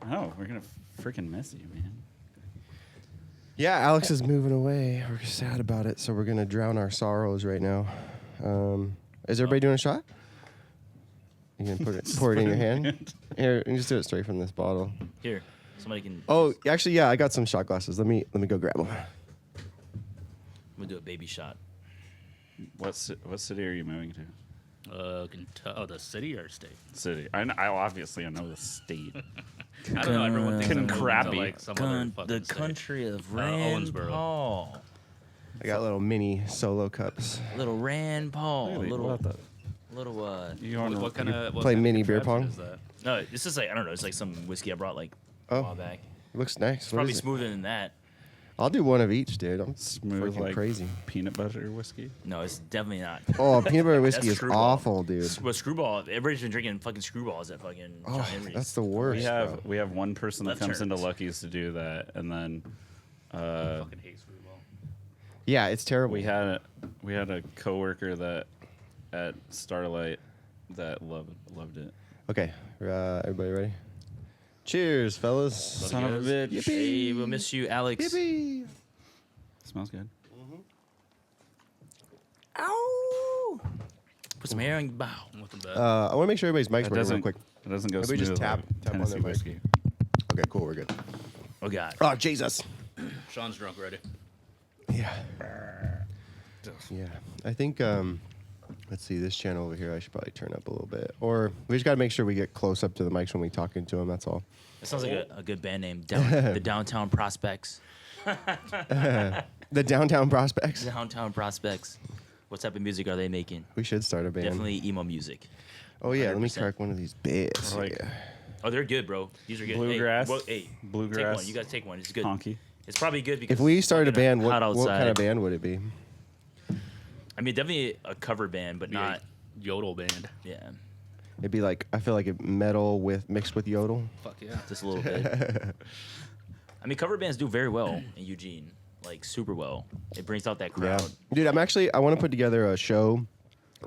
Oh, we're gonna freaking miss you, man. Yeah, Alex is moving away. We're sad about it, so we're gonna drown our sorrows right now. Is everybody doing a shot? You can pour it in your hand. Here, you can just do it straight from this bottle. Here, somebody can. Oh, actually, yeah, I got some shot glasses. Let me go grab them. I'm gonna do a baby shot. What city are you moving to? The city or state? City. I obviously know the state. I don't know. Everyone thinks I'm moving to Crabby. like some other fucking The state. country of Owensboro. Rand Paul. I got little mini solo cups. Little Rand Paul. Really? Little. What the- You What kind of play mini beer pong? Is that? No, this is like I don't know. It's like some whiskey I brought like a while back. It looks nice. It's What probably is it? smoother than that. I'll do one of each, dude. I'm Smooth freaking like crazy. peanut butter whiskey. No, it's definitely not. Oh, peanut butter whiskey That's is Screwball. awful, dude. But Screwball, everybody's been drinking fucking Screwballs at fucking John Oh, Henry's. that's the worst. We have one person that Left comes into turns. Lucky's to do that, and then Fucking hate screwball. Yeah, it's terrible. we had a coworker that at Starlight that loved it. Okay, everybody ready? Cheers, fellas. Son of a bitch. Hey, we'll miss you, Alex. Yippee. Smells good. Ow! Put some hair on your bow. Nothing bad. I want to make sure everybody's mic's It working real doesn't quick. It doesn't go Maybe smooth. just tap like on Tennessee that mic. whiskey. Okay, cool, we're good. Oh God. Oh, Jesus. Sean's drunk already. Yeah. Yeah. I think, let's see, this channel over here, I should probably turn up a little bit. Or we just got to make sure we get close up to the mics when we talking to them, that's all. That sounds like a good band name. The Downtown Prospects. The Downtown Prospects. Downtown Prospects. What type of music are they making? We should start a band. Definitely emo music. Oh, yeah, let me 100%. crack one of these bits. Or like Yeah. Oh, they're good, bro. These are good. Bluegrass. Hey, Bluegrass. Take one. You guys take one. It's good. Honky. It's probably good because If we started a it's fucking band, what hot kind outside. of band would it be? I mean, definitely a cover band, but Be a not. yodel band. Yeah, It'd be like, I feel like metal mixed with yodel. Fuck yeah. just a little bit. I mean, cover bands do very well in Eugene, like super well. It brings out that Yeah. crowd. Dude, I want to put together a show,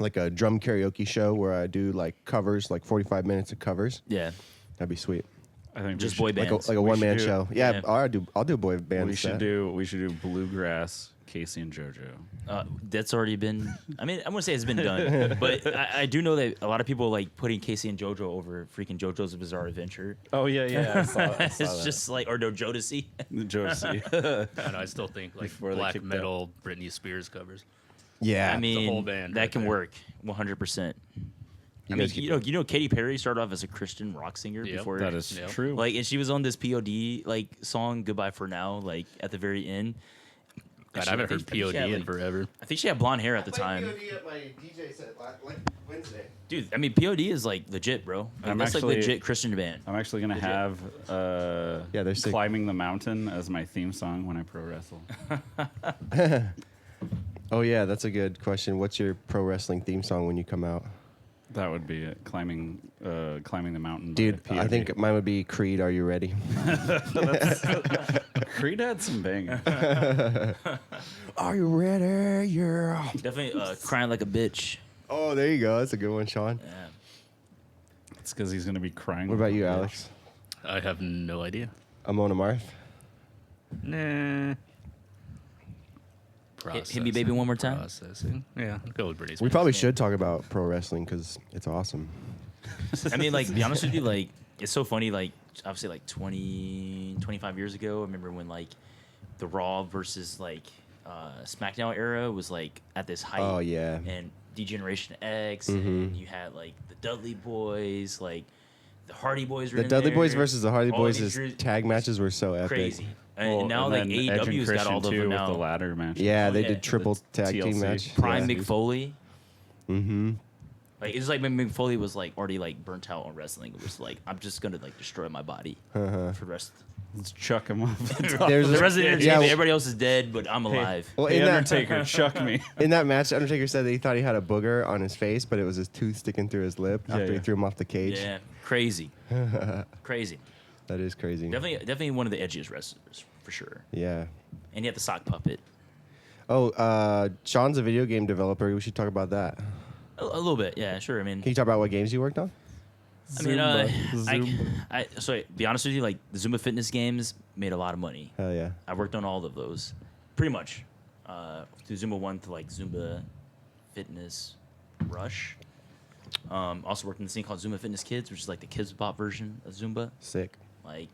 like a drum karaoke show where I do like covers, like 45 minutes of covers. Yeah, That'd be sweet. I think just we boy should, bands. Like a We one-man should do- show. Yeah, Yeah. I'll do a boy band We should set. do bluegrass, Casey and JoJo. That's already been. I mean, I wouldn't say it's been done, but I do know that a lot of people like putting Casey and JoJo over freaking JoJo's Bizarre Adventure. Oh yeah. I saw It's just like, or no, Jodeci. Jodeci. I know. I still think like Before they black kicked metal Britney Spears covers. Yeah. I mean, whole band that right can there. work 100%. I mean, guys you know, Katy Perry started off as a Christian rock singer Yep. before. That is Yep. true. Like, and she was on this POD like song "Goodbye for Now," like at the very end. God, She- I haven't think- heard I think she POD had, in like- forever. I think she had blonde hair at the time. at my DJ set like Wednesday. Dude, I mean, POD is like legit, bro. Like, I'm that's actually- like legit Christian band. I'm actually gonna have Yeah, they're sick. "Climbing the Mountain" as my theme song when I pro wrestle. Oh yeah, that's a good question. What's your pro wrestling theme song when you come out? That would be it. Climbing the mountain. by Dude, I POD. think mine would be Creed, Are You Ready? Creed had some bangers. Are you ready? Yeah. Definitely crying like a bitch. Oh, there you go. That's a good one, Sean. Yeah. It's because he's gonna be crying. What about you, Yeah. Alex? I have no idea. Amona Marth? Nah. Hit me, baby, one more time. Processing. Yeah, I'll go with Britney We Spears. probably should talk about pro wrestling because it's awesome. I mean, like, to be honest with you, like, it's so funny, like, obviously, like, 20, 25 years ago, I remember when, like, the Raw versus, like, SmackDown era was, like, at this height. Oh, yeah. And D-Generation X, and you had, like, the Dudley Boys, like, the Hardy Boys were The in Dudley there. Boys versus the Hardy All Boys' these groups- tag matches were so epic. Crazy. And Well, now, and like, then Edge and AEW's got Christian all of too them with now. the ladder match. Yeah, they yeah. did triple The tag team TLC. match. Prime Yeah. Mick Foley. Mm-hmm. Like, it's like when Mick Foley was, like, already, like, burnt out on wrestling. It was like, I'm just going to, like, destroy my body for the rest. Let's chuck him off. There's The a- rest of the yeah, entertainment, well- everybody else is dead, but I'm alive. Well, Hey, in that, Undertaker, chuck me. in that match, Undertaker said that he thought he had a booger on his face, but it was his tooth sticking through his lip after he yeah. threw him off the cage. Yeah, crazy. Crazy. That is crazy. Definitely one of the edgiest wrestlers, for sure. Yeah. And you have the sock puppet. Oh, Sean's a video game developer. We should talk about that. A little bit, yeah, sure. I mean, Can you talk about what games you worked on? I mean, Zumba. so be honest with you, like the Zumba fitness games made a lot of money. Hell yeah. I worked on all of those, pretty much, through Zumba 1 to like Zumba Fitness Rush. Also worked in this thing called Zumba Fitness Kids, which is like the kids bop version of Zumba. Sick. Like,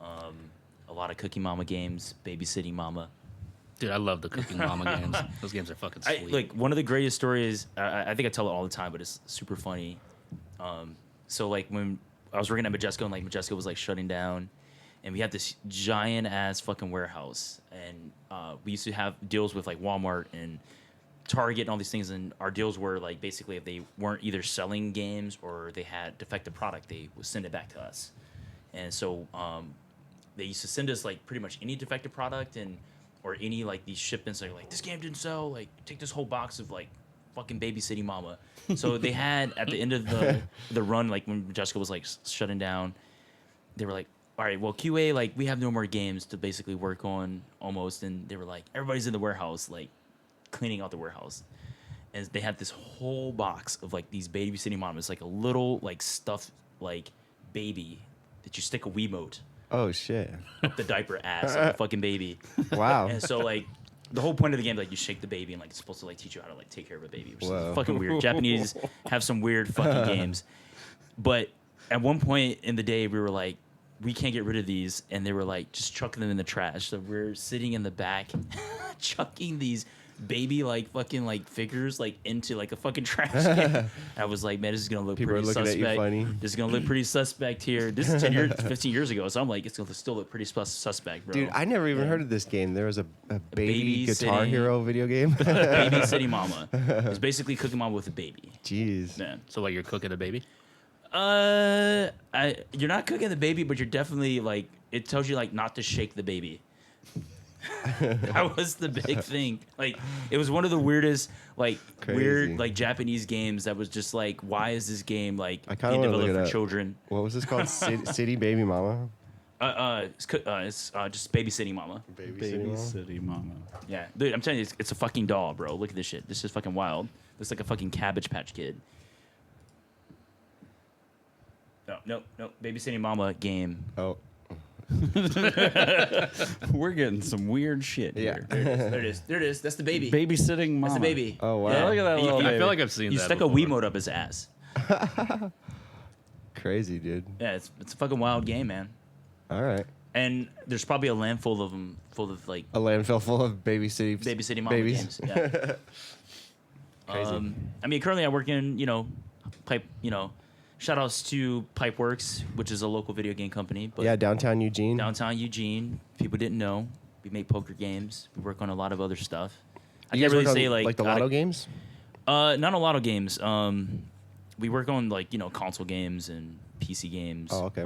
a lot of Cookie Mama games, Babysitting Mama. Dude, I love the Cooking Mama games. Those games are fucking sweet. Like one of the greatest stories. I think I tell it all the time, but it's super funny. So like when I was working at Majesco and like Majesco was like shutting down, and we had this giant ass fucking warehouse, and we used to have deals with like Walmart and Target and all these things, and our deals were like basically if they weren't either selling games or they had defective product, they would send it back to us. And so they used to send us like pretty much any defective product and or any like these shipments that are like this game didn't sell, like take this whole box of like fucking Babysitting Mama. So they had at the end of the run, like when Jessica was like shutting down, they were like, all right, well QA, like we have no more games to basically work on almost, and they were like everybody's in the warehouse like cleaning out the warehouse, and they had this whole box of like these Babysitting Mamas, like a little like stuffed like baby that you stick a Wiimote Oh shit. up the diaper ass of the fucking baby. Wow. And so like the whole point of the game, like you shake the baby and like it's supposed to like teach you how to like take care of a baby, which Whoa. is fucking weird. Japanese have some weird fucking games. But at one point in the day, we were like, we can't get rid of these, and they were like, just chuck them in the trash. So we're sitting in the back, chucking these baby like fucking like figures like into like a fucking trash can. I was like, man, this is gonna look People are pretty looking at suspect. you funny. This is gonna look pretty suspect here. This is 10 years, 15 years ago, so I'm like, it's gonna still look pretty suspect, bro. Dude, I never even heard of this game. There was a baby Guitar Babysitting- Hero video game. Babysitting Mama. It's basically Cooking Mama with a baby. Jeez. Man. So like you're cooking a baby? You're not cooking the baby, but you're definitely like it tells you like not to shake the baby. That was the big thing. Like it was one of the weirdest, like Crazy. weird, like Japanese games that was just like, why is this game like I kinda being wanna look developed it for up. children? What was this called? City Baby Mama? It's just Babysitting Mama. Babysitting Mama? Babysitting Mama. Yeah, dude, I'm telling you, it's a fucking doll, bro. Look at this shit. This is fucking wild. Looks like a fucking Cabbage Patch Kid. No, Babysitting Mama game. Oh. We're getting some weird shit Yeah. here. There it is. That's the baby. Babysitting Mama. That's the baby. Oh, wow. Yeah. Look at that And you- little you- I baby. feel like I've seen You that stuck before. a Wiimote up his ass. Crazy, dude. Yeah, it's a fucking wild game, man. All right. And there's probably a land full of them, full of like A landfill full of Babysitting Mama babies. games. Yeah. Crazy. I mean, currently I work in, pipe, shout outs to Pipeworks, which is a local video game company. But Yeah, downtown Eugene. downtown Eugene, people didn't know. We make poker games. We work on a lot of other stuff. I You can't guys really work say on, like the lotto games? Not a lot of games. We work on like console games and PC games. Oh, okay.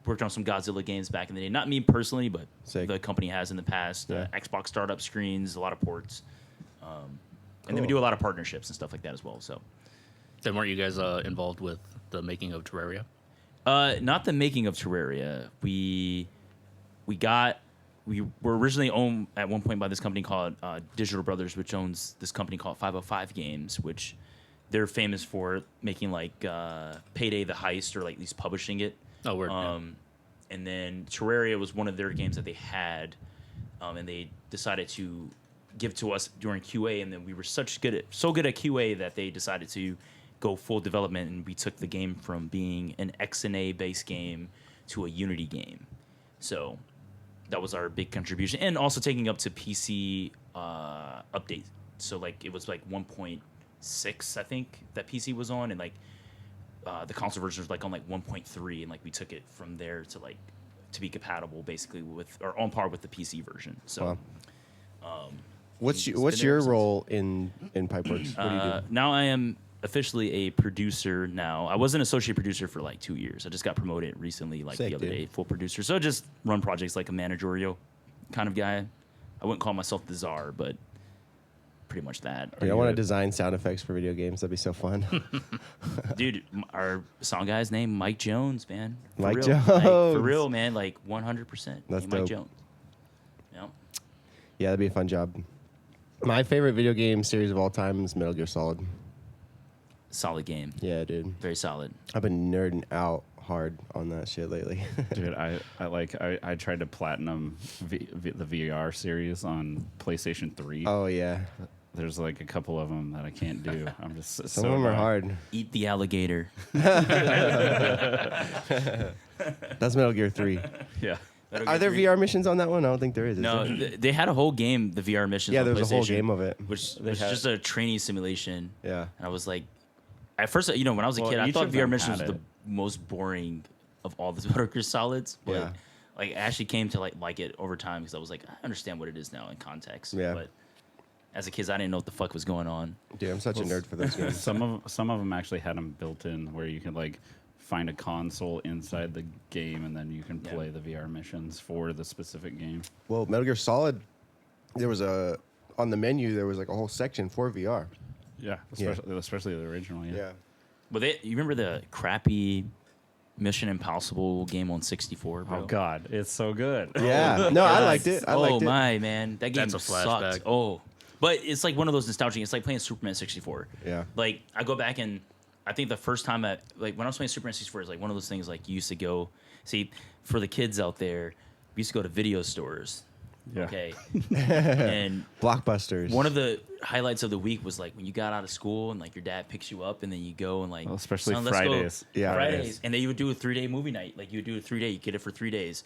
Worked on some Godzilla games back in the day. Not me personally, but Sick. the company has in the past. Yeah. Xbox startup screens, a lot of ports, and then we Cool. do a lot of partnerships and stuff like that as well. So, Then weren't you guys involved with the making of Terraria? not the making of Terraria. We were originally owned at one point by this company called Digital Brothers, which owns this company called 505 Games, which they're famous for making like Payday the Heist, or like at least publishing it. Oh, word. Yeah. And then Terraria was one of their games that they had, and they decided to give to us during QA. And then we were so good at QA that they decided to go full development, and we took the game from being an XNA based game to a Unity game. So that was our big contribution, and also taking up to PC update. So like it was like 1.6, I think, that PC was on, and like the console version was like on like 1.3, and like we took it from there to like to be compatible basically with or on par with the PC version. So Wow. it's What's been there your ever role in Pipeworks? What do you do? now I am officially a producer now. I was an associate producer for like 2 years. I just got promoted recently, like Sick, the other dude. day, full producer. So I just run projects like a managerial kind of guy. I wouldn't call myself the czar, but pretty much that. Dude, I want to design sound effects for video games. That'd be so fun. Dude, our song guy's name, Mike Jones, man. For Mike real. Like, for Jones. real, man. Like 100%. That's Mike dope. Jones. Yep. Yeah, that'd be a fun job. My favorite video game series of all time is Metal Gear Solid. solid game. Yeah, dude. Very solid. I've been nerding out hard on that shit lately. Dude, I tried to platinum the VR series on PlayStation 3. Oh yeah, There's like a couple of them that I can't do. I'm just some so of them are bad. hard. Eat the alligator. That's Metal Gear 3. Yeah. Are there VR missions on that one? I don't think there is. No, there? they had a whole game, the VR missions. Yeah, on there was a whole PlayStation, game of it. which They was had- just a training simulation. Yeah. And I was like, at first, when I was a Well, kid, I each thought of VR them missions had was the it. most boring of all the Metal Gear Solids. But Yeah. like, I actually came to like it over time because I was like, I understand what it is now in context. Yeah. But as a kid, I didn't know what the fuck was going on. Dude, I'm such a nerd for those games. Some of them actually had them built in where you could like find a console inside the game and then you can Yeah. play the VR missions for the specific game. Well, Metal Gear Solid, there was on the menu there was like a whole section for VR. Yeah, especially the original. Yeah. But you remember the crappy Mission Impossible game on 64, bro? Oh God, it's so good. Yeah. No, I liked it. I liked it. My man, that game That's a sucked. flashback. Oh, but it's like one of those nostalgic. It's like playing Superman 64. Yeah. Like I go back and I think the first time when I was playing Superman 64 is like one of those things like you used to go see for the kids out there. We used to go to video stores. Yeah. Okay. And Blockbusters. one of the highlights of the week was like when you got out of school and like your dad picks you up and then you go and like Well, especially "Son, let's go." Fridays. Yeah. Fridays, and then you would do a 3-day movie night. Like you would do a 3-day, you get it for 3 days.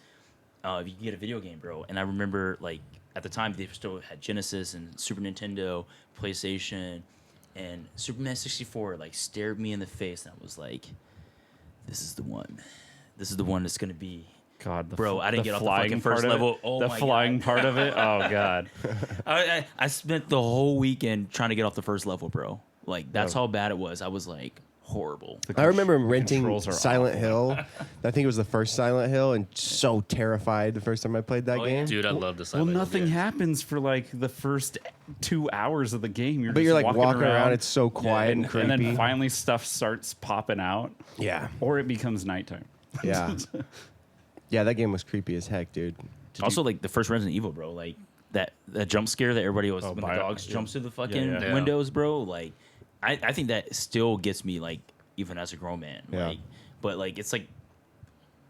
You could get a video game, bro. And I remember like at the time they still had Genesis and Super Nintendo, PlayStation, and Superman 64 like stared me in the face and I was like, this is the one. This is the one that's gonna be. God, Bro, I didn't the get off the flying fucking part first of it- level. Oh the my flying God. part of it. Oh God. I spent the whole weekend trying to get off the first level, bro. Like that's Yeah. how bad it was. I was like horrible. I remember The renting controls are Silent awful. Hill. I think it was the first Silent Hill, and so terrified the first time I played that Oh, yeah. game. Dude, I love the Well, Silent Hill nothing games. happens for like the first 2 hours of the game. But just you're like walking around. It's so quiet and and creepy. then finally stuff starts popping out, yeah. or it becomes nighttime. Yeah. Yeah, that game was creepy as heck, dude. Also, like the first Resident Evil, bro. Like that jump scare that everybody was Oh, when by- the dogs yeah. jumps through the fucking Yeah. windows, bro. Like I think that still gets me like even as a grown man. Yeah. Like, but like it's like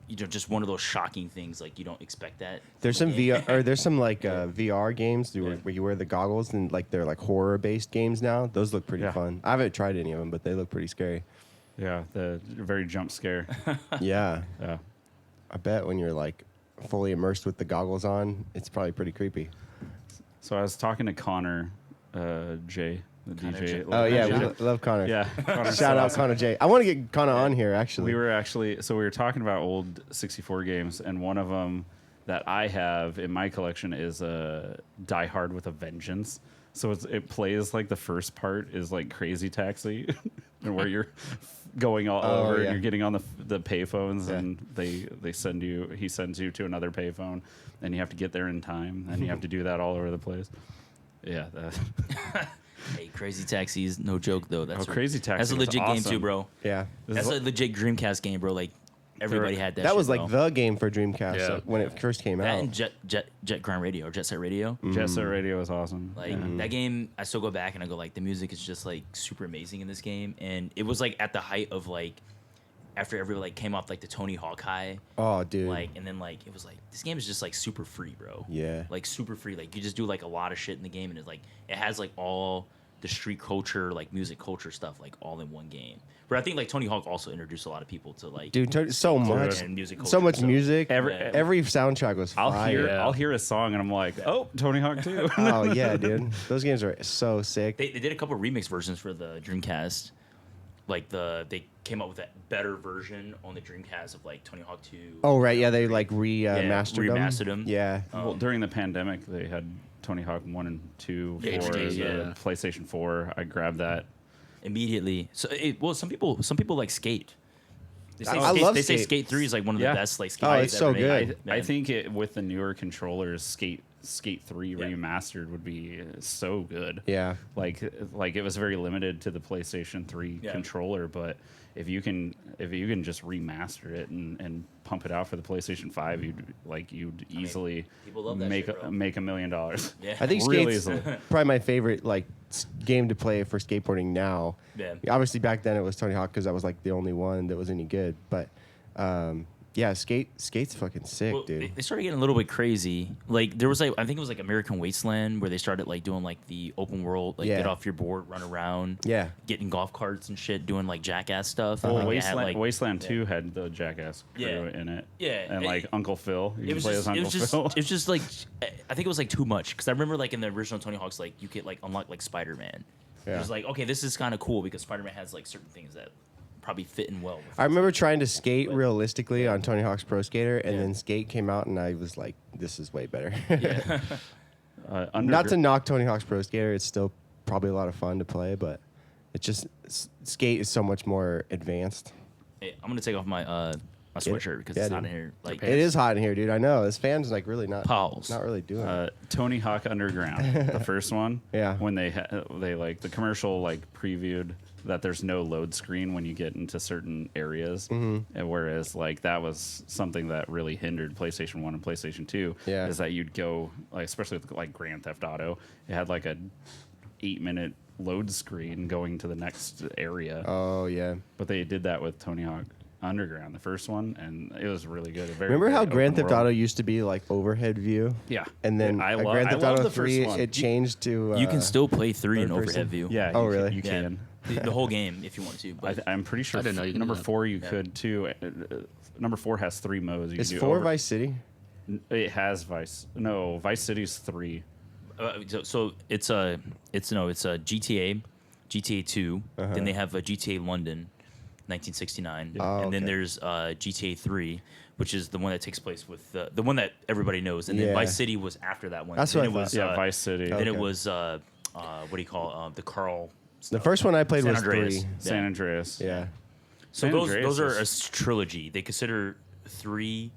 just one of those shocking things. Like you don't expect that. There's from some a game. VR, or there's some like VR games Yeah. where you wear the goggles, and like they're like horror based games now. Those look pretty Yeah. fun. I haven't tried any of them, but they look pretty scary. Yeah, the very jump scare. Yeah, Yeah. I bet when you're like fully immersed with the goggles on, it's probably pretty creepy. So I was talking to Connor J, the Connor DJ. J. Oh yeah, we Yeah. love Connor. Yeah. Connor's Shout so out awesome. Connor J. I want to get Connor on here actually. We were talking about old 64 games, and one of them that I have in my collection is Die Hard with a Vengeance. So it plays like the first part is like Crazy Taxi, and where you're going all Oh, over yeah. and you're getting on the payphones, Yeah. and he sends you to another payphone, and you have to get there in time, and you have to do that all over the place. Yeah, Hey, Crazy Taxi is no joke though. That's Crazy Taxi That's a was legit game too, awesome. bro. yeah, That's a legit Dreamcast game, bro. Like everybody had that. that was shit, like bro. the game for Dreamcast Yeah. when it first came that out. and Jet Grind Radio or Jet Set Radio. Jet Set Radio is awesome. Like that game, I still go back and I go like the music is just like super amazing in this game, and it was like at the height of like after everybody like came off like the Tony Hawk high, Oh, dude. like and then like it was like this game is just like super free, bro. Yeah. like super free. Like you just do like a lot of shit in the game, and it's like it has like all the street culture, like music culture stuff, like all in one game. But I think like Tony Hawk also introduced a lot of people to like Dude, so much, and music so culture, much music. Every- Yeah. Every soundtrack was fire. I'll hear a song, and I'm like, oh, Tony Hawk 2. Oh yeah, dude. Those games are so sick. They did a couple remix versions for the Dreamcast. Like they came up with that better version on the Dreamcast of like Tony Hawk 2. Oh right, yeah, they like remastered them. them. Yeah. Well, during the pandemic, they had Tony Hawk 1 and 2 for HDs, the yeah. PlayStation 4. I grabbed that. Immediately. So some people like Skate. They say, I love they say Skate. Skate 3 is like one of Yeah. the best like Skate Oh, games it's so ever made. good. I think with the newer controllers, Skate Skate 3 remastered would be so good. Yeah. Like it was very limited to the PlayStation 3 controller, but if you can just remaster it and pump it out for the PlayStation 5, you'd easily people love that make shit, bro. make $1 million. Yeah. I think Really Skate's easily. probably my favorite game to play for skateboarding now. Yeah. Obviously back then it was Tony Hawk because that was like the only one that was any good. But yeah, Skate's fucking sick, Well, dude. they started getting a little bit crazy. Like there was I think it was like American Wasteland where they started like doing like the open world, like get off your board, run around, getting golf carts and shit, doing like jackass stuff. Well, Like, they had, Wasteland 2 had the Jackass crew in it. Yeah. And like Uncle Phil. You It can was play just, as Uncle Phil. it was just like I think it was like too much because I remember like in the original Tony Hawk's like you could like unlock like Spider-Man. Yeah. It was like okay, this is kind of cool because Spider-Man has like certain things that probably fit in well. With I remember trying to skate realistically on Tony Hawk's Pro Skater, and then Skate came out, and I was like, "This is way better." Yeah. Not to knock Tony Hawk's Pro Skater, it's still probably a lot of fun to play, but it just Skate is so much more advanced. Hey, I'm gonna take off my my sweatshirt because it's hot in here. Like It is hot in here, dude. I know this fan's like really not Pause. not really doing it. Tony Hawk Underground, the first one. Yeah. When they like the commercial like previewed that there's no load screen when you get into certain areas, and whereas like that was something that really hindered PlayStation 1 and PlayStation 2. Yeah. Is that you'd go like especially with like Grand Theft Auto, it had like a 8-minute load screen going to the next area. Oh yeah. But they did that with Tony Hawk Underground, the first one, and it was really good. Remember how Grand Theft Auto? Auto used to be like overhead view? Yeah. And then I at love- Grand I Theft love Auto the first 3, one. it changed to. you can still play 3 in third overhead person. view. Yeah. Oh, you really? You Yeah. can. The whole game if you want to. But I'm pretty sure I didn't know you could do number that. 4 you could too. Number 4 has 3 modes. You Is can do 4 Vice City? It has Vice. No, Vice City's 3. so it's a GTA, GTA 2. Then they have a GTA London, 1969, Oh, and then okay. there's GTA 3, which is the one that takes place with the one that everybody knows, and then Yeah. Vice City was after that one. That's then what it I was, thought. Yeah, Vice City. Then it Okay. was what do you call the Carl? The stuff. first one I played San was Andreas. 3. San Andreas. Yeah. So San those Andreas are a is- trilogy. They consider 3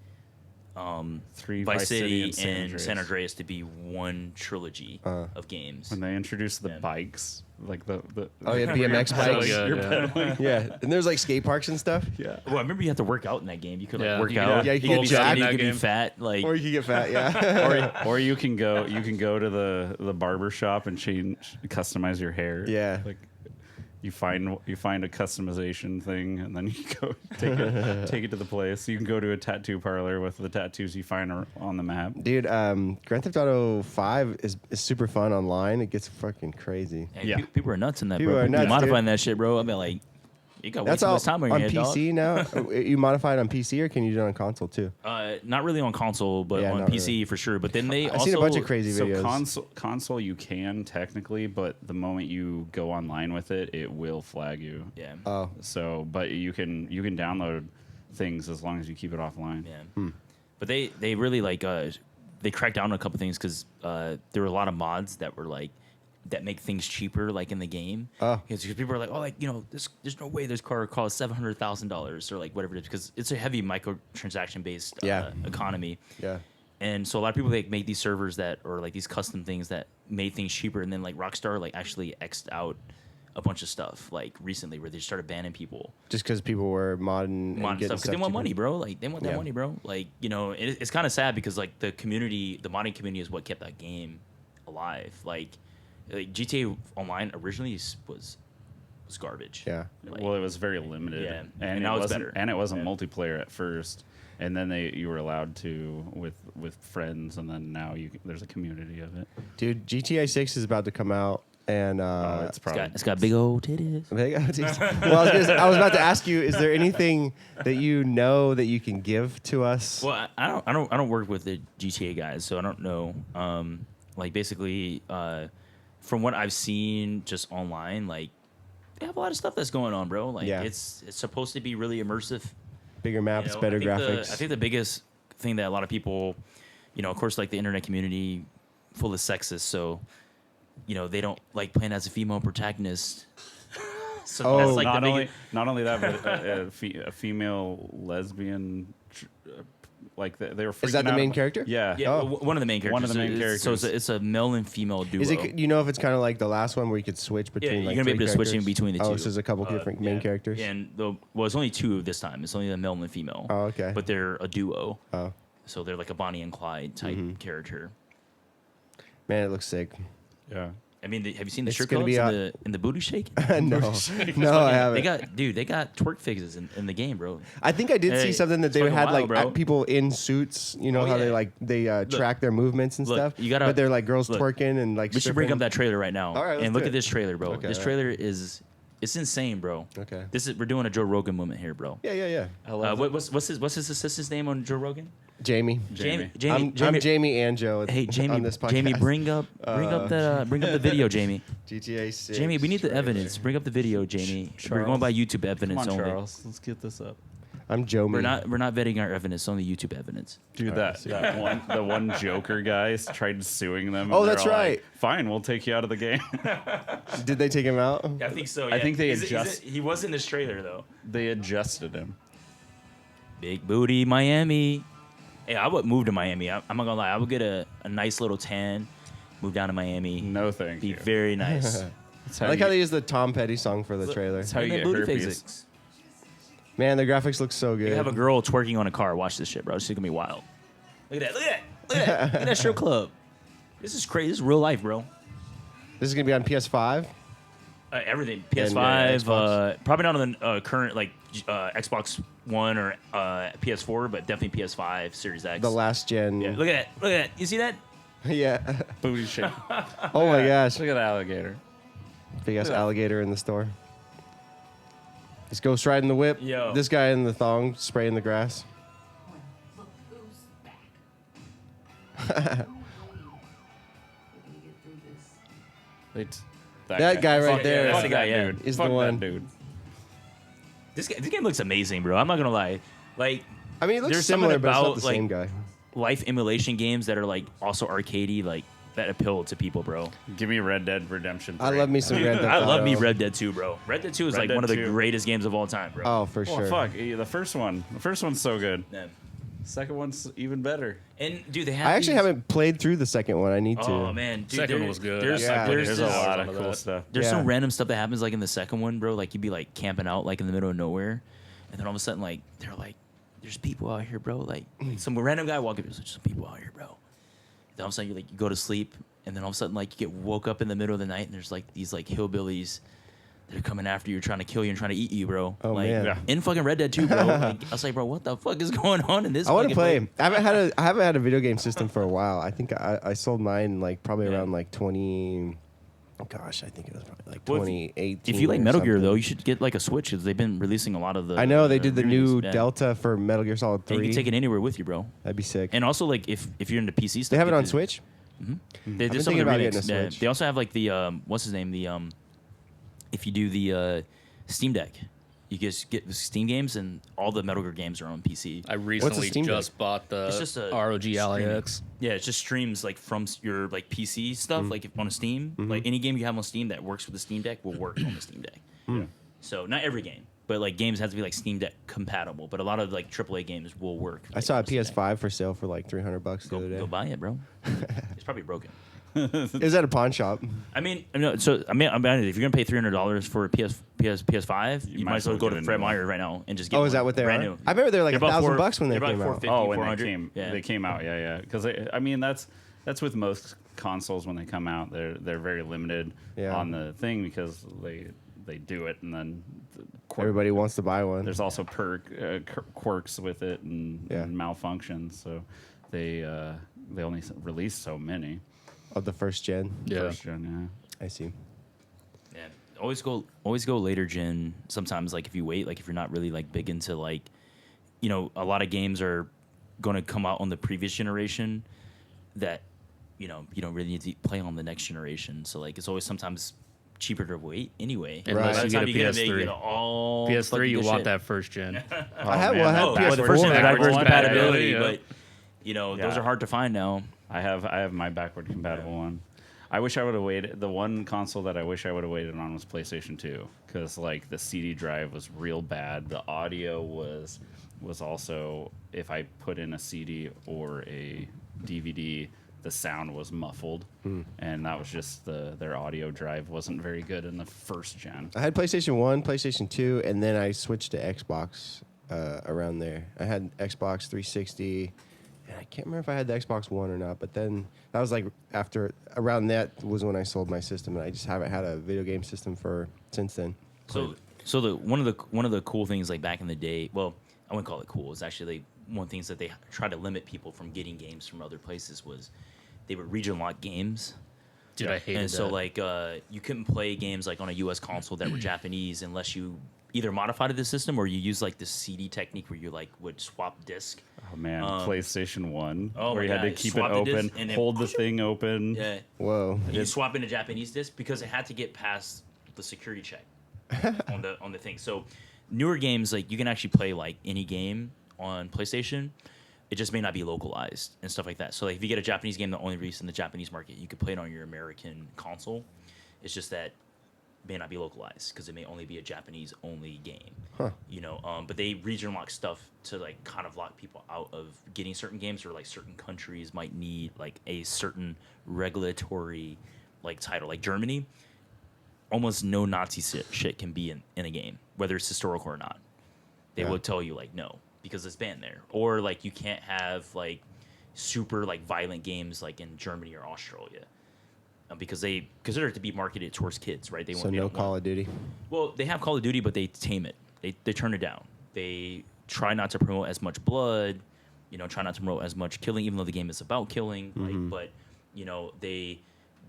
3 Vice City and San Andreas to be one trilogy of games. When they introduced the Yeah. bikes, like the Oh yeah, BMX So bikes. good, you're yeah. pedaling. Yeah, and there's like skate parks and stuff. Yeah. Well, I remember you had to work out in that game. You could like Yeah. work You could- out. yeah, you you could could be jack skinny, in you that could be game. fat. Like Or you could get fat. Yeah. or you can go to the barber shop and customize your hair. Yeah. Like you find a customization thing and then you go take it to the place. You can go to a tattoo parlor with the tattoos you find on the map. Dude, Grand Theft Auto 5 is super fun online. It gets fucking crazy. hey, Yeah. people are nuts in that, People bro. are People nuts, modifying dude. that shit, bro. I mean, like, you got way That's too all much time on your on head, PC now. You modify it on PC or can you do it on console too? dog. Not really on console, but Yeah, on not PC really. for sure. But then they I've also seen a bunch of crazy So videos. console you can technically, but the moment you go online with it, it will flag you. Yeah. Oh, So, but you can download things as long as you keep it offline. Yeah. But they really like they cracked down on a couple things because there were a lot of mods that were like that make things cheaper like in the game. Oh. Because people are like, oh, like there's no way this car costs $700,000 or like whatever it is because it's a heavy microtransaction based Yeah. economy. yeah. And so a lot of people like made these servers that or like these custom things that made things cheaper, and then like Rockstar like actually X'd out a bunch of stuff like recently where they started banning people. Just because people were modding and Mod getting stuff because they want cheaper. money, bro. Like they want that Yeah. money, bro. Like it's kind of sad because like the modding community is what kept that game alive. Like GTA Online originally was garbage. Yeah. Like, Well, it was very limited. Yeah. and And it now it's wasn't, better. and it wasn't Yeah. multiplayer at first, and then you were allowed to with friends, and then now there's a community of it. Dude, GTA 6 is about to come out and It's probably it's got big old titties. well, I was about to ask you, is there anything that you know that you can give to us? Well, I don't work with the GTA guys, so I don't know. Like basically, from what I've seen just online, like they have a lot of stuff that's going on, bro. Like Yeah. it's supposed to be really immersive. Bigger maps, You know, better I think graphics. I think the biggest thing that a lot of people, of course, like the internet community, full of sexist, so they don't like playing as a female protagonist. So Oh, that's like not only that, but a female lesbian Like they were. Is that freaking the out main about- character? Yeah. Yeah, Oh. one of the main characters. One of the main So characters. it's a male and female duo. Is it? You know if it's kind of like the last one where you could switch between you're like gonna be three able to switch in characters? between the two. Oh, so there's a couple different main characters. And it's only two this time. It's only the male and the female. Oh, okay. But they're a duo. Oh, So they're like a Bonnie and Clyde type character. man, it looks sick. Yeah. I mean, have you seen the It's shirt gonna cuts be in the booty shake? no, no, I haven't. They got twerk fixes in the game, bro. I think I did see Hey, something that it's they fucking had wild, like bro. people in suits. You know Oh, how yeah. they track their movements and look, stuff. you gotta- but they're like girls look, twerking and like. We should bring stripping. up that trailer right now. All right, let's and do look it. at this trailer, bro. Okay, This all right. trailer it's insane, bro. Okay. We're doing a Joe Rogan moment here, bro. Yeah. I love it. What's his assistant's name on Joe Rogan? Jamie. Jamie. I'm Jamie and Joe. Hey, Jamie. on this podcast. Jamie, bring up the video, Jamie. GTA 6. Jamie, we need the trailer. evidence. Bring up the video, Jamie. We're Charles. going by YouTube Come evidence on, only. Charles. Let's get this up. I'm Joe. We're not vetting our evidence, only YouTube evidence. Dude, All right, the one Joker guy tried suing them. Oh, and that's they're all right. like, fine, we'll take you out of the game. Did they take him out? I think so. I think they adjust- He was in this trailer though. They adjusted him. Big booty Miami. Hey, I would move to Miami. I'm not gonna lie. I would get a nice little tan, move down to Miami. No, thank Be you. very nice. That's I like how they use the Tom Petty song for the trailer. That's how you And get then booty herpes. physics. Man, the graphics look so good. You have a girl twerking on a car. Watch this shit, bro. This is gonna be wild. Look at that. Look at that. Look at that. Look at that strip club. This is crazy. This is real life, bro. This is gonna be on PS5. Everything. And, PS5. Xbox. Probably not on the current Xbox One or PS4, but definitely PS5, Series X. The last gen. Yeah, look at that. Look at that. You see that? Yeah. Booty shake. Oh my gosh. Look at the alligator. Big ass alligator in the store. This ghost riding the whip. Yo. This guy in the thong spraying the grass. Look who's back. We're gonna get through this. That guy right there. That's the guy, yeah. Dude. Is Fuck the one. That dude. This game looks amazing, bro. I'm not gonna lie. Like, I mean, it looks There's similar, something but it's not about, the like, same guy. life emulation games that are like also arcadey, like that appeal to people, bro. Give me Red Dead Redemption 3. I love me some Red Dead. I love me Auto. Red Dead 2, bro. Red Dead 2 is Red like Dead one of the 2. greatest games of all time, bro. Oh, for Well, sure. fuck. The first one's so good. Yeah. Second one's even better. And dude, they have. I actually these- haven't played through the second one. I need to. Oh man, dude, Second there- one was good. There's, Yeah. there's, There's a this- lot of of cool that. stuff. There's Yeah. some random stuff that happens like in the second one, bro. Like you'd be like camping out like in the middle of nowhere, and then all of a sudden like they're like, "There's people out here, bro." Like some random guy walking, there's some people out here, bro. Then all of a sudden you you go to sleep, and then all of a sudden like you get woke up in the middle of the night, and there's like these like hillbillies that are coming after you, trying to kill you and trying to eat you, bro. Oh, like, man. Yeah. In fucking Red Dead 2, bro. Like, I was like, bro, what the fuck is going on in this? I want to fucking play. I haven't had a video game system for a while. I think I sold mine like probably Yeah. around like 20. Oh gosh, I think it was probably like Well, 2018. If you like or Metal Gear, something. though, you should get like a Switch because they've been releasing a lot of the. I know they did the new reviews. Yeah. Delta for Metal Gear Solid And 3. you can take it anywhere with you, bro. That'd be sick. And also, like, if you're into PC stuff, They have it you on could- Switch. They been did some thinking of the about remakes. getting a Yeah. Switch. They also have like the what's his name? The if you do the Steam Deck, you just get Steam games and all the Metal Gear games are on PC. I recently Steam Deck? just bought the It's just a ROG Ally streaming. X. Yeah, it just streams like from your like PC stuff, like if on a Steam. Like any game you have on Steam that works with the Steam Deck will work on the Steam Deck. So not every game, but like games have to be like Steam Deck compatible. But a lot of like AAA games will work. I like, saw a on Steam Deck. PS5 for sale for like $300 the Go, other day. go buy it, bro. It's probably broken. It was at a pawn shop. I mean, no. So I mean, if you're gonna pay $300 for a PS5, you might as well go to get a Fred new one. Meyer right now and just get. Oh, is that one what they brand are? new. I remember they were like They're about $1,000 when they they're came about out. 450, Oh, when 400. they came out, yeah. Because I mean, that's with most consoles when they come out. They're very limited Yeah. on the thing because they do it and then Everybody wants to buy one. There's also quirks with it and, Yeah. and malfunctions, so they only release so many. Of the first gen. Yeah. First gen, I see. Yeah, always go later gen. Sometimes like if you wait, like if you're not really like big into like, a lot of games are going to come out on the previous generation that, you don't really need to play on the next generation. So like it's always sometimes cheaper to wait anyway. Unless By the you get time a get it, PS3. you get all PS3, fucking you good want shit. that first gen. I have man, well, I that have the PS4. first gen backwards backwards compatibility, compatibility, but those Yeah. are hard to find now. I have my backward compatible one. I wish I would have waited. The one console that I wish I would have waited on was PlayStation 2 because like the CD drive was real bad. The audio was was also if I put in a CD or a DVD, the sound was muffled, and that was just their audio drive wasn't very good in the first gen. I had PlayStation 1, PlayStation 2, and then I switched to Xbox around there. I had Xbox 360, and I can't remember if I had the Xbox One or not, but then that was like around that was when I sold my system, and I just haven't had a video game system since then. So one of the cool things like back in the day, well, I wouldn't call it cool. It's actually like one of the things that they tried to limit people from getting games from other places was they would region lock games. Dude, I hated And so that. like you couldn't play games like on a US console that were Japanese unless you either modified the system or you used like the CD technique where you like would swap disc. Oh man, PlayStation 1, oh where my you had to God, keep it swap the disc open, and then- hold the thing open. Yeah. Whoa. And you swap in a Japanese disc because it had to get past the security check on the thing. So newer games like you can actually play like any game on PlayStation. It just may not be localized and stuff like that. So like if you get a Japanese game that only released in the Japanese market, you could play it on your American console. It's just that it may not be localized because it may only be a Japanese only game. Huh. You know, but they region lock stuff to like kind of lock people out of getting certain games, or like certain countries might need like a certain regulatory like title. Like Germany, almost no Nazi shit can be in a game, whether it's historical or not. They Yeah. will tell you like no, because it's banned there. Or like you can't have like super like violent games like in Germany or Australia. Because they consider it to be marketed towards kids, right? So no Call of Duty. Well, they have Call of Duty, but they tame it. They turn it down. They try not to promote as much blood, you know, try not to promote as much killing, even though the game is about killing. Like, but you know, they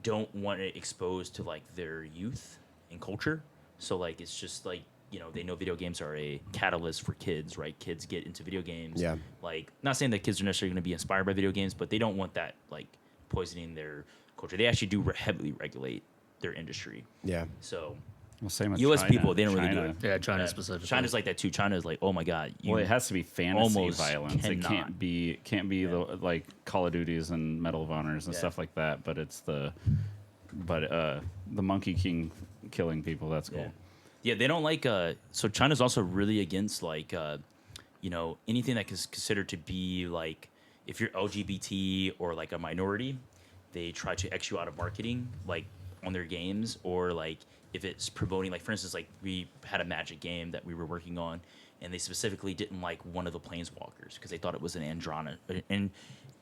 don't want it exposed to like their youth and culture. So like it's just like, you know, they know video games are a catalyst for kids, right? Kids get into video games. Yeah. Like, not saying that kids are necessarily going to be inspired by video games, but they don't want that like poisoning their culture. They actually do heavily regulate their industry. Yeah. So Well, same with U.S. China. people, they don't really do China. it. Yeah, China specifically. China's like that too. China's like, oh my god. Well, it has to be fantasy almost violence. It cannot. can't be the like Call of Duties and Medal of Honors and Yeah. stuff like that. But it's the Monkey King killing people. That's cool. Yeah, they don't like. So China's also really against like, you know, anything that is considered to be like, if you're LGBT or like a minority, they try to X you out of marketing, like on their games, or like if it's promoting, like for instance, like we had a Magic game that we were working on, and they specifically didn't like one of the Planeswalkers because they thought it was an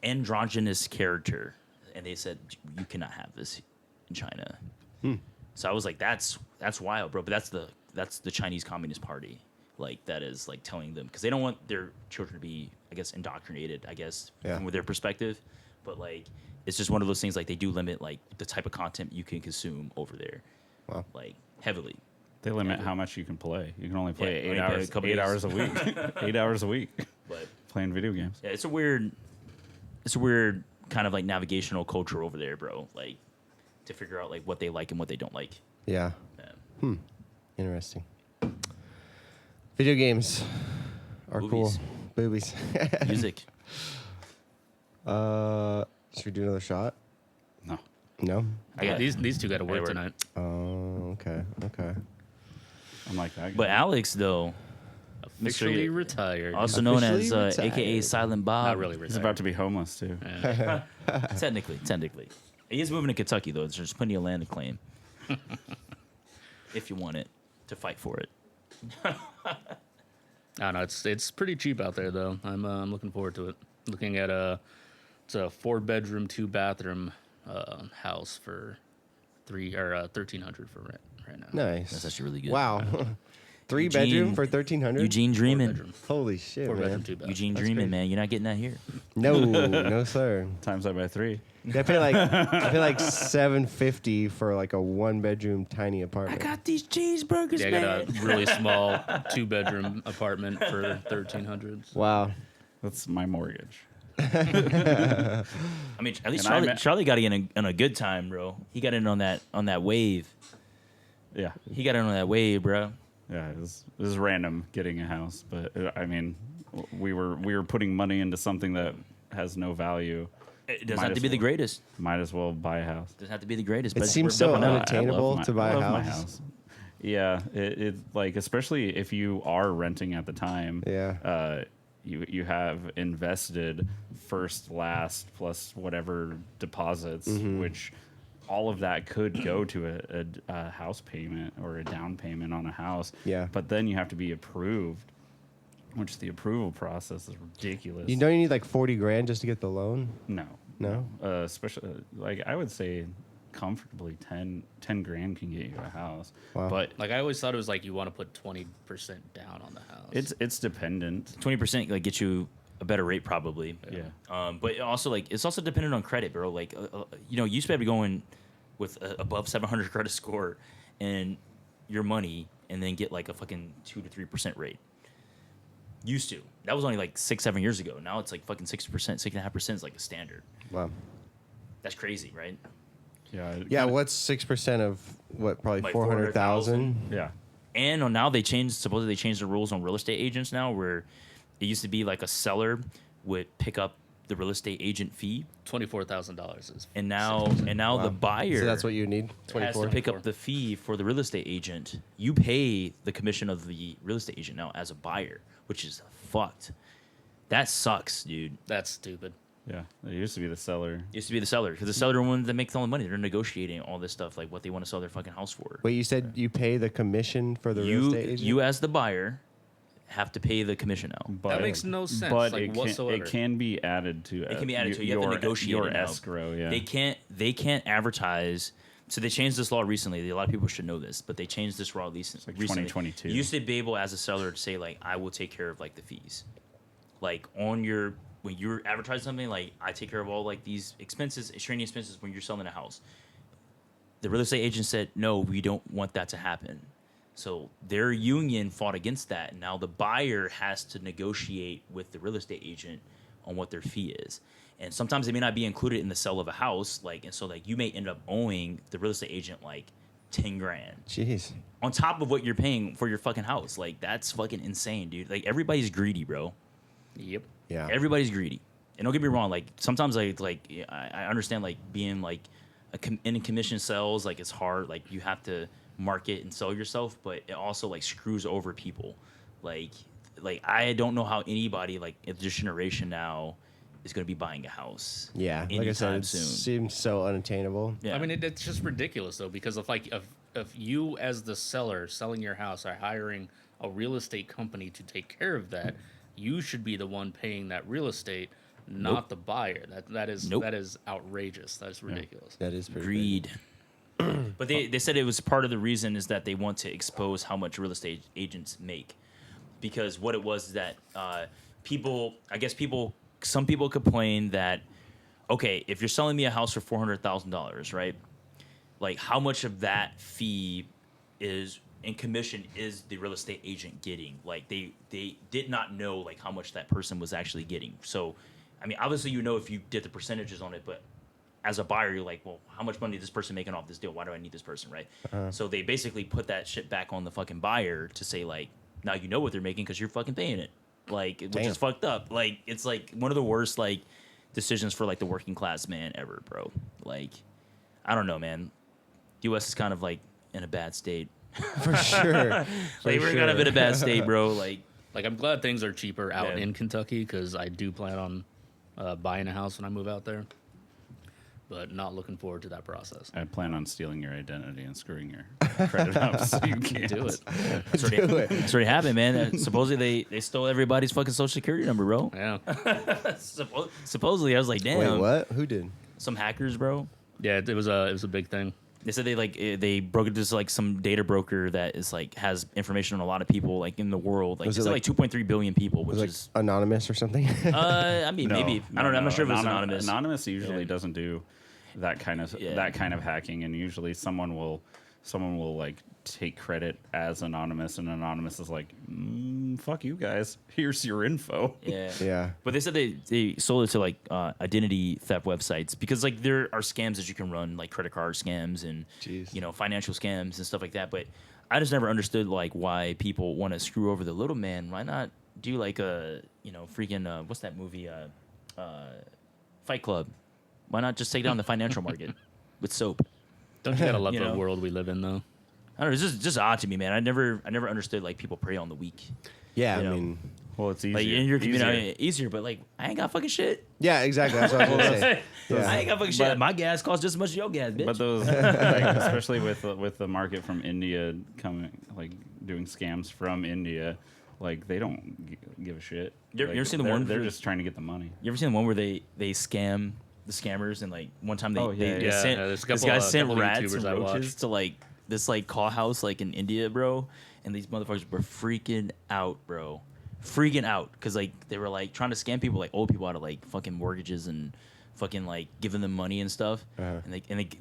androgynous character, and they said you cannot have this in China. So I was like, that's wild, bro. But that's the Chinese Communist Party, like that is like telling them, because they don't want their children to be, I guess, indoctrinated, I guess, Yeah. from their perspective. But like, it's just one of those things. Like they do limit like the type of content you can consume over there, Wow. like heavily. They limit how much you can play. You can only play Yeah, 8 only play hours. a couple 8 days. hours a week. 8 hours a week But playing video games. yeah, it's a weird kind of like navigational culture over there, bro. Like to figure out like what they like and what they don't like. Yeah. Yeah. Interesting. Video games are Movies. cool. Boobies. Music. Should we do another shot? No. No? I got These two got to work work. tonight. Oh, okay. Okay. I'm like that. But Alex though, make sure Officially you- retired. also known as Officially AKA retired. Silent Bob. Not really He's retired. about to be homeless too. Technically. He is moving to Kentucky, though. There's plenty of land to claim. If you want it, to fight for it. I don't know. It's pretty cheap out there though. I'm looking forward to it. Looking at it's a 4-bedroom, 2-bathroom house for $1,300 for rent right now. Nice. That's actually really good. Wow. 3 Eugene- bedroom for 1,300? Eugene dreaming. 4-bedroom. Holy shit, 4-bedroom, man. 2-bath. Eugene That's dreaming, great. man. You're not getting that here. No, no, sir. Times that by 3. Yeah, I pay like $750 for like a 1-bedroom tiny apartment. these cheeseburgers, Yeah, I got a really small 2-bedroom apartment for $1,300. Wow. That's my mortgage. I mean, at least And I Charley, met- Charley got in on a good time, bro. He got in on that wave. Yeah. He got in on that wave, bro. Yeah, it was random getting a house, but I mean, we were putting money into something that has no value. It doesn't Might have to as be the well. greatest. Might as well buy a house. Doesn't have to be the greatest. It but seems we're so building up. unattainable to buy a I love my house. Yeah, it like especially if you are renting at the time. Yeah. you have invested first, last, plus whatever deposits, which all of that could go to a house payment or a down payment on a house. Yeah. But then you have to be approved, which the approval process is ridiculous. You know you need like 40 grand just to get the loan? No. No? Especially, like, I would say comfortably 10 grand can get you a house. Wow. But Like I always thought it was like you want to put 20% down on the house. it's dependent. 20% like get you a better rate probably. Yeah. But also like it's also dependent on credit, bro. Like you know, you used to be going with above 700 credit score and your money, and then get like a fucking 2 to 3% rate. Used to. That was only like 6-7 years ago. Now it's like fucking 6%, 6.5% is like a standard. Wow. That's crazy, right? Yeah. Yeah, what's 6% of what? Probably Like 400,000? Yeah. And supposedly they changed the rules on real estate agents now, where it used to be like a seller would pick up the real estate agent fee, $24,000 is. and now Wow. the buyer So that's what you need? has 24? to pick up the fee for the real estate agent. You pay the commission of the real estate agent now as a buyer, which is fucked. That sucks, dude. That's stupid. Yeah. It used to be the seller. It used to be the seller, because the seller wanted to make all the money. They're negotiating all this stuff, like what they want to sell their fucking house for. Wait, you said you pay the commission for the real estate agent? You as the buyer have to pay the commission now. But That makes no sense, But like, it can be added to. It can be added to. You have to negotiate your it now. escrow. Yeah. They can't advertise. So they changed this law recently. A lot of people should know this, but they changed this law recently. like 2022. You used to be able, as a seller, to say like, "I will take care of like the fees," like on your when you're advertising something, like I take care of all like these expenses, extraneous expenses when you're selling a house. The real estate agent said, "No, we don't want that to happen." So their union fought against that. And now the buyer has to negotiate with the real estate agent on what their fee is. And sometimes they may not be included in the sale of a house. Like, and so like you may end up owing the real estate agent like 10 grand Jeez. on top of what you're paying for your fucking house. Like, that's fucking insane, dude. Like, everybody's greedy, bro. Yep. Yeah. Everybody's greedy. And don't get me wrong, like sometimes I understand like being like in commission sales, like it's hard, like you have to market and sell yourself, but it also like screws over people. Like I don't know how anybody like at this generation now is going to be buying a house. Yeah. Like I anytime said, it soon. seems so unattainable. Yeah. I mean, it's just ridiculous though, because if you as the seller selling your house are hiring a real estate company to take care of that, you should be the one paying that real estate, not the buyer. That is outrageous. That is ridiculous. That is pretty Greed. But they said it was part of the reason is that they want to expose how much real estate agents make, because what it was is that some people complain that, okay, if you're selling me a house for $400,000, right? Like, how much of that fee is in commission is the real estate agent getting? Like, they did not know like how much that person was actually getting. So, I mean, obviously you know if you did the percentages on it, but as a buyer, you're like, well, how much money is this person making off this deal? Why do I need this person, right? So they basically put that shit back on the fucking buyer to say, like, now you know what they're making because you're fucking paying it. Like, which Damn. is fucked up. Like, it's like one of the worst, like, decisions for, like, the working class man ever, bro. Like, I don't know, man. U.S. is kind of, like, in a bad state. For sure. Like, For we're kind of sure. in a bad state, bro. Like, Like, I'm glad things are cheaper out Yeah. in Kentucky, because I do plan on buying a house when I move out there, but not looking forward to that process. I plan on stealing your identity and screwing your credit up so you can't Do it. it's already happened, man. Supposedly they stole everybody's fucking social security number, bro. Yeah. Supposedly, I was like, damn. Wait, what? Who did? Some hackers, bro. Yeah, it was a big thing. They said they broke into like some data broker that is like has information on a lot of people like in the world. Like Was it's it like 2.3 billion people, which Was it like is anonymous or something? I mean maybe I don't know. I'm not sure if it's anonymous. Anonymous usually Yeah. doesn't do that kind of hacking, and usually someone will like take credit as anonymous, and anonymous is like, fuck you guys. Here's your info. Yeah. Yeah. But they said they sold it to like identity theft websites because like there are scams that you can run, like credit card scams and Jeez. you know financial scams and stuff like that. But I just never understood like why people want to screw over the little man. Why not do like a freaking what's that movie Fight Club? Why not just take down the financial market with soap? Don't you gotta love You the know? world we live in, though? I don't know. It's just odd to me, man. I never understood like people prey on the weak. Yeah, You I know. mean, Well, it's easier. Like in your community, Easier. easier, but like I ain't got fucking shit. Yeah, exactly. That's what I was gonna say. I Yeah. ain't got fucking shit. My gas costs just as much as your gas, bitch. But those, like, especially with the market from India coming, like doing scams from India, like they don't give a shit. You Like, ever seen the they're- one They're for- just trying to get the money. You ever seen the one where they scam the scammers and like one time they, Oh, yeah, they yeah. sent Yeah, there's a this couple- guy a sent couple rats YouTubers and I roaches watched. to like this like call house like in India, bro, and these motherfuckers were freaking out, bro. Freaking out because like they were like trying to scam people, like old people, out of like fucking mortgages and fucking like giving them money and stuff. And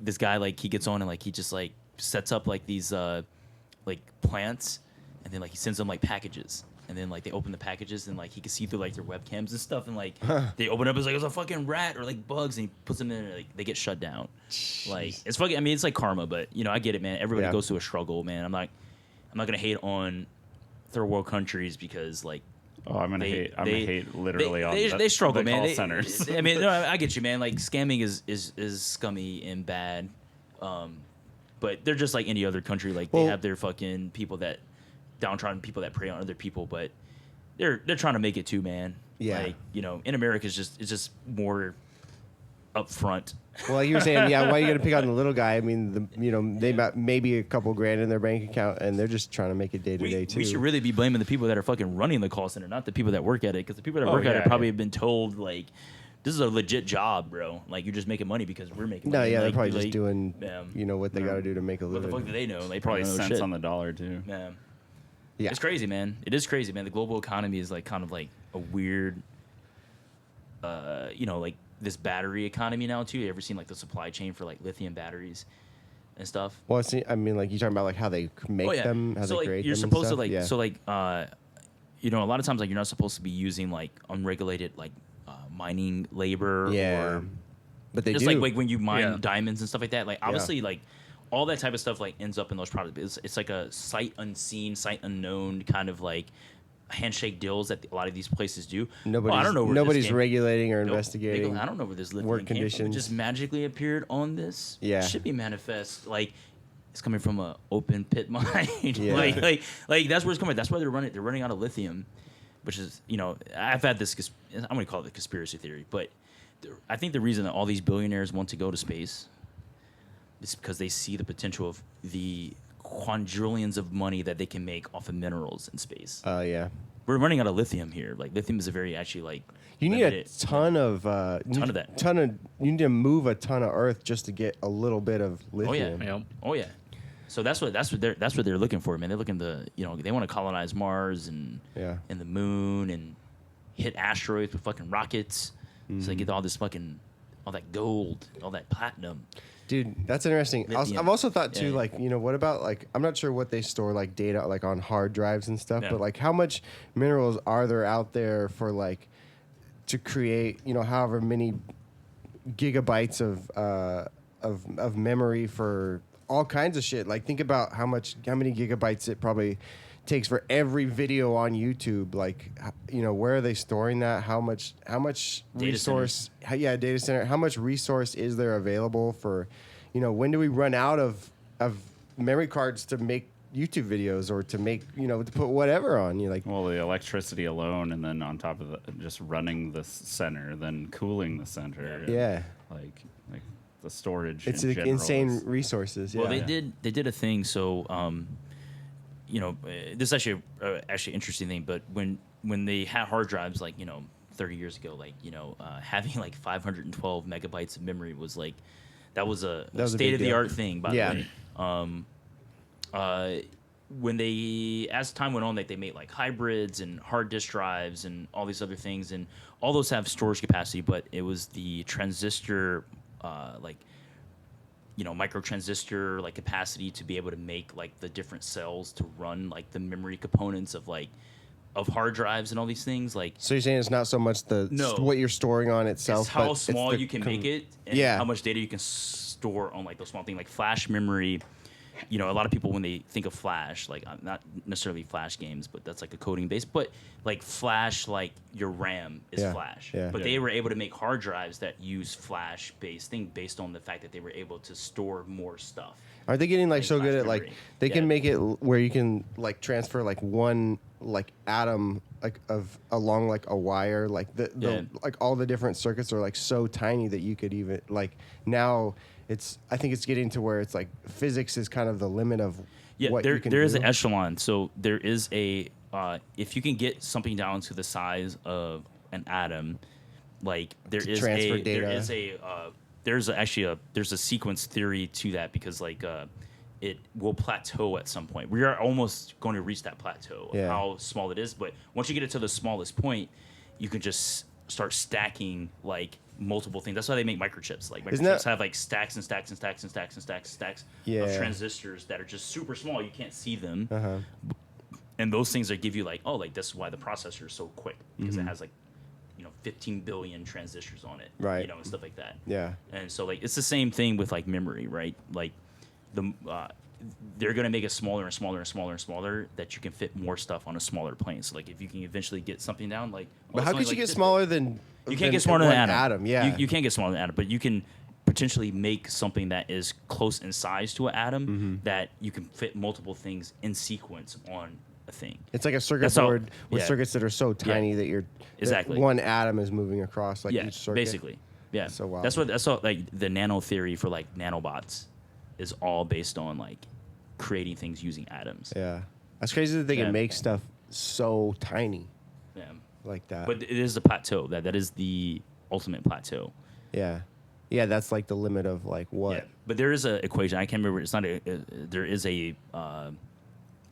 this guy like he gets on and like he just like sets up like these like plants, and then like he sends them like packages, and then like they open the packages and like he can see through like their webcams and stuff, and like they open up, it's like it's a fucking rat or like bugs, and he puts them in and like they get shut down. Like it's fucking. I mean, it's like karma, but you know I get it, man. Everybody Yeah. goes through a struggle, man. I'm not gonna hate on third world countries because like. Oh, I'm gonna hate literally on they struggle, the man. call They- centers. I mean, no, I get you, man. Like scamming is scummy and bad, but they're just like any other country. Like Well- they have their fucking people that downtrodden people that prey on other people, but they're trying to make it too, man. Yeah. Like in America, it's just more upfront. Well, like you were saying, yeah. Why are you gonna pick on the little guy? I mean, they got maybe a couple grand in their bank account, and they're just trying to make it day to day too. We should really be blaming the people that are fucking running the call center, not the people that work at it, because the people that Oh, work at yeah, it probably yeah. have been told like. This is a legit job, bro. Like you're just making money because we're making No, money. yeah, they're like, probably like, just doing, yeah. what they got to do to make a What the living. fuck do they know? They Probably don't know cents shit. on the dollar too. Yeah. Yeah. It's crazy, man. It is crazy, man. The global economy is like kind of like a weird, like this battery economy now too. You ever seen like the supply chain for like lithium batteries and stuff? Well, see, I mean, like you talking about like how they make them, how so they like create you're them. supposed to and stuff? like yeah. so like a lot of times like you're not supposed to be using like unregulated like mining labor yeah, or but they just do. like when you mine Yeah. diamonds and stuff like that. Like obviously like all that type of stuff like ends up in those products. It's like a sight unseen, sight unknown kind of like handshake deals that a lot of these places do. nobody's, I don't know where this nobody's came- regulating or Nope. investigating. I don't know where this lithium work came from. conditions. It just magically appeared on this Yeah. shipping manifest. Like it's coming from a open pit mine. Yeah. like that's where it's coming. That's why they're running out of lithium, which is I've had this. I'm going to call it the conspiracy theory, but I think the reason that all these billionaires want to go to space is because they see the potential of the quadrillions of money that they can make off of minerals in space. Yeah. We're running out of lithium here. Like lithium is a very actually like You need a limited- ton of that. You need to move a ton of earth just to get a little bit of Oh yeah, lithium. Yep. oh yeah. So that's what they're looking for, man. They're looking to they want to colonize Mars and Yeah. and the moon and hit asteroids with fucking rockets. So Mm-hmm. they get all that gold, all that platinum. Dude, that's interesting. Lithium. I've also thought too, Yeah. like, what about like I'm not sure what they store like data like on hard drives and stuff, Yeah. but like how much minerals are there out there for like to create, however many gigabytes of memory for all kinds of shit. Like think about how many gigabytes it probably takes for every video on YouTube. Like, where are they storing that? How much Data resource? Data center. How much resource is there available for? When do we run out of memory cards to make YouTube videos or to make to put whatever on? Well, the electricity alone, and then on top of just running the center, then cooling the center. and, Yeah. like the storage. It's in like general insane is- resources. Well, Yeah. they did a thing. So, this is actually interesting thing. But when they had hard drives, like 30 years ago, like having like 512 megabytes of memory was like that was a was a big state of the art deal. thing. By Yeah. the way, when as time went on, like they made like hybrids and hard disk drives and all these other things, and all those have storage capacity, but it was the transistor microtransistor like capacity to be able to make like the different cells to run like the memory components of hard drives and all these things. Like So you're saying it's not so much No. what you're storing on itself, it's how but small it's the you can make it and Yeah. how much data you can store on like those small things like flash memory. A lot of people when they think of flash, like not necessarily flash games, but that's like a coding base, but like flash, like your RAM is Yeah, flash. yeah. But Yeah. they were able to make hard drives that use flash based thing based on the fact that they were able to store more stuff. Are they getting like Like so good flash at like memory. they can Yeah. make it where you can like transfer like one like atom like of along like a wire, like the like all the different circuits are like so tiny that you could even like now I think it's getting to where it's like physics is kind of the limit of what you can there is do. an echelon. So there is a if you can get something down to the size of an atom, like there's a sequence theory to that because like it will plateau at some point. We are almost going to reach that plateau of how small it is. But once you get it to the smallest point, you can just start stacking like multiple things. That's why they make microchips. Like microchips have like stacks and stacks and stacks and stacks and stacks and stacks of transistors that are just super small. You can't see them. And those things that give you like, oh, like this is why the processor is so quick because it has like 15 billion transistors on it, right? And stuff like that. Yeah. And so like it's the same thing with like memory, right? Like they're gonna make it smaller and smaller and smaller and smaller that you can fit more stuff on a smaller plane. So like if you can eventually get something down, like but how could you get smaller than you can't get smaller than an atom? Yeah, you can't get smaller than an atom, but you can potentially make something that is close in size to an atom that you can fit multiple things in sequence on a thing. It's like a circuit board with circuits that are so tiny that you're exactly that one atom is moving across like each circuit. Basically. Yeah. So wild. That's what like the nano theory for like nanobots is all based on like creating things using atoms. Yeah. That's crazy that they can make stuff so tiny. Yeah. Like that. But it is the plateau. That is the ultimate plateau. Yeah. Yeah, that's like the limit of like what. Yeah. But there is a equation. I can't remember. It's not there is a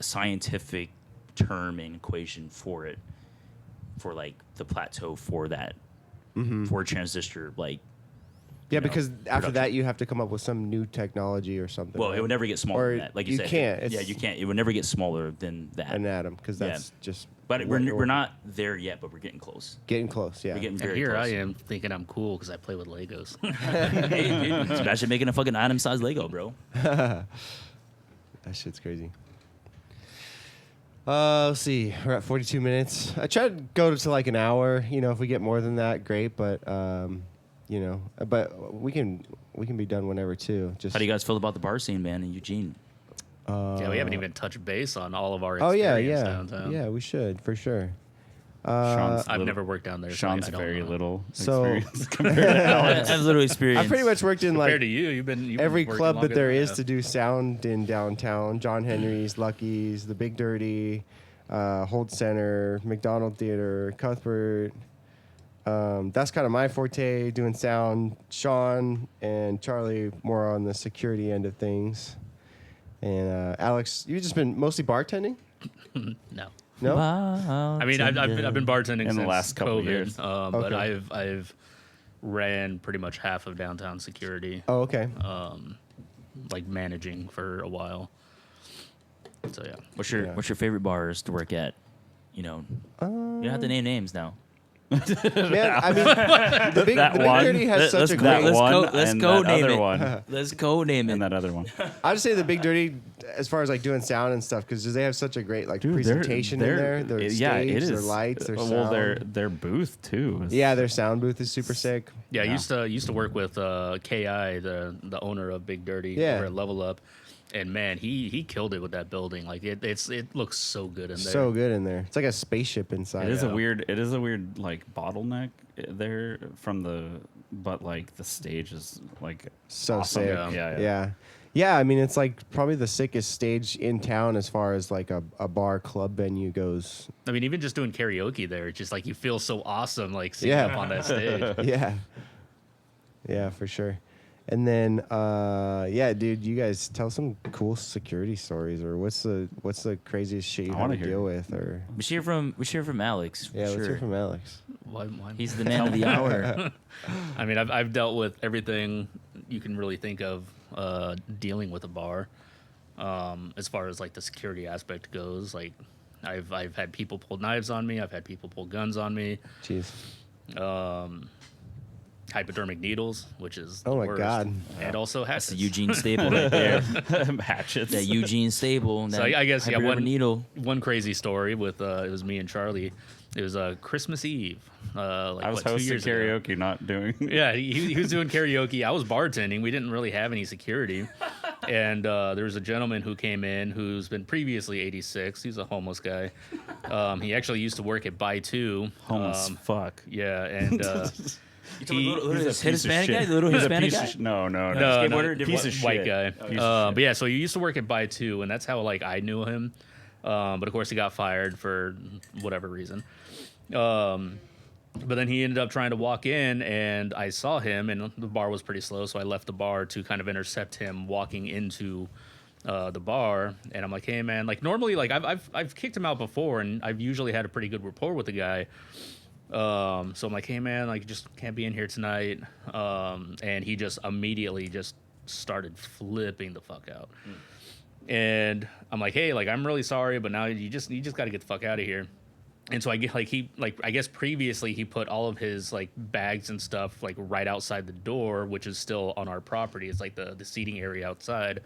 scientific term and equation for it, for like the plateau for that, for a transistor, like. Yeah, because after that you have to come up with some new technology or something. Well, right? it would never get smaller or than that. Like you said, can't. You can't. It would never get smaller than that. An atom, because that's just. But we're not there yet, but we're getting close. Getting close, yeah. We're getting And very here close. I am thinking I'm cool because I play with Legos. Hey, dude, imagine making a fucking atom-sized Lego, bro. That shit's crazy. Let's see. We're at 42 minutes. I tried to go to like an hour. If we get more than that, great. But but we can be done whenever too. Just How do you guys feel about the bar scene, man, in Eugene? Yeah, we haven't even touched base on all of our Oh experience yeah. downtown. Yeah, we should for sure. I've never worked down there. Sean's so I don't very know. little So- experience compared to Alex. I have little experience. I pretty much worked in Compared like to you, you've been every working club that longer there than I is have. to do sound in downtown. John Henry's, Lucky's, the Big Dirty, Holt Center, McDonald Theater, Cuthbert. That's kind of my forte, doing sound. Sean and Charlie more on the security end of things. And Alex, you've just been mostly bartending? No. No? I mean, I've been bartending In the since last couple of COVID, years. but Okay. I've ran pretty much half of downtown security, Oh, okay. like managing for a while. So yeah. What's your favorite bars to work at? You don't have to name names now. Man, I mean, the Big Dirty has such a great... Let's go name other it. one, Let's go name and it. that other one. I'd say the Big Dirty, as far as like doing sound and stuff, because they have such a great like Dude, presentation in there. Their stage, it is. their lights, their sound. Well, their booth too. Yeah, their sound booth is super sick. Yeah, I used to work with Ki, the owner of Big Dirty, Yeah. over at Level Up, and man, he killed it with that building. Like it looks so good in there. So good in there. It's like a spaceship inside. It is a weird like bottleneck there but like the stage is like So awesome. sick. Yeah. Yeah, I mean, it's like probably the sickest stage in town as far as like a bar club venue goes. I mean, even just doing karaoke there, it's just like you feel so awesome, like singing up on that stage. Yeah. Yeah, for sure. And then, dude, you guys tell some cool security stories, or what's the craziest shit you I had wanna to hear. deal with, or We should hear from Alex. For yeah, sure. let's hear from Alex. Why He's the man of the hour. I mean, I've dealt with everything you can really think of dealing with a bar. As far as like the security aspect goes, like I've had people pull knives on me. I've had people pull guns on me. Jeez. Hypodermic needles, which is Oh the my worst. God. And also That's hatchets. the Eugene stable right there. Hatchets. That Eugene stable. So that I guess hyperdermic needle. one crazy story with it was me and Charlie. It was Christmas Eve. Like, I was 2 hosting years ago. karaoke, not doing. Yeah, he was doing karaoke. I was bartending. We didn't really have any security. And there was a gentleman who came in who's been previously 86. He's a homeless guy. He actually used to work at Buy Two. Homeless fuck. Yeah, and He's Piece of Hispanic shit. guy, the little He's a Hispanic piece guy. of no, skateboarder, different piece of white shit. guy. Piece of But shit. yeah, so he used to work at Buy Two, and that's how like I knew him. But of course, he got fired for whatever reason. But then he ended up trying to walk in, and I saw him, and the bar was pretty slow, so I left the bar to kind of intercept him walking into the bar. And I'm like, hey man, like normally, like I've kicked him out before, and I've usually had a pretty good rapport with the guy. So I'm like, hey man, like just can't be in here tonight. And he just immediately just started flipping the fuck out. And I'm like, hey, like I'm really sorry, but now you just got to get the fuck out of here. And so I get I guess previously he put all of his like bags and stuff like right outside the door, which is still on our property. It's like the seating area outside.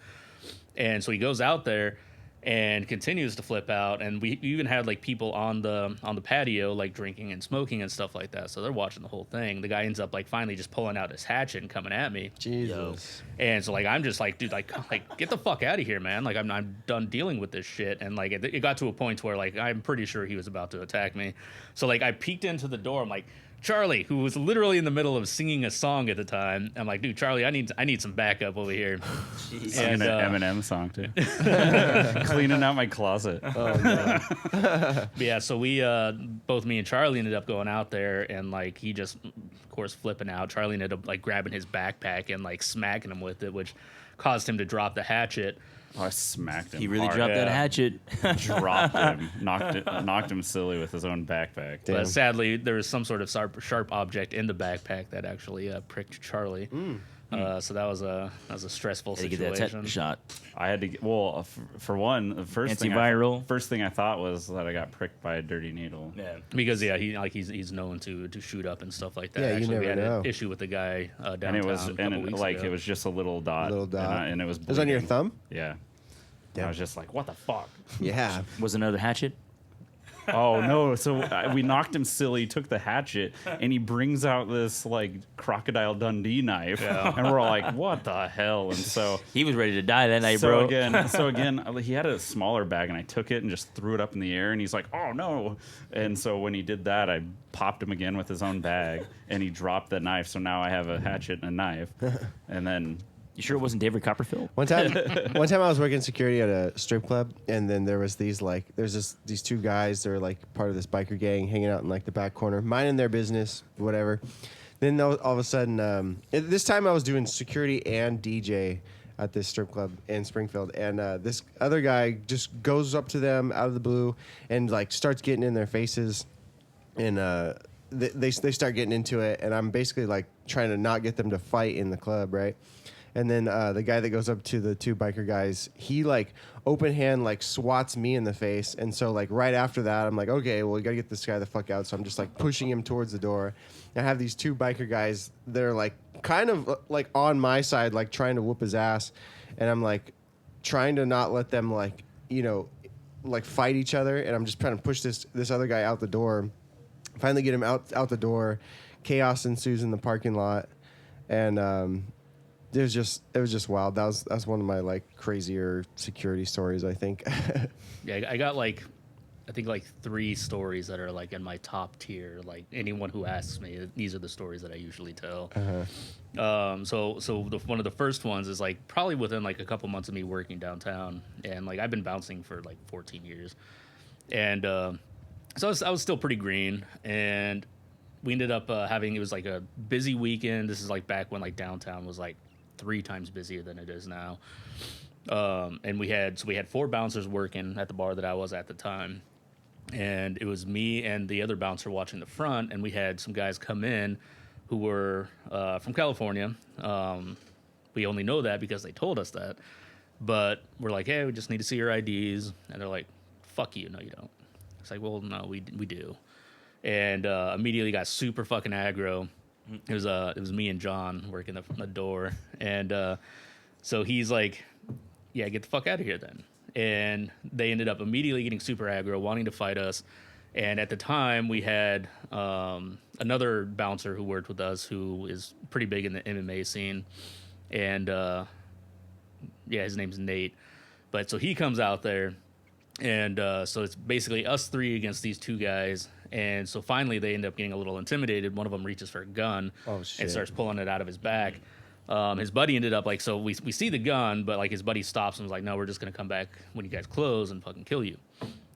And so he goes out there and continues to flip out. And we even had like people on the patio like drinking and smoking and stuff like that. So they're watching the whole thing. The guy ends up like finally just pulling out his hatchet and coming at me. Jesus. And so like I'm just like, dude, like get the fuck out of here, man. Like I'm done dealing with this shit. And like it got to a point where like I'm pretty sure he was about to attack me. So like I peeked into the door. I'm like, Charlie, who was literally in the middle of singing a song at the time. I'm like, dude, Charlie, I need some backup over here. Singing an Eminem song too. Cleaning out my closet. But yeah, so we both me and Charlie ended up going out there, and like he just, of course, flipping out. Charlie ended up like grabbing his backpack and like smacking him with it, which caused him to drop the hatchet. Oh, I smacked him. He really hard. dropped that Yeah. hatchet. Dropped him. Knocked him silly with his own backpack. Damn. But sadly, there was some sort of sharp object in the backpack that actually pricked Charlie. So that was a stressful Had to get situation. that shot. I had to get, well, for one, the first Antiviral. first thing I thought was that I got pricked by a dirty needle. Yeah. Because yeah, he's known to shoot up and stuff like that. Yeah, you Actually, we never had know. an issue with the guy downtown. And it was a couple weeks like ago. it was just a little dot. Little dot. And it was It was on your bleeding. thumb? Yeah. Damn. I was just like, what the fuck? Yeah. Was another hatchet? Oh no! So we knocked him silly, took the hatchet, and he brings out this like Crocodile Dundee knife, and we're all like, "What the hell?" And so, He was ready to die that night, so bro. again, he had a smaller bag, and I took it and just threw it up in the air, and he's like, "Oh no!" And so when he did that, I popped him again with his own bag, and he dropped the knife. So now I have a hatchet and a knife, and then. You sure it wasn't David Copperfield? One time I was working security at a strip club, and then there was these two guys. They're like part of this biker gang, hanging out in like the back corner, minding their business, whatever. Then all of a sudden, this time I was doing security and DJ at this strip club in Springfield, and this other guy just goes up to them out of the blue and like starts getting in their faces, and they start getting into it, and I'm basically like trying to not get them to fight in the club, right? And then the guy that goes up to the two biker guys, he like open hand like swats me in the face. And so like right after that, I'm like, okay, well, we gotta get this guy the fuck out. So I'm just like pushing him towards the door. And I have these two biker guys that are like kind of like on my side, like trying to whoop his ass. And I'm like trying to not let them like, like fight each other. And I'm just trying to push this other guy out the door. Finally get him out the door. Chaos ensues in the parking lot. And it was just wild. That's one of my like crazier security stories, I think. Yeah, I got like, I think like 3 stories that are like in my top tier. Like anyone who asks me, these are the stories that I usually tell. So one of the first ones is like probably within like a couple months of me working downtown, and like I've been bouncing for like 14 years, and so I was still pretty green, and we ended up having, it was like a busy weekend. This is like back when like downtown was like 3 times busier than it is now. And we had 4 bouncers working at the bar that I was at the time. And it was me and the other bouncer watching the front, and we had some guys come in who were from California. We only know that because they told us that. But we're like, hey, we just need to see your IDs. And they're like, fuck you, no you don't. It's like, well, no, we do. And immediately got super fucking aggro. It was me and John working the door, and so he's like, "Yeah, get the fuck out of here, then." And they ended up immediately getting super aggro, wanting to fight us. And at the time, we had another bouncer who worked with us, who is pretty big in the MMA scene, and his name's Nate. But so he comes out there, and so it's basically us three against these two guys. And so finally they end up getting a little intimidated. One of them reaches for a gun and starts pulling it out of his back. His buddy ended up like, so we see the gun, but like his buddy stops and was like, no, we're just going to come back when you guys close and fucking kill you.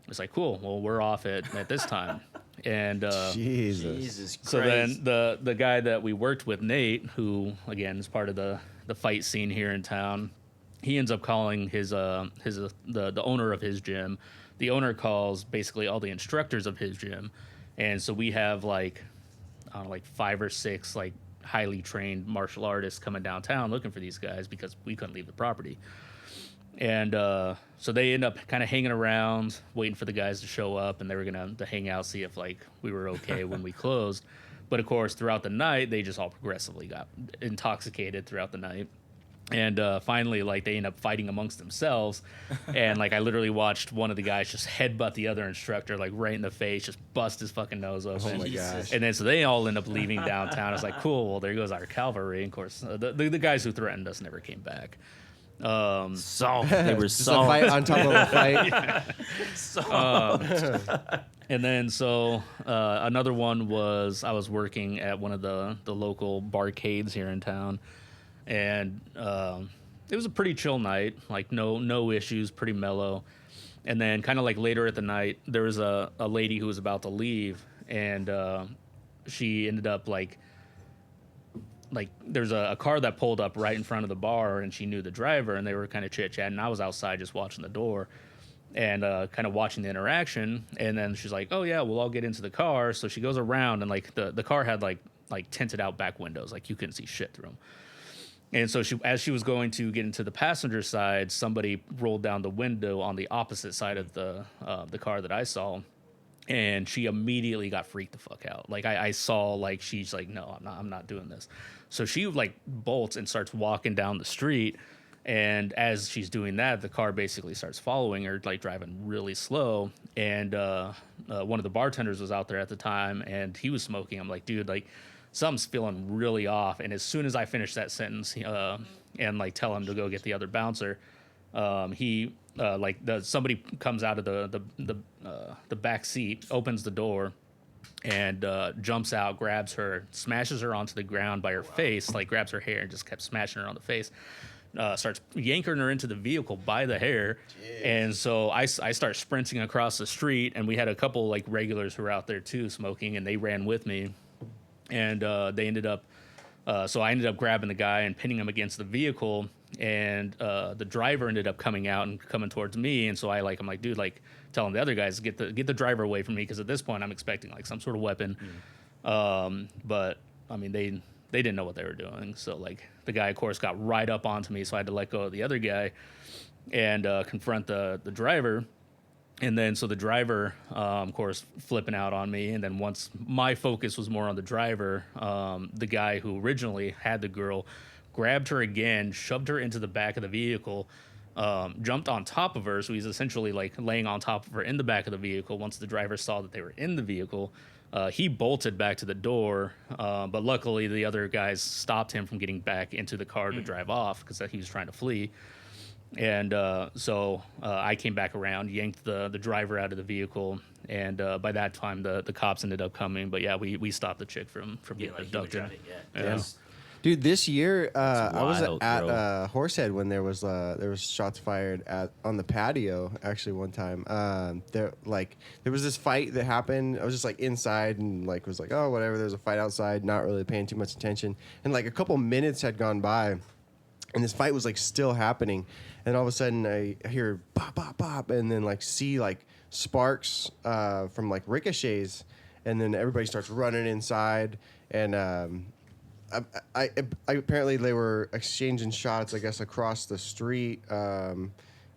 It's like, cool. Well, we're off at this time. And Jesus Christ. so then the guy that we worked with, Nate, who again is part of the fight scene here in town, he ends up calling the owner of his gym. The owner calls basically all the instructors of his gym, and so we have like 5 or 6 like highly trained martial artists coming downtown looking for these guys because we couldn't leave the property. And so they end up kind of hanging around, waiting for the guys to show up, and they were gonna hang out, see if like we were okay when we closed. But of course, throughout the night, they just all progressively got intoxicated throughout the night. And finally, like, they end up fighting amongst themselves. And, like, I literally watched one of the guys just headbutt the other instructor, like, right in the face, just bust his fucking nose open. Oh, my gosh. And then so they all end up leaving downtown. I was like, cool, well, there goes our cavalry. And, of course, the guys who threatened us never came back. Soft. They were Just a soft. fight on top of a fight. And then so another one was I was working at one of the local barcades here in town. And it was a pretty chill night, like no issues, pretty mellow. And then kind of like later at the night, there was a lady who was about to leave, and she ended up like there's a car that pulled up right in front of the bar, and she knew the driver, and they were kind of chit-chatting. I was outside just watching the door and kind of watching the interaction. And then she's like, oh, yeah, we'll all get into the car. So she goes around, and like the car had like tinted out back windows, like you couldn't see shit through them. And so as she was going to get into the passenger side, somebody rolled down the window on the opposite side of the car that I saw, and she immediately got freaked the fuck out. Like I saw, like she's like, no, I'm not doing this. So she like bolts and starts walking down the street, and as she's doing that, the car basically starts following her, like driving really slow. And one of the bartenders was out there at the time, and he was smoking. I'm like, dude, like, something's feeling really off. And as soon as I finish that sentence and like tell him to go get the other bouncer, he somebody comes out of the back seat, opens the door, and jumps out, grabs her, smashes her onto the ground by her face, like grabs her hair and just kept smashing her on the face. Starts yanking her into the vehicle by the hair. Jeez. And so I start sprinting across the street, and we had a couple like regulars who were out there too smoking, and they ran with me. And they ended up, so I ended up grabbing the guy and pinning him against the vehicle, and the driver ended up coming out and coming towards me. And so I'm like, dude, like, telling the other guys, get the driver away from me, because at this point I'm expecting like some sort of weapon. But I mean, they didn't know what they were doing. So like the guy, of course, got right up onto me, so I had to let go of the other guy and confront the driver. And then so the driver, of course, flipping out on me. And then once my focus was more on the driver, the guy who originally had the girl grabbed her again, shoved her into the back of the vehicle, jumped on top of her. So he's essentially like laying on top of her in the back of the vehicle. Once the driver saw that they were in the vehicle, he bolted back to the door. But luckily the other guys stopped him from getting back into the car to drive off, because he was trying to flee. And so I came back around, yanked the driver out of the vehicle, and by that time the cops ended up coming. But yeah, we stopped the chick from getting abducted. Yeah. Dude, this year I was wild, at Horsehead when there was shots fired on the patio. Actually, one time there was this fight that happened. I was just like inside and like was like, oh, whatever. There's a fight outside, not really paying too much attention. And like a couple minutes had gone by, and this fight was like still happening. And all of a sudden I hear bop, bop, bop, and then like see like sparks from like ricochets, and then everybody starts running inside. And I apparently they were exchanging shots, I guess, across the street,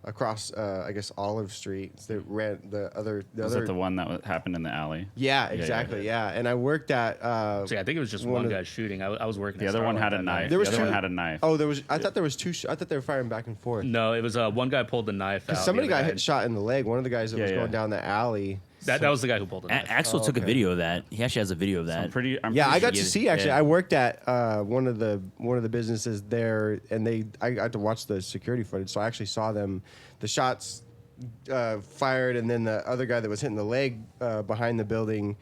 across I guess Olive Street. They ran the other. Was that the one that happened in the alley? Yeah, exactly. Yeah, and I worked at. So yeah, I think it was just one guy shooting. I was working. The other one had a knife. There was the other two. one had a knife. Oh, there was. I thought there was two. I thought they were firing back and forth. No, it was one guy pulled the knife out. Somebody got shot in the leg. One of the guys that was going down the alley. That was the guy who pulled the knife. Axel took a okay. video of that. He actually has a video of that. I'm pretty Yeah, I sure got to you- see actually. yeah. I worked at one of the businesses there, and I got to watch the security footage. So I actually saw them, the shots fired, and then the other guy that was hitting the leg behind the building,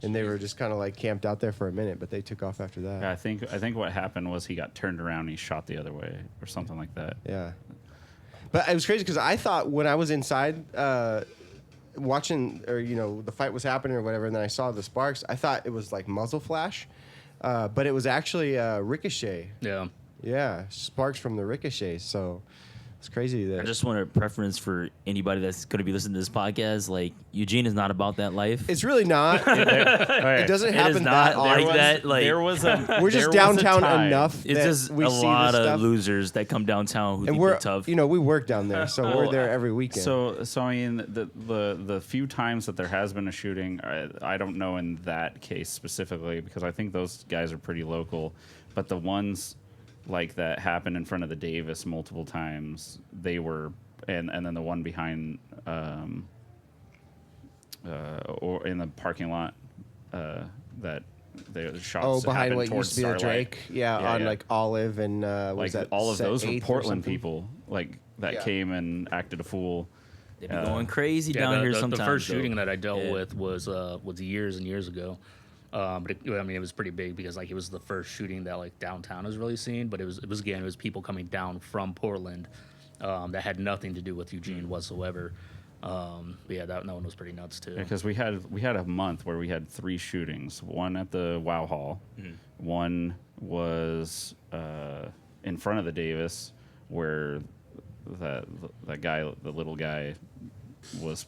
and they were just kind of like camped out there for a minute, but they took off after that. I think what happened was he got turned around and he shot the other way or something like that. Yeah. But it was crazy because I thought when I was inside watching, or the fight was happening or whatever, and then I saw the sparks, I thought it was like muzzle flash, but it was actually ricochet. Yeah. Yeah, sparks from the ricochet. So it's crazy that I just want a preference for anybody that's going to be listening to this podcast. Like, Eugene is not about that life. it's really not. It doesn't It happen is not that like often. that. Like, There was a We're just there was a downtown time- enough. it's that just we a see lot this of stuff. losers that come downtown who And think we're they're tough. we work down there, so we're there every weekend. So I mean, the few times that there has been a shooting, I don't know in that case specifically because I think those guys are pretty local, but the ones like that happened in front of the Davis multiple times, they were, and then the one behind, or in the parking lot, that the shots behind happened what towards used to be the Starlight. Drake, on like Olive and Like was that all of set those were 8th or Portland something? people, like that Yeah. came and acted a fool. They be going crazy down here sometimes. The first though. shooting that I dealt Yeah. with was years and years ago. But it was pretty big because like it was the first shooting that like downtown was really seen. But it was people coming down from Portland that had nothing to do with Eugene whatsoever. But yeah, that one was pretty nuts too. Because we had a month where we had 3 shootings. One at the Wow Hall, one was in front of the Davis, where that guy, the little guy, was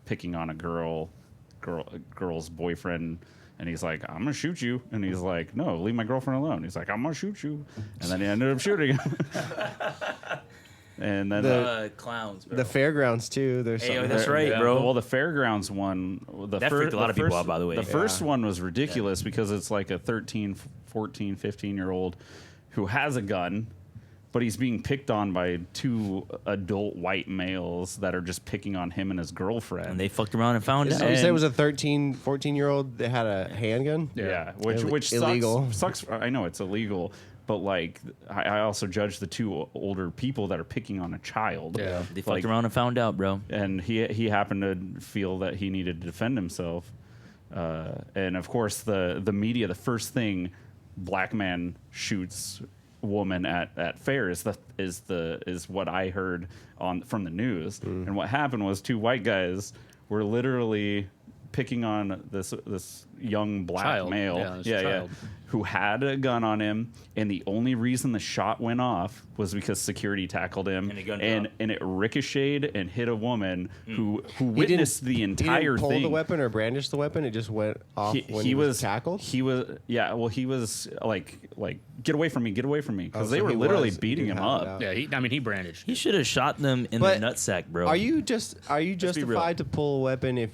picking on a girl's boyfriend, and he's like, "I'm gonna shoot you," and he's like, "No, leave my girlfriend alone." He's like, "I'm gonna shoot you," and then he ended up shooting him. And then Clowns, bro. The fairgrounds too. There's Hey, something that's there. right, bro. Well, the fairgrounds one, That freaked a lot of people out, by the way. The first one was ridiculous because it's like a 13, 14, 15-year-old who has a gun, but he's being picked on by 2 adult white males that are just picking on him and his girlfriend. And they fucked around and found So out. you said it was a 13, 14-year-old that had a handgun? Yeah, which Illegal. sucks. I know it's illegal, but like I also judge the 2 older people that are picking on a child. Yeah. They fucked Like, around and found out, bro. and he happened to feel that he needed to defend himself. And of course, the media, the first thing, black man shoots woman at fair is what I heard from the news. And what happened was 2 white guys were literally picking on this young black Child. male, Yeah, this child. who had a gun on him, and the only reason the shot went off was because security tackled him, And a gun and dropped. it ricocheted and hit a woman who He witnessed the He entire didn't pull thing. the weapon or brandish the weapon. It just went off when he was tackled. He was he was like get away from me, because Oh, they so were he literally was- beating he him had it up. out. Yeah, he brandished. He should have shot them in But the nutsack, bro. Are you be real. justified to pull a weapon if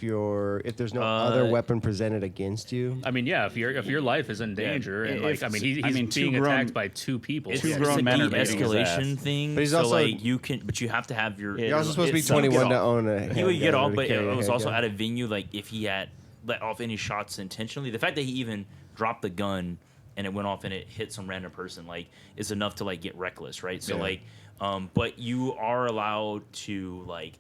there's no other weapon presented against you? I mean, yeah, if your life is in danger, and like, I mean, he's two being grown- attacked by 2 people. It's, Two it's grown a men are beating his de-escalation ass. thing. But he's so also- like but you have to have your. You're also supposed to be it's something 21 to off. own a He would get handgun or off, to but carry a it was also handgun. at a venue. Like if he had let off any shots intentionally, the fact that he even dropped the gun and it went off and it hit some random person, like, is enough to like get reckless, right? So Yeah. like, but you are allowed to like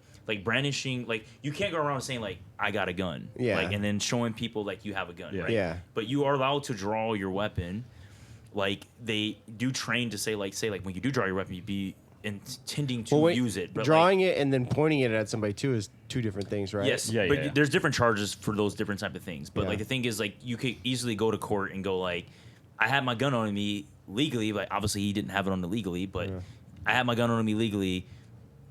brandishing, like you can't go around saying like I got a gun, Yeah. like, and then showing people like you have a gun, Yeah. right? Yeah. But you are allowed to draw your weapon. Like they do train to say like when you do draw your weapon, you be intending to Well, use it. But drawing it and then pointing it at somebody too is 2 different things, right? Yes, Yeah, but yeah, yeah. there's different charges for those different type of things. But Yeah. like the thing is, like you could easily go to court and go like, I had my gun on me legally. Like obviously he didn't have it on the legally, but I had my gun on me legally.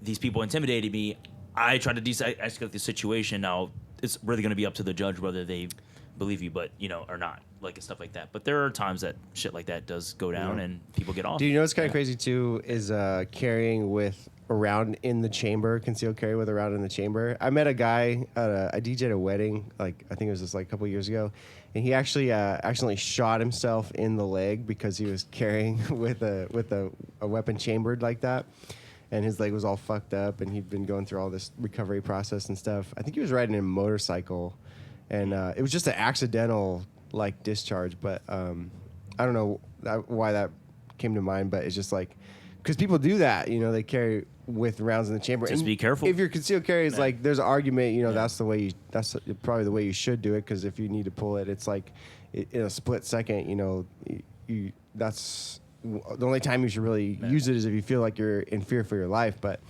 These people intimidated me. I tried to de-escalate the situation. Now it's really going to be up to the judge whether they believe you, but or not, like and stuff like that. But there are times that shit like that does go down and people get off. Do you know what's kind of crazy too is carrying with around in the chamber, concealed carry with around in the chamber. I met a guy I DJ'd a wedding, like I think it was just like a couple years ago, and he actually accidentally shot himself in the leg because he was carrying with a weapon chambered like that. and his leg was all fucked up, and he'd been going through all this recovery process and stuff. I think he was riding a motorcycle, and it was just an accidental like discharge. But I don't know why that came to mind, but it's just like because people do that, you know, they carry with rounds in the chamber. Just and be careful. If you're concealed carry, it's like there's an argument, you know, that's probably the way you should do it, because if you need to pull it, it's like in a split second, you know, that's the only time you should really use it is if you feel like you're in fear for your life. But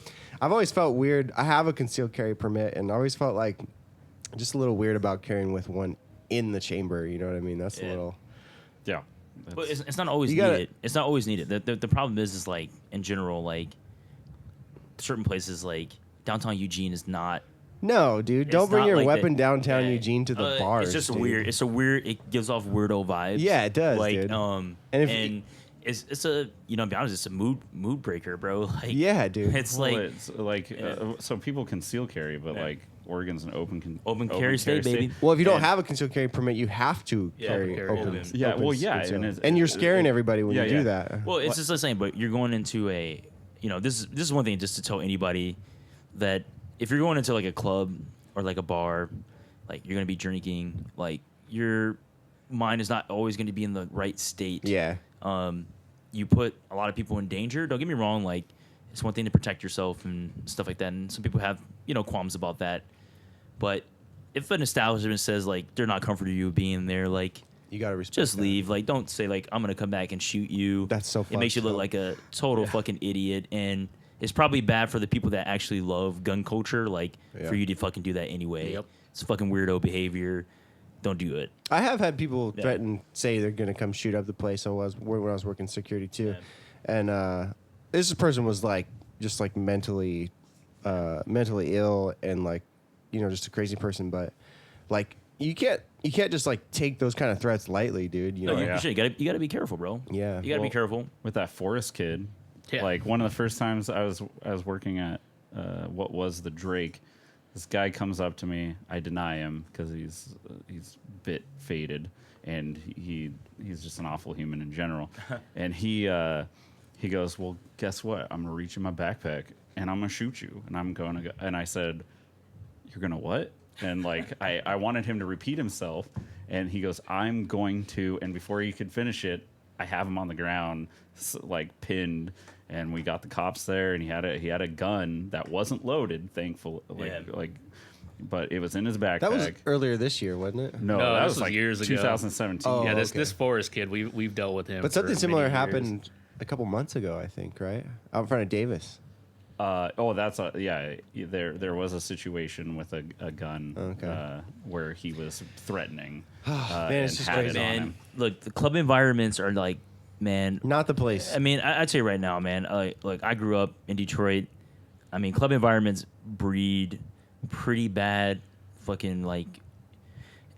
I've always felt weird. I have a concealed carry permit, and I always felt like just a little weird about carrying with one in the chamber. You know what I mean? That's a little. Yeah. But it's not always gotta- needed. It's not always needed. The problem is like in general, like certain places like downtown Eugene is not. No, dude, don't It's bring not your like weapon that- down yeah. Eugene to the bars. It's just dude. weird. It's a weird. It gives off weirdo vibes. Yeah, it does, Like dude. and if- it's a, you know, to be honest, it's a mood breaker, bro. Like Yeah, dude. it's Well, like it's like so people conceal carry, but like Oregon's an open carry state, baby. Well, if you don't And- have a concealed carry permit, you have to carry carry open. open. Yeah, open well, yeah, concealed. and and you're scaring everybody when yeah, you do yeah. that. Well, it's just the same, but you're going into you know, this is one thing just to tell anybody that if you're going into like a club or like a bar, like you're gonna be drinking, like your mind is not always going to be in the right state. Yeah. You put a lot of people in danger. Don't get me wrong, like it's one thing to protect yourself and stuff like that, and some people have, you know, qualms about that. But if an establishment says like they're not comfortable with you being there, like You gotta respect. just that. leave. Like don't say like I'm gonna come back and shoot you. That's so It makes you fucked look up. like a total fucking idiot, and it's probably bad for the people that actually love gun culture. Like Yeah. for you to fucking do that anyway. Yep. It's fucking weirdo behavior. Don't do it. I have had people Yeah. threaten, say they're gonna come shoot up the place. When I was working security too, and this person was like just like mentally ill and like, you know, just a crazy person. But like you can't just like take those kind of threats lightly, dude. You know? No, you, yeah. you should. You gotta be careful, bro. Yeah. You gotta be Well, careful. with that Forest kid. Yeah. Like one of the first times I was working at what was the Drake. This guy comes up to me. I deny him because he's a bit faded and he's just an awful human in general. And he goes, well, guess what? I'm gonna reach in my backpack and I'm gonna shoot you. And I'm going to go. And I said, you're gonna what? And like I wanted him to repeat himself. And he goes, I'm going to. And before he could finish it, I have him on the ground, like pinned. And we got the cops there, and he had a gun that wasn't loaded, thankfully. But it was in his backpack. That was earlier this year, wasn't it? no, No, that this was was like years ago. 2017. Oh, yeah, okay. this Forest kid, we've dealt with him. But for something similar many years. happened a couple months ago, I think, right? Out in front of Davis. There was a situation with a gun Okay. where he was threatening. Man, it's and just had it crazy. on Man, him. look, the club environments are like, man. Not the place. I mean, I'd say right now, man. Look, I grew up in Detroit. I mean, club environments breed pretty bad, fucking like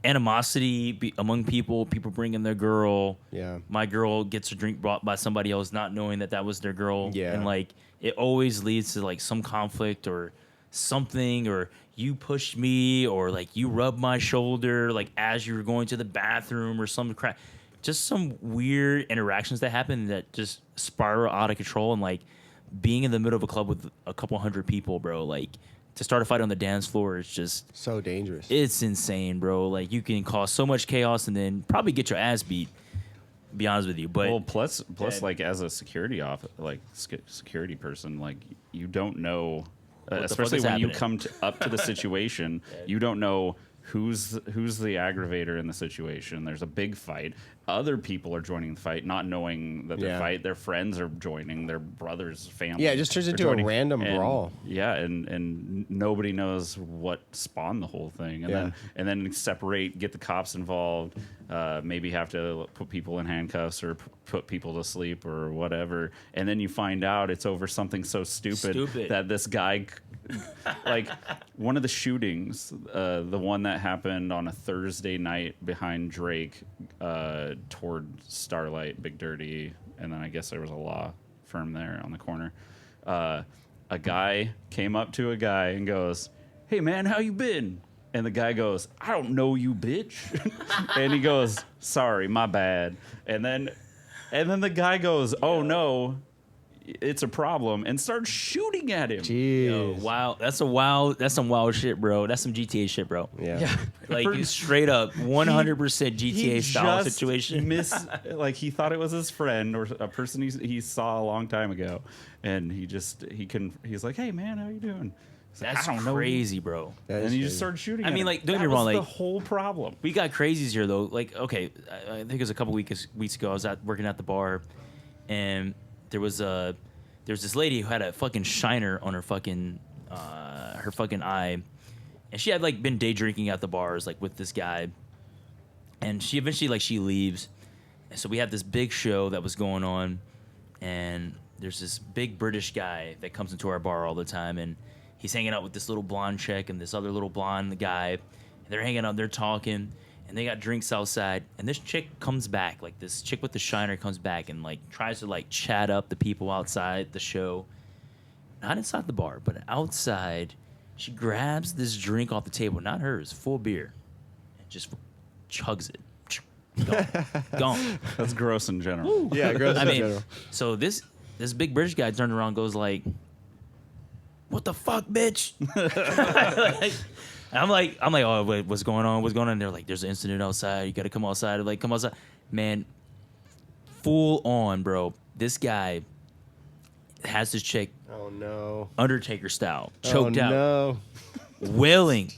animosity among people. People bringing their girl. Yeah. My girl gets a drink brought by somebody else, not knowing that was their girl. Yeah. And like, it always leads to like some conflict or something, or you pushed me, or like you rubbed my shoulder, like as you were going to the bathroom, or some crap. Just some weird interactions that happen that just spiral out of control. And like being in the middle of a club with a couple hundred people, bro, like to start a fight on the dance floor is just, So dangerous. it's insane, bro. Like you can cause so much chaos and then probably get your ass beat. Be honest with you, but Well, plus, Yeah. like as a security security person, like you don't know, the fuck especially is when you happening? come up to the situation, you don't know who's the aggravator in the situation. There's a big fight. Other people are joining the fight, not knowing that Yeah. their friends are joining, their brothers, family. Yeah, it just turns are into a joining. random And- brawl. Yeah, and nobody knows what spawned the whole thing, and Yeah. then separate, get the cops involved, maybe have to put people in handcuffs or put people to sleep or whatever, and then you find out it's over something so stupid. that this guy, like one of the shootings, the one that happened on a Thursday night behind Drake, toward Starlight, Big Dirty, and then I guess there was a law firm there on the corner. A guy came up to a guy and goes, "Hey man, how you been?" And the guy goes, "I don't know you, bitch." And he goes, "Sorry, my bad." And then the guy goes, "Oh no, it's a problem and starts shooting at him. Jeez. Yo, wow, that's some wild shit, bro. That's some GTA shit, bro. Yeah. Like you straight up 100% GTA style just situation. Like he thought it was his friend or a person he saw a long time ago, and he's like, "Hey man, how you doing?" He's like, That's I don't know. crazy, bro. That And is he crazy. just started shooting. I at mean, him. like, don't get That me wrong, was the like- whole problem. We got crazies here though. Like, okay, I think it was a couple weeks ago. I was working at the bar, and there's this lady who had a fucking shiner on her fucking eye, and she had like been day drinking at the bars like with this guy, and she eventually like she leaves, and so we had this big show that was going on, and there's this big British guy that comes into our bar all the time, and he's hanging out with this little blonde chick and this other little blonde guy. And they're hanging out, they're talking, and they got drinks outside. And this chick comes back, like this chick with the shiner comes back and like tries to like chat up the people outside the show. Not inside the bar, but outside. She grabs this drink off the table, not hers, full beer, and just chugs it. Gone. That's gross in general. Yeah, gross I in mean, general. so this big British guy turned around and goes like, "What the fuck, bitch?" And I'm like, "Oh, wait, what's going on? What's going on?" And they're like, "There's an incident outside. You got to come outside." I'm like, "Come outside." Man, full on, bro. This guy has this chick Oh no. Undertaker style, choked oh, out, No. wailing,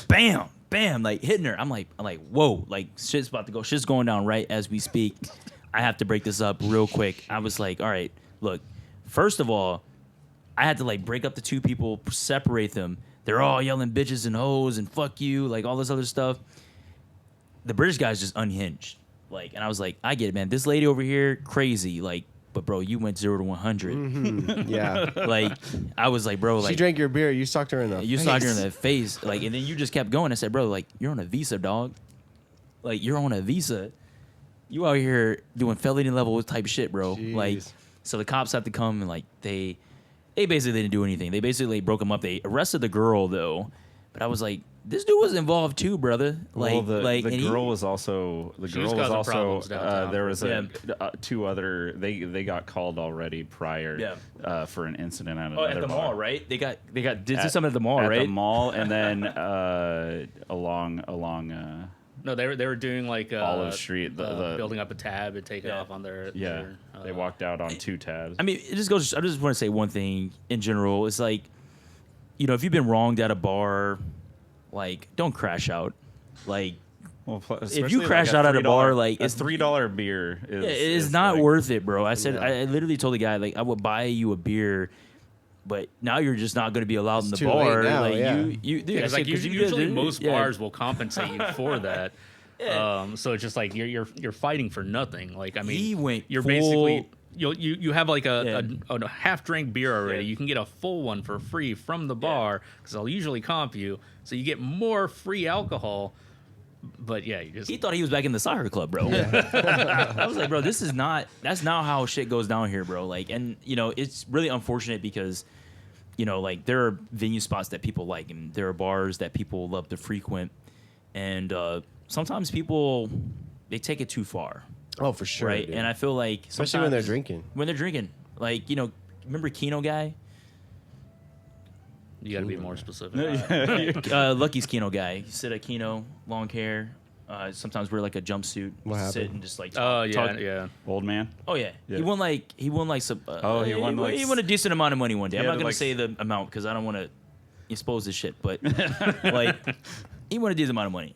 bam, bam, like hitting her. I'm like, whoa, like shit's about to go. Shit's going down right as we speak. I have to break this up real quick. I was like, all right, look, first of all, I had to like break up the two people, separate them. They're all yelling bitches and hoes and fuck you, like all this other stuff. The British guy's just unhinged. Like, and I was like, I get it, man. This lady over here, crazy. Like, but bro, you went 0 to 100. Mhm. Yeah. Like, I was like, bro, She like, drank your beer. You sucked her in the you face. saw her in the face, like, and then you just kept going. I said, bro, like, you're on a visa, dog. Like, you're on a visa. You out here doing felony level type shit, bro. Jeez. Like, so the cops have to come and like they basically didn't do anything. They basically broke him up. They arrested the girl though, but I was like, this dude was involved too, brother. Like, Well, the and he- girl was also She was causing problems downtown. there was Yeah. two other they got called already prior Yeah. for an incident at oh, another at the bar. mall, right? They did something at the mall, at right? the mall, and then along No, they were doing like Olive Street, the building up a tab and taking Yeah. off on their yeah, their, they walked out on two tabs. I mean, it just goes. I just want to say one thing in general. It's like, you know, if you've been wronged at a bar, like, don't crash out. Like, Well, if you crash out at a bar, like, it's $3 beer. it is not like, worth it, bro. I said, Yeah. I literally told the guy, like, I would buy you a beer, but now you're just not going to be allowed in the too bar. late now, like, yeah. you, dude, I Because said, like 'cause usually did- most yeah. bars will compensate you for that. So it's just like you're fighting for nothing. Like I mean, He went you're full- basically you have like a half drink beer already. Yeah. You can get a full one for free from the bar because they'll usually comp you, so you get more free alcohol. But yeah, you just He thought he was back in the soccer club, bro. I was like, bro, that's not how shit goes down here, bro. Like, and you know, it's really unfortunate because, you know, like there are venue spots that people like, and there are bars that people love to frequent, and sometimes people they take it too far, Oh, for sure. right? dude. And I feel like Especially when they're sometimes- drinking. When they're drinking, like, you know, remember Keno guy? you got to be more specific. Lucky's Keno guy. He said a Keno, long hair. Sometimes wear like a jumpsuit. What sit happened? and just like Oh talk, yeah, yeah. Old man. Oh yeah. Yeah. He won like some. He won, like, he won a decent amount of money one day. I'm Yeah, not gonna like- say the amount because I don't want to expose this shit, but like he won a decent amount of money,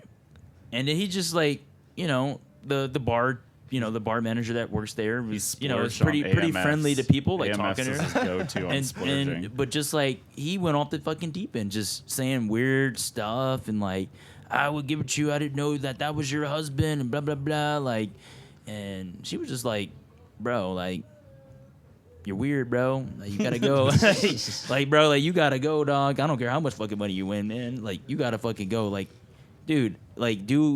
and then he just like, you know, the bar, you know, the bar manager that works there was, you know, is splurged on pretty friendly to people, like AMFs talking to is her. his go-to on splurging. And but just like he went off the fucking deep end, just saying weird stuff and like, I would give it to you. I didn't know that was your husband and blah blah blah. Like, and she was just like, bro, like, you're weird, bro. Like, you gotta go. Like, bro, like, you gotta go, dog. I don't care how much fucking money you win, man. Like, you gotta fucking go. Like, dude,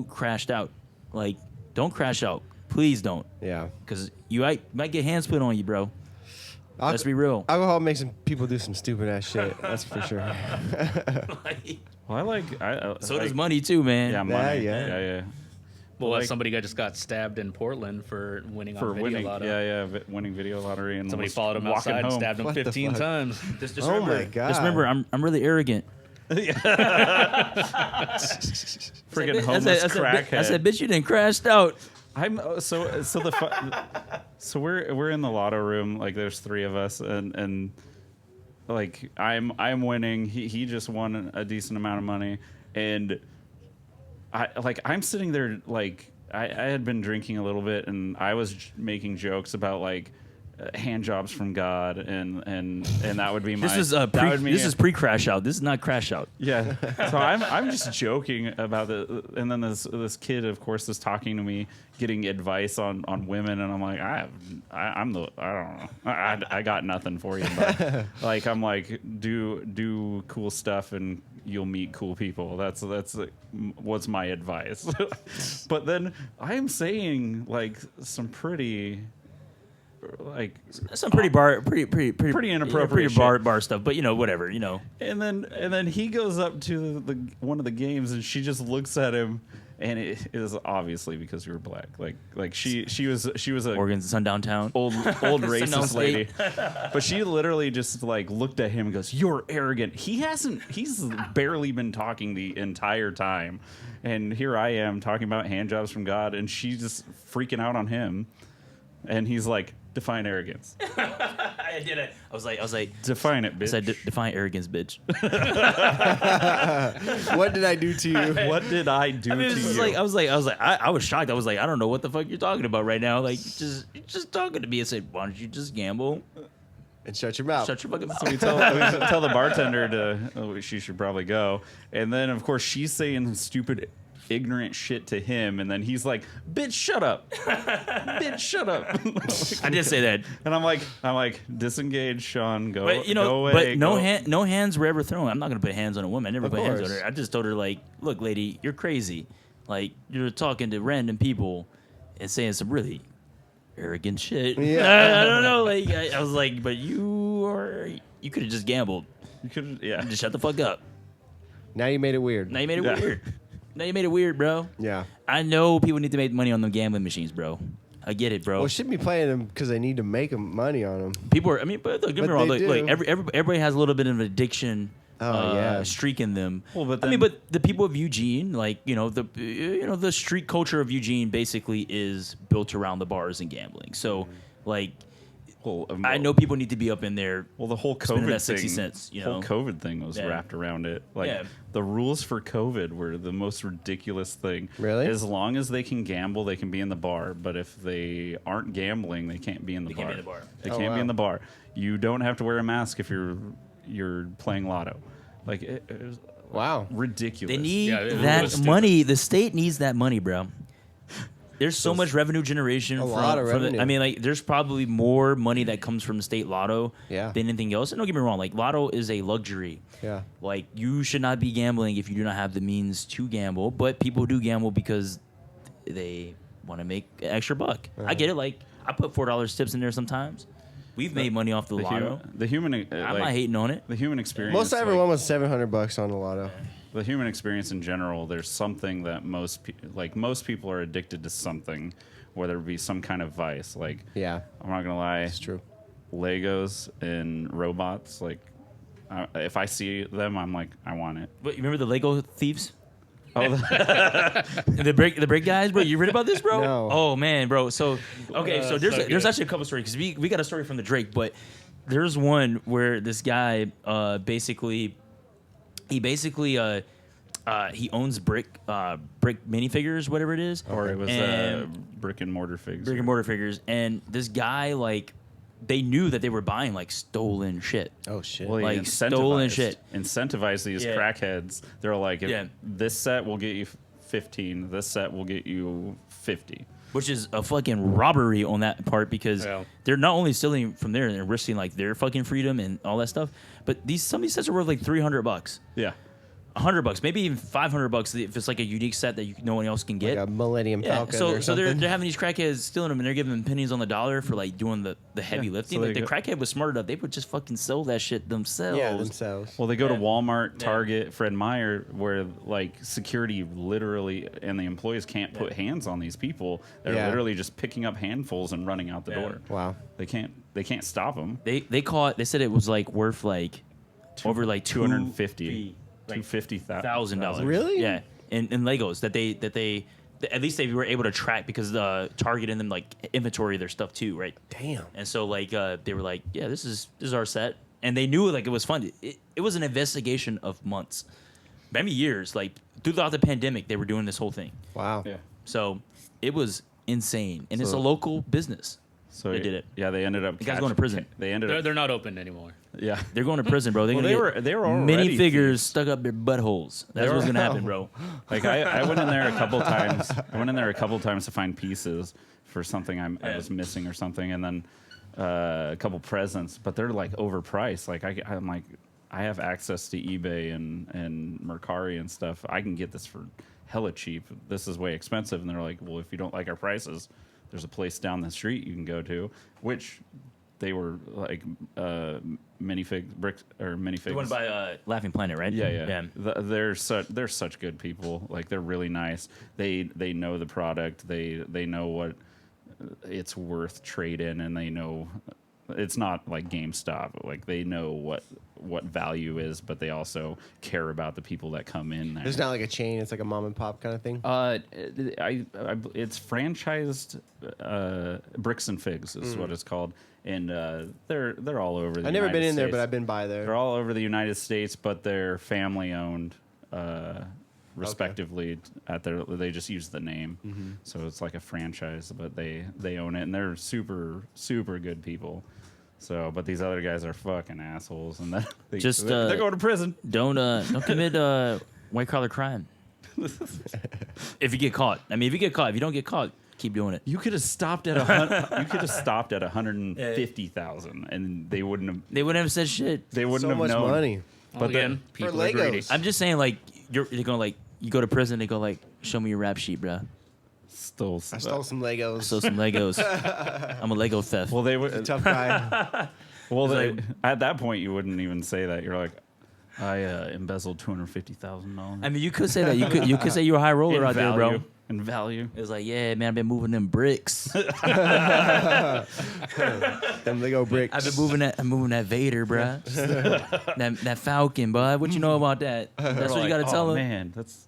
crashed out. Like, don't crash out. Please don't. Yeah. Because you might get hands put on you, bro. Let's be real. Alcohol makes some people do some stupid ass shit. That's for sure. Like, Well, I like. so does money too, man. Yeah, money. Yeah. Yeah. Well, like, somebody just got stabbed in Portland for winning on video winning, lotto. winning video lottery, and Somebody was followed him walking outside and home. stabbed him What the 15 fuck? times. Just Oh remember, my God. Just remember, I'm really arrogant. Friggin' homeless crackhead. I said, bitch, you didn't crashed out. I'm so the so we're in the lotto room, like there's 3 of us, and like I'm winning. He just won a decent amount of money, and I'm sitting there like I had been drinking a little bit, and I was making jokes about like hand jobs from God, and that would be my. This is pre-crash out. This is not crash out. Yeah. So I'm just joking about it, and then this kid, of course, is talking to me, getting advice on women, and I'm like, I don't know, I got nothing for you, but like I'm like do cool stuff and you'll meet cool people. That's what's my advice. But then I'm saying like some pretty. Like Some pretty inappropriate pretty bar stuff, but whatever, And then he goes up to the one of the games, and she just looks at him, and it is obviously because you were black. Like she was a Oregon's sundown town. old Sundown racist State. lady, but she literally just like looked at him and goes, "You're arrogant." He's barely been talking the entire time, and here I am talking about hand jobs from God, and she's just freaking out on him, and he's like, define arrogance. I did it. I was like, Define it, I bitch. said, define arrogance, bitch. What did I do to you? What did I do I mean, to it's just you? like I was shocked. I was like, I don't know what the fuck you're talking about right now. Like, you're just talking to me. I said, why don't you just gamble? And shut your mouth. Shut your fucking mouth. So we tell the bartender she should probably go, and then of course she's saying stupid, ignorant shit to him, and then he's like, "Bitch, shut up! Bitch, shut up!" I did say that, and I'm like, disengage, Sean. Go, but go away. but no go. no hands were ever thrown. I'm not gonna put hands on a woman. I never Of put hands on course. her. I just told her like, look, lady, you're crazy. Like you're talking to random people and saying some really arrogant shit. Yeah. I don't know. Like I was like, but you could have just gambled. You could, yeah. Just shut the fuck up. Now you made it weird. Now you made it Yeah. weird. Now you made it weird, bro. Yeah. I know people need to make money on them gambling machines, bro. I get it, bro. Well, shouldn't be playing them because they need to make money on them. People are. I mean, but look, get me But wrong. they Look, do. everybody has a little bit of an addiction. Oh, yeah. Streak in them. Well, but I mean, then- but the people of Eugene, like the street culture of Eugene, basically is built around the bars and gambling. So, like, Well, I know people need to be up in there. Well, the whole spending COVID that 60 thing, cents, you whole know? COVID thing was Yeah. wrapped around it. Like Yeah. the rules for COVID were the most ridiculous thing. Really? As long as they can gamble, they can be in the bar. But if they aren't gambling, they can't be in the They bar. can't be in the bar. They Oh, can't be wow. in the bar. You don't have to wear a mask if you're playing lotto. Like it was Wow. ridiculous. They need Yeah, it was that stupid. money. The state needs that money, bro. There's so Those- much revenue generation. A from, lot of from revenue. I mean, like, there's probably more money that comes from the state lotto Yeah. than anything else. And don't get me wrong, like, lotto is a luxury. Yeah. Like, you should not be gambling if you do not have the means to gamble. But people do gamble because they want to make an extra buck. I get it. Like, I put $4 tips in there sometimes. We've made money off the lotto. the human I'm like, not hating on it. the human experience. Most I ever like, won was $700 on the lotto. the human experience in general, there's something that most people are addicted to something, whether it be some kind of vice. Like, Yeah. I'm not gonna lie, It's true. Legos and robots. Like, if I see them, I'm like, I want it. But you remember the Lego thieves? Oh, The break guys, bro. You read about this, bro? No. Oh man, bro. So okay, so there's so there's good. actually a couple stories because we got a story from the Drake, but there's one where this guy basically he owns brick minifigures, whatever it is, or it was and brick and mortar figs. brick and mortar figures, and this guy like they knew that they were buying like stolen shit. Oh, shit. Well, he like, stolen shit. Incentivize these Yeah. crackheads. They're like, if Yeah. this set will get you 15. This set will get you 50. Which is a fucking robbery on that part because Yeah. they're not only stealing from there and risking like their fucking freedom and all that stuff, but some of these sets are worth like $300. Yeah. $100, maybe even $500 if it's like a unique set that no one else can get. Like a Millennium Yeah, Falcon so or something. they're having these crackheads stealing them, and they're giving them pennies on the dollar for like doing the heavy Yeah, lifting. so Like they the go- crackhead was smart enough; they would just fucking sell that shit themselves. Yeah, themselves. Well, they go to Yeah. Walmart, Yeah. Target, Fred Meyer, where like security literally and the employees can't put hands on these people. They're Yeah. literally just picking up handfuls and running out the Yeah. door. Wow. They can't stop them. They caught. They said it was like worth like over like $250,000. like $250,000. Really? Yeah, in Legos that they at least they were able to track because Target and them like inventory their stuff too, right? Damn. And so like they were like, yeah, this is our set, and they knew like it was fun. It was an investigation of months, maybe years. Like throughout the pandemic, they were doing this whole thing. Wow. Yeah. So it was insane, and it's a So- local business. So They did it. Yeah, they ended up. The guy's going to prison. They ended up. They're not open anymore. Yeah. They're going to prison, bro. They're Well, gonna they were already mini figures thieves. stuck up their buttholes. That's what's gonna happen, bro. Like I went in there a couple times. I went in there a couple times to find pieces for something I was missing or something, and then a couple presents. But they're like overpriced. Like I'm like, I have access to eBay and Mercari and stuff. I can get this for hella cheap. This is way expensive. And they're like, well, if you don't like our prices, there's a place down the street you can go to, which they were like minifigs. The one by Laughing Planet, right? Yeah. They're such good people. Like they're really nice. They know the product. They know what it's worth trade in, and they know it's not like GameStop. Like they know what value is, but they also care about the people that come in there. It's not like a chain. It's like a mom and pop kind of thing. It's franchised Bricks and Figs is what it's called, and they're all over. I've never been in there, but I've been by there. They're all over the United States, but they're family owned, respectively. They just use the name, so it's like a franchise, but they own it, and they're super good people. So, but these other guys are fucking assholes, and they're going to prison. Don't commit white collar crime. If you get caught, if you don't get caught, keep doing it. You could have stopped at 150,000, and they wouldn't have. They wouldn't have said shit. They wouldn't so have much known. money. But again, For people are greedy. Legos. I'm just saying, like they're going like you go to prison, they go like, show me your rap sheet, bro. Still, I stole some Legos. Stole some Legos. I'm a Lego theft. well, they would. Tough guy. Well, like- at that point, you wouldn't even say that. You're like, I embezzled $250,000. I mean, you could say that. You could say you're a high roller out there, bro. In value. It was like, yeah, man, I've been moving them bricks. Them Lego bricks. I've been moving that Vader, bro. that Falcon, bud. What you know about that? That's what you gotta tell oh, him. man, that's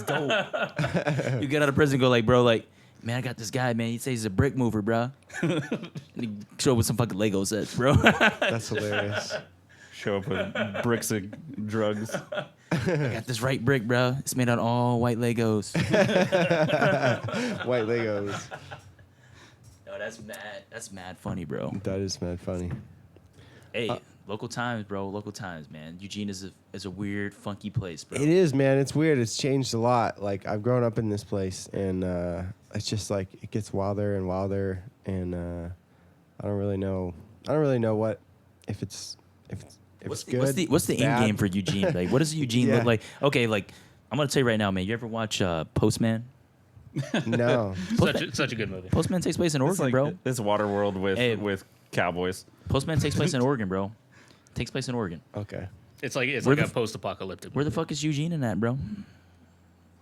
dope. You get out of prison, go like, bro, like, man, I got this guy, man. He says he's a brick mover, bro. And he show up with some fucking Lego sets, bro. That's hilarious. Show up with bricks of drugs. I got this right brick, bro. It's made out of all white Legos. White Legos. No, that's mad. That's mad funny, bro. That is mad funny. Hey, local times, bro. Local times, man. Eugene is a weird, funky place, bro. It is, man. It's weird. It's changed a lot. Like I've grown up in this place, and it's just like it gets wilder and wilder, and I don't really know what if it's good. What's the end bad. game for Eugene? Like, what does Eugene Yeah. look like? Okay, like I'm gonna tell you right now, man. You ever watch Postman? No. Such a good movie. Postman takes place in It's Oregon, like bro. this Waterworld with Hey. with cowboys. Postman takes place in Oregon, bro. Takes place in Oregon. Okay. It's like Where a the- post-apocalyptic. Where the fuck is Eugene in that, bro?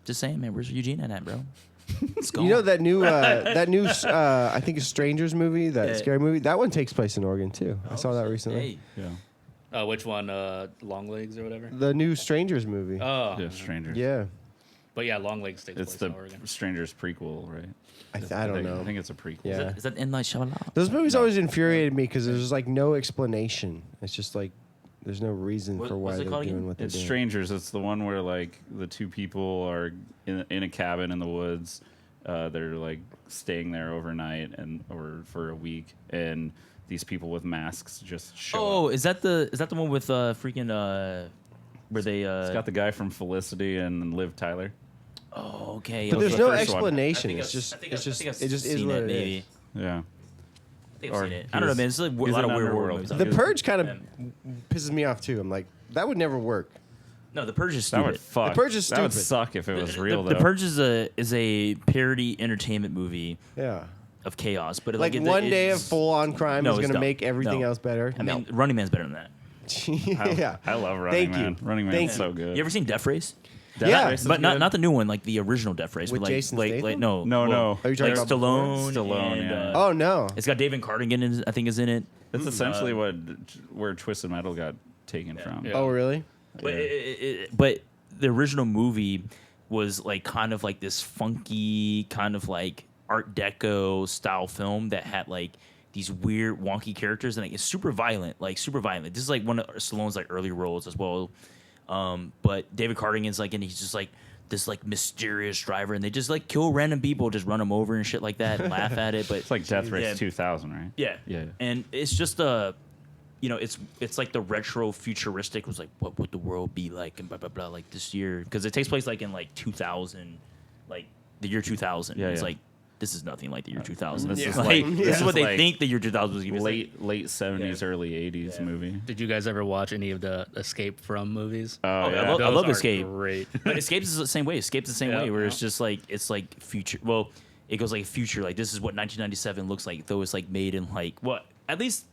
Just saying, man. Where's Eugene in that, bro? It's gone. You know that new I think it's Strangers movie, that Yeah. scary movie. That one takes place in Oregon too. I saw that recently. Hey, Yeah, Which one? Long Legs or whatever. The new Strangers movie. Oh, yeah, Strangers. Yeah. but yeah, Long Legs takes It's place the in Oregon. Strangers prequel, right? I don't think, know. I think it's a prequel. Yeah. is that M. Night Shyamalan? Those movies always infuriated me because there's like no explanation. It's just like there's no reason for why what's it they're called doing again? what they're It's doing. Strangers. It's the one where like the two people are in a cabin in the woods. They're like staying there overnight or for a week, and these people with masks just show Oh, up. is that the one with freaking where they It's got the guy from Felicity and Liv Tyler. Oh, okay. But okay. there's the no first one. explanation. I think It's just I think it's I just think I've it just is seen what it, it maybe. is. Yeah. I think I've Or seen it. he I don't know, was- man. It's like he a was lot in of weird Underworld. horror movies. The Purge kind of Yeah. pisses me off too. I'm like, that would never work. No, The Purge is That would stupid. fuck. The Purge is That would stupid. suck if it was real The though. Purge is a parody entertainment movie Yeah. of chaos, but Like it, one day of it's- full-on crime No, is it's going to dumb. make everything No. else better. I mean, Running Man's better than that. yeah. I love Running Thank you. Man. Running Thank Man's you. so good. You ever seen Death Race? Death Yeah, Race is But not good? not the new one, like the original Death Race. With like, Jason like Statham? no, No, no. Are you talking like about Stallone. Stallone, and, yeah. Oh, no. It's got David Cardigan, I think, is in it. That's essentially where Twisted Metal got taken from. Yeah. Oh, really? But but the original movie was like kind of like this funky kind of like Art Deco style film that had like these weird wonky characters and like it's super violent. This is like one of Stallone's like early roles as well. But David Cardigan's like, and he's just like this like mysterious driver, and they just like kill random people, just run them over and shit like that, and laugh at it. But It's like Death Race Yeah. 2000, right? yeah, Yeah. and it's just it's like the retro futuristic was like what would the world be like and blah blah blah like this year because it takes place like in like 2000, like the year 2000. Yeah, it's yeah. like this is nothing like the year 2000. This This is is like- like this this is what is they like think the year 2000 was gonna be. It's like- Late 70s, Yeah. early 80s Yeah. movie. Did you guys ever watch any of the Escape from movies? Oh, yeah, yeah. I love Those are Escape. Great. But Escapes is the same way. Escapes the same Yeah, way, where yeah. it's just like it's like future. Well, it goes like future. Like this is what 1997 looks like, though it's like made in like what at least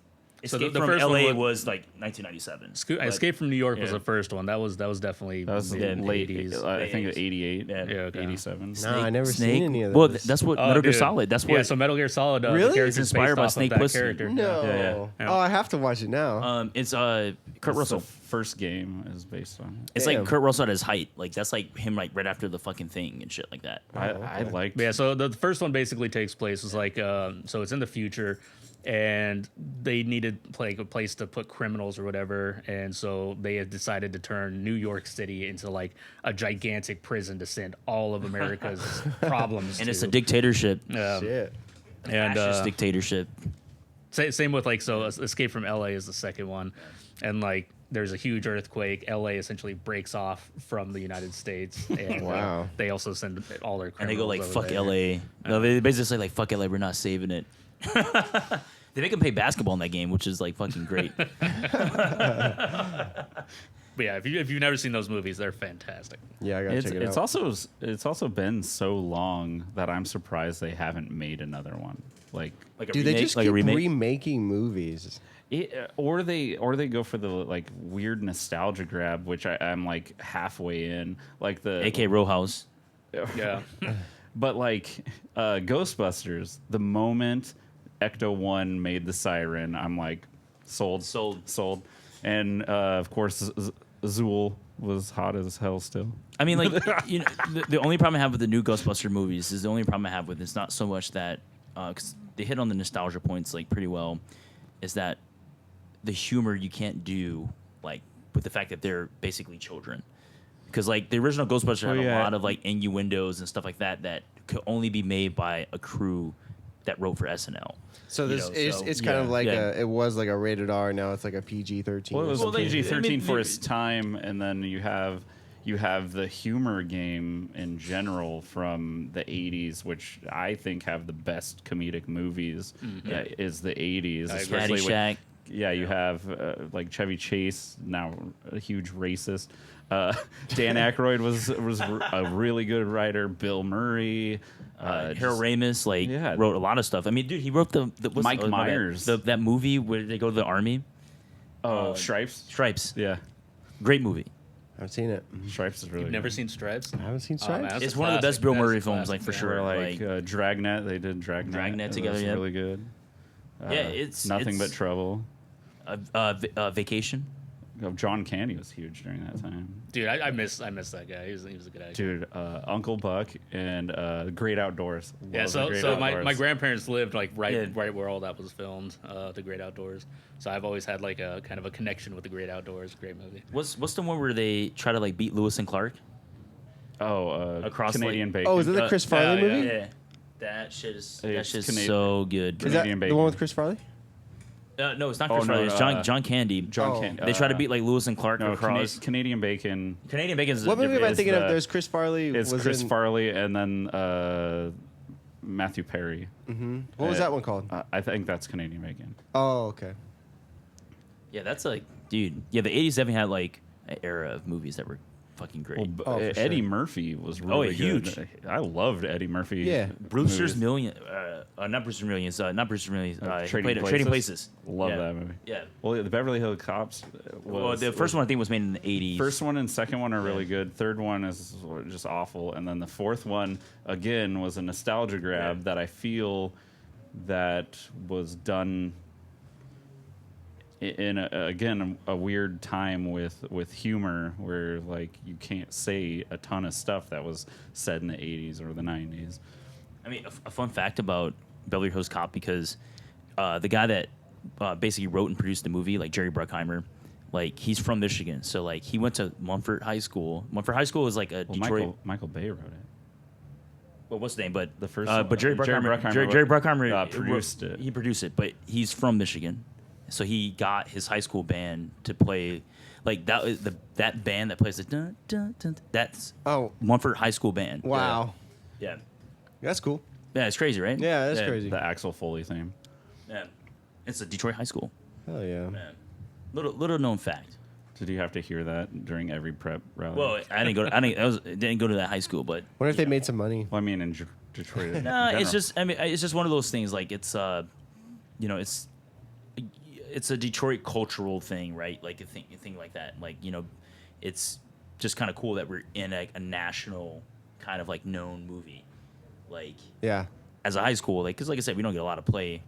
So Escape the from first LA one was like 1997. But- Escape from New York was yeah. the first one. That was definitely That was the Yeah, late, 80s. I think Late 88, Yeah. Yeah, okay. 87. No, I never Snake. seen any of Well, those. that's what Oh, Metal Gear dude. Solid. That's what. Yeah, so Metal Gear Solid. Really? The It's character's inspired based by off Snake of that Plissken. character. No. Yeah, yeah. Oh, I have to watch it now. It's Kurt That's Russell. The first game is based on it. It's Damn. like Kurt Russell at his height. Like that's like him like right after the fucking thing and shit like that. I liked. But yeah, so the first one basically takes place is like so it's in the future, and they needed like a place to put criminals or whatever, and so they had decided to turn New York City into like a gigantic prison to send all of America's problems. And to. it's a dictatorship. Shit. and Fascist dictatorship. same with like so Escape from LA is the second one, and like there's a huge earthquake. LA essentially breaks off from the United States, and Wow. they also send all their And they go like, criminals fuck over there. LA. No, they basically say like, fuck LA, we're not saving it. They make him play basketball in that game, which is like fucking great. But yeah, if you've never seen those movies, they're fantastic. Yeah, I gotta It's, check it it's out. also been so long that I'm surprised they haven't made another one. Like Like a Dude, remake, they just like keep a remake. remaking movies. or they go for the like weird nostalgia grab, which I'm like halfway in, like the AK Row House. Yeah. But like Ghostbusters, the moment Ecto 1 made the siren, I'm like sold. And of course, Zool was hot as hell still. I mean, like, you know, the only problem I have with the new Ghostbuster movies is the only problem I have with it's not so much that because they hit on the nostalgia points like pretty well, is that the humor you can't do like with the fact that they're basically children. Because like the original Ghostbusters had yeah. a lot of like innuendos and stuff like that that could only be made by a crew that wrote for SNL. So You this know, it's, so- it's kind of yeah. like Yeah. it was like a rated R. Now it's like a PG-13. Well, it was Well, they- PG-13 I mean, for they- its time, and then you have the humor game in general from the 80s, which I think have the best comedic movies. Is the 80s, I agree. especially with, Caddyshack. yeah, you have like Chevy Chase, now a huge racist. Dan Aykroyd was a really good writer. Bill Murray, Harold Ramis like Yeah. wrote a lot of stuff. I mean, dude, he wrote what's Mike my bad. Myers. that movie where they go to the army. Stripes. Stripes, Yeah, great movie. I haven't seen it. Stripes is really You've never good. seen Stripes? I haven't seen Oh, man, Stripes. that's It's a one of the classic. best Bill That's a Murray films, classic, like for yeah. sure. Or like Like, Dragnet. They did Dragnet. Dragnet It together, was yeah. really good. Yeah, it's- Nothing it's- but trouble. Vacation. John Candy was huge during that time. Dude, I miss that guy. He was a good actor. Dude, Uncle Buck and Great Outdoors. Yeah, Love The Great so my Outdoors. grandparents lived like right Yeah. right where all that was filmed, the Great Outdoors. So I've always had like a kind of a connection with the Great Outdoors. Great movie. What's the one where they try to like beat Lewis and Clark? Across, Canadian like- Bacon. Oh, is it the Chris Farley movie? Yeah, that shit is It's Canadian- so good. Is that Canadian the Bacon. one with Chris Farley? No, it's not Oh, Chris no, Farley. It's John Candy. John Oh. Candy. They try to beat like Lewis and Clark no, across. Canadian Bacon. Canadian Bacon is What movie am I is thinking of? the- There's Chris Farley. It's was Chris in, Farley and then Matthew Perry. What was that one called? I think that's Canadian Bacon. Oh, okay. Yeah, that's like, dude. Yeah, the '80s definitely had like an era of movies that were fucking great. Well, Oh, for Eddie sure. Murphy was really good. huge. I loved Eddie Murphy. Yeah. Brewster's movies. Million, not Brewster's Millions, not Brewster's Millions. He Trading played Trading Places. Love Yeah. that movie. Yeah. Well, the Beverly Hills Cops. Well, the first one I think was made in the 80s. First one and second one are really good. Third one is just awful, and then the fourth one again was a nostalgia grab Yeah. that I feel that was done in a weird time with humor, where like you can't say a ton of stuff that was said in the 80s or the 90s. I mean, a fun fact about Beverly Hills Cop, because the guy that basically wrote and produced the movie, like Jerry Bruckheimer, like he's from Michigan, so like he went to Mumford High School. Mumford High School is like a Well, Detroit. Michael Bay wrote it. Well, what's the name? But The first but Jerry Bruckheimer, Jerry Bruckheimer produced it. He produced it, but he's from Michigan, so he got his high school band to play. Like that band that plays the dun dun dun. That's Oh, Mumford High School band. wow. Yeah, That's cool. yeah, it's crazy, right? Yeah, that's crazy. The Axel Foley theme. Yeah, it's a Detroit high school. Hell yeah. Man, little known fact. Did you have to hear that during every prep rally? Well, I didn't go to that high school, but Wonder if they made some money. Well, I mean, in Detroit. in no, it's general. just it's just one of those things. Like it's it's a Detroit cultural thing, right? Like a thing like that. Like it's just kind of cool that we're in a national kind of like known movie. Like Yeah. as a high school, like because like I said, we don't get a lot of play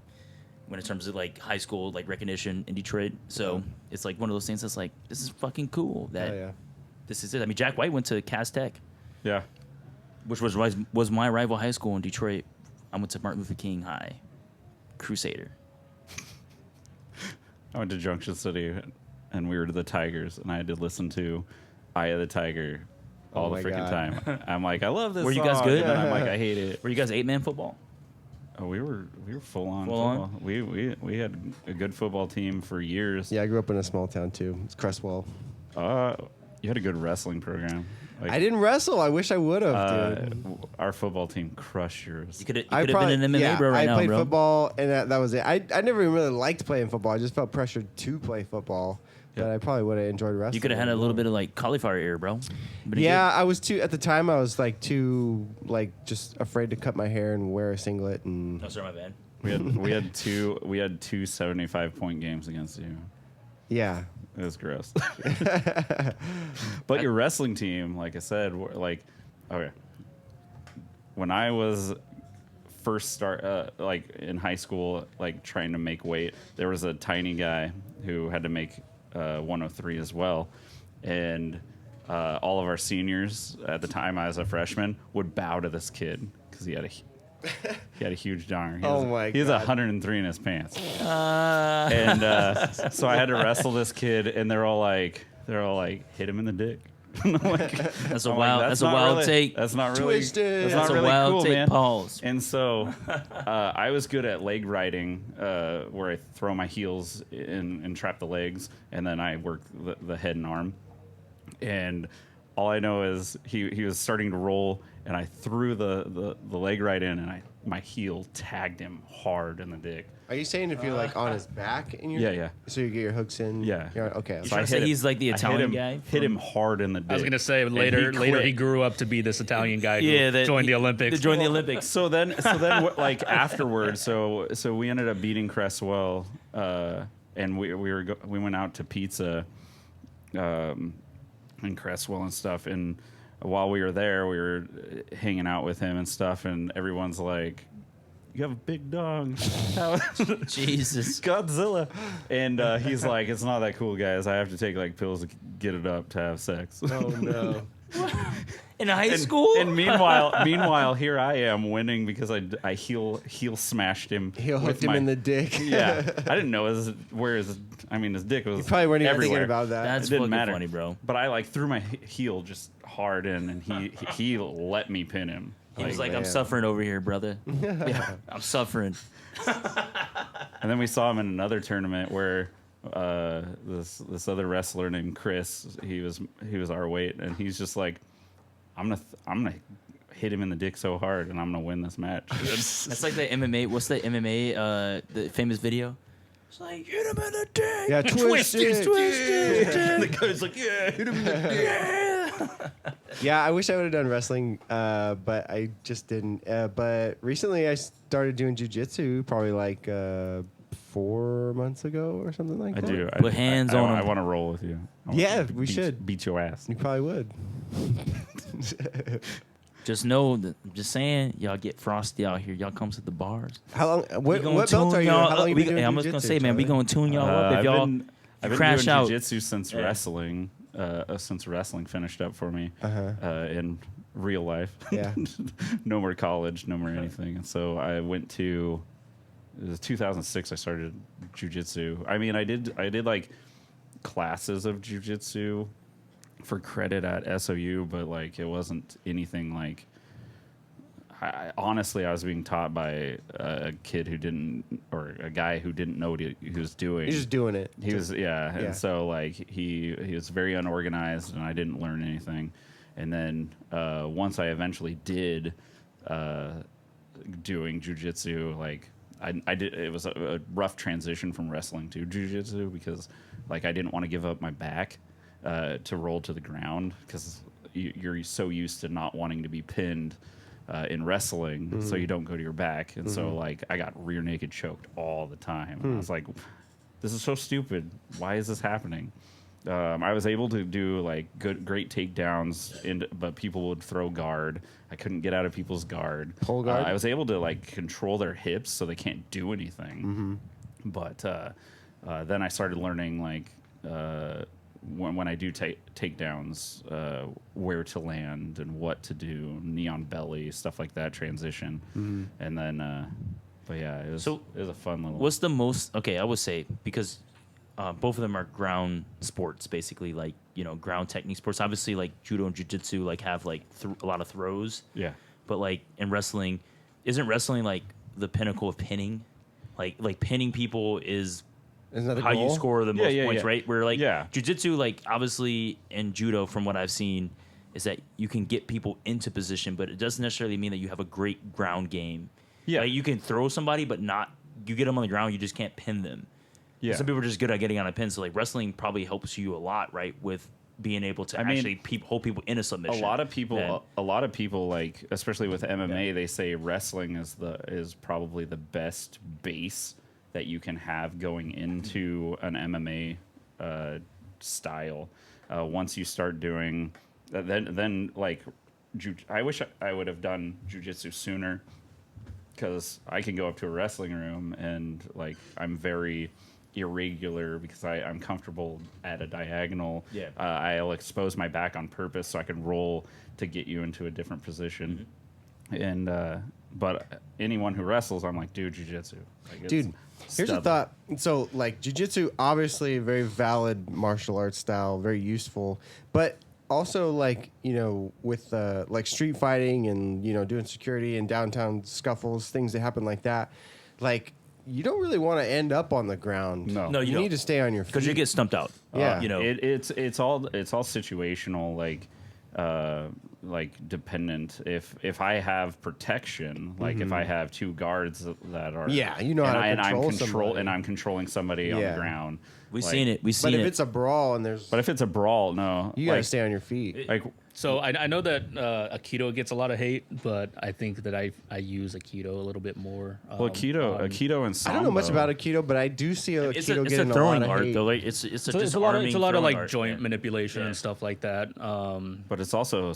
when in terms of like high school like recognition in Detroit. So it's like one of those things that's like this is fucking cool that Hell yeah. this is it. I mean, Jack White went to Cass Tech, Yeah. which was my rival high school in Detroit. I went to Martin Luther King High, Crusader. I went to Junction City, and we were to the Tigers, and I had to listen to "Eye of the Tiger" all Oh the my freaking God. time. I'm like, I love this. Were you guys song, good? And I'm like, I hate it. Were you guys 8-man football? Oh, we were full on. Full on? football. We had a good football team for years. Yeah, I grew up in a small town too. It's Crestwell. You had a good wrestling program. Like, I didn't wrestle. I wish I would have, dude. Our football team crushed yours. You could have I been an MMA bro right I now, played bro. football, and that was it. I never even really liked playing football. I just felt pressured to play football. But Yeah. I probably would have enjoyed wrestling. You could have had a little bit of like cauliflower ear, bro. But Yeah, I was too. At the time, I was like too just afraid to cut my hair and wear a singlet and. No, sorry, my bad. We had two 75-point games against you. Yeah. It was gross. But your wrestling team, like I said, like, okay. When I was first like in high school, like trying to make weight, there was a tiny guy who had to make 103 as well, and all of our seniors at the time, I was a freshman, would bow to this kid because he had a huge donger. He has 103 in his pants. And so I had to wrestle this kid, and they're all like, hit him in the dick. And I'm like, That's a I'm like, wild. That's a not wild really- take. That's not really. Twisted. That's That's not a really wild cool, take. man. Pause. And so I was good at leg riding, where I throw my heels in and trap the legs, and then I work the head and arm. And all I know is he was starting to roll, and I threw the leg right in, and my heel tagged him hard in the dick. Are you saying if you're like on his back and you're Yeah. so you get your hooks in? Yeah. Okay. You trying to say hit he's like the I hit Italian him- guy Hit him hard in the dick. I was gonna say And later quit. he grew up to be this Italian guy who that joined the he- Olympics. To join the Olympics. So then, like afterwards, so we ended up beating Cresswell, and we went out to pizza, in Cresswell and stuff. And while we were there, we were hanging out with him and stuff. And everyone's like, "You have a big dong, Jesus. Godzilla." And he's like, "It's not that cool, guys. I have to take like pills to get it up to have sex." Oh no. In high school? And meanwhile, here I am winning because I heel smashed him. Heel with hooked him my- in the dick. Yeah, I didn't know his dick was. You probably weren't even thinking everywhere. about that. That's It didn't fucking matter. funny, bro. But I like threw my heel just hard in, and he let me pin him. He was like, man. I'm suffering over here, brother. Yeah, I'm suffering. And then we saw him in another tournament where this other wrestler named Chris, he was our weight, and he's just like, I'm gonna hit him in the dick so hard, and I'm gonna win this match. That's like the MMA. What's the MMA? The famous video. It's like hit him in the dick. Yeah, twisted. Twisted. The guy's like, yeah, hit him in the dick. Yeah. Yeah, I wish I would have done wrestling, but I just didn't. But recently, I started doing jujitsu, probably like 4 months ago or something like I that. do. Put hands on I 'em. want to roll with you. I want Yeah, to we should. beat your ass. You probably would. Just know that. I'm just saying, y'all get frosty out here. Y'all come to the bars. How long? We gonna What belt tune are you? y'all How long up. you We- been doing I'm just gonna jujitsu, say, man, we Charlie? gonna tune y'all up if I've y'all been crash doing out. jiu-jitsu since Yeah. wrestling. Since wrestling finished up for me in real life. Yeah. No more college, no more anything. And so I went to. It was 2006. I started jiu-jitsu. I mean, I did like classes of jiu-jitsu for credit at SOU, but like it wasn't anything like. Honestly, I was being taught by a kid who didn't, or a guy who didn't know what he was doing. He's just doing it. He was, yeah. Yeah. And so, like, he was very unorganized, and I didn't learn anything. And then once I eventually did doing jujitsu, like, I did, it was a rough transition from wrestling to jujitsu because, like, I didn't want to give up my back to roll to the ground because you're so used to not wanting to be pinned in wrestling, so you don't go to your back. And so, like, I got rear naked choked all the time. And I was like, this is so stupid. Why is this happening? I was able to do like great takedowns, but people would throw guard. I couldn't get out of people's guard. Pull guard? I was able to like control their hips so they can't do anything. But then I started learning like when I do takedowns, where to land and what to do, knee on belly, stuff like that, transition, and then. But yeah, it was a fun little. What's the most? Okay, I would say because both of them are ground sports, basically, like, you know, ground technique sports. Obviously, like judo and jiu-jitsu, like have like a lot of throws. Yeah. But like in wrestling, isn't wrestling like the pinnacle of pinning? Like pinning people is Isn't that the how goal? you score the most yeah, points, yeah. right? Where like Yeah. jiu-jitsu, like obviously, and judo, from what I've seen, is that you can get people into position, but it doesn't necessarily mean that you have a great ground game. Yeah. Like you can throw somebody, but not you get them on the ground, you just can't pin them. Yeah. Some people are just good at getting on a pin. So like wrestling probably helps you a lot, right, with being able to actually hold people in a submission. A lot of people like, especially with MMA, Yeah. they say wrestling is probably the best base that you can have going into an MMA style. Once you start doing, then like, I wish I would have done jujitsu sooner, because I can go up to a wrestling room and like I'm very irregular because I'm comfortable at a diagonal. Yeah. I'll expose my back on purpose so I can roll to get you into a different position. And but anyone who wrestles, I'm like, dude, jiu-jitsu. Like, Dude, here's a thought. So, like, jiu-jitsu, obviously a very valid martial arts style, very useful. But also, like, you know, with like street fighting and, you know, doing security and downtown scuffles, things that happen like that, like, you don't really want to end up on the ground. No. No, you you need don't. to stay on your feet. because you get stumped out. Yeah. You know. it's all situational, like dependent. If I have protection, like if I have two guards that are Yeah, you know how to control somebody. and I'm controlling somebody on Yeah. the ground. We've like- seen it. We've But seen if it. it's a brawl and there's, But if it's a brawl, no, you got to like, stay on your feet. like So I know that Aikido gets a lot of hate, but I think that I use Aikido a little bit more. well, Aikido and Sambo. I don't know much about Aikido, but I do see Aikido it's a getting throwing a lot art of hate. though. Like it's a So it's a lot of throwing like art. joint Yeah. manipulation Yeah. and stuff like that. But it's also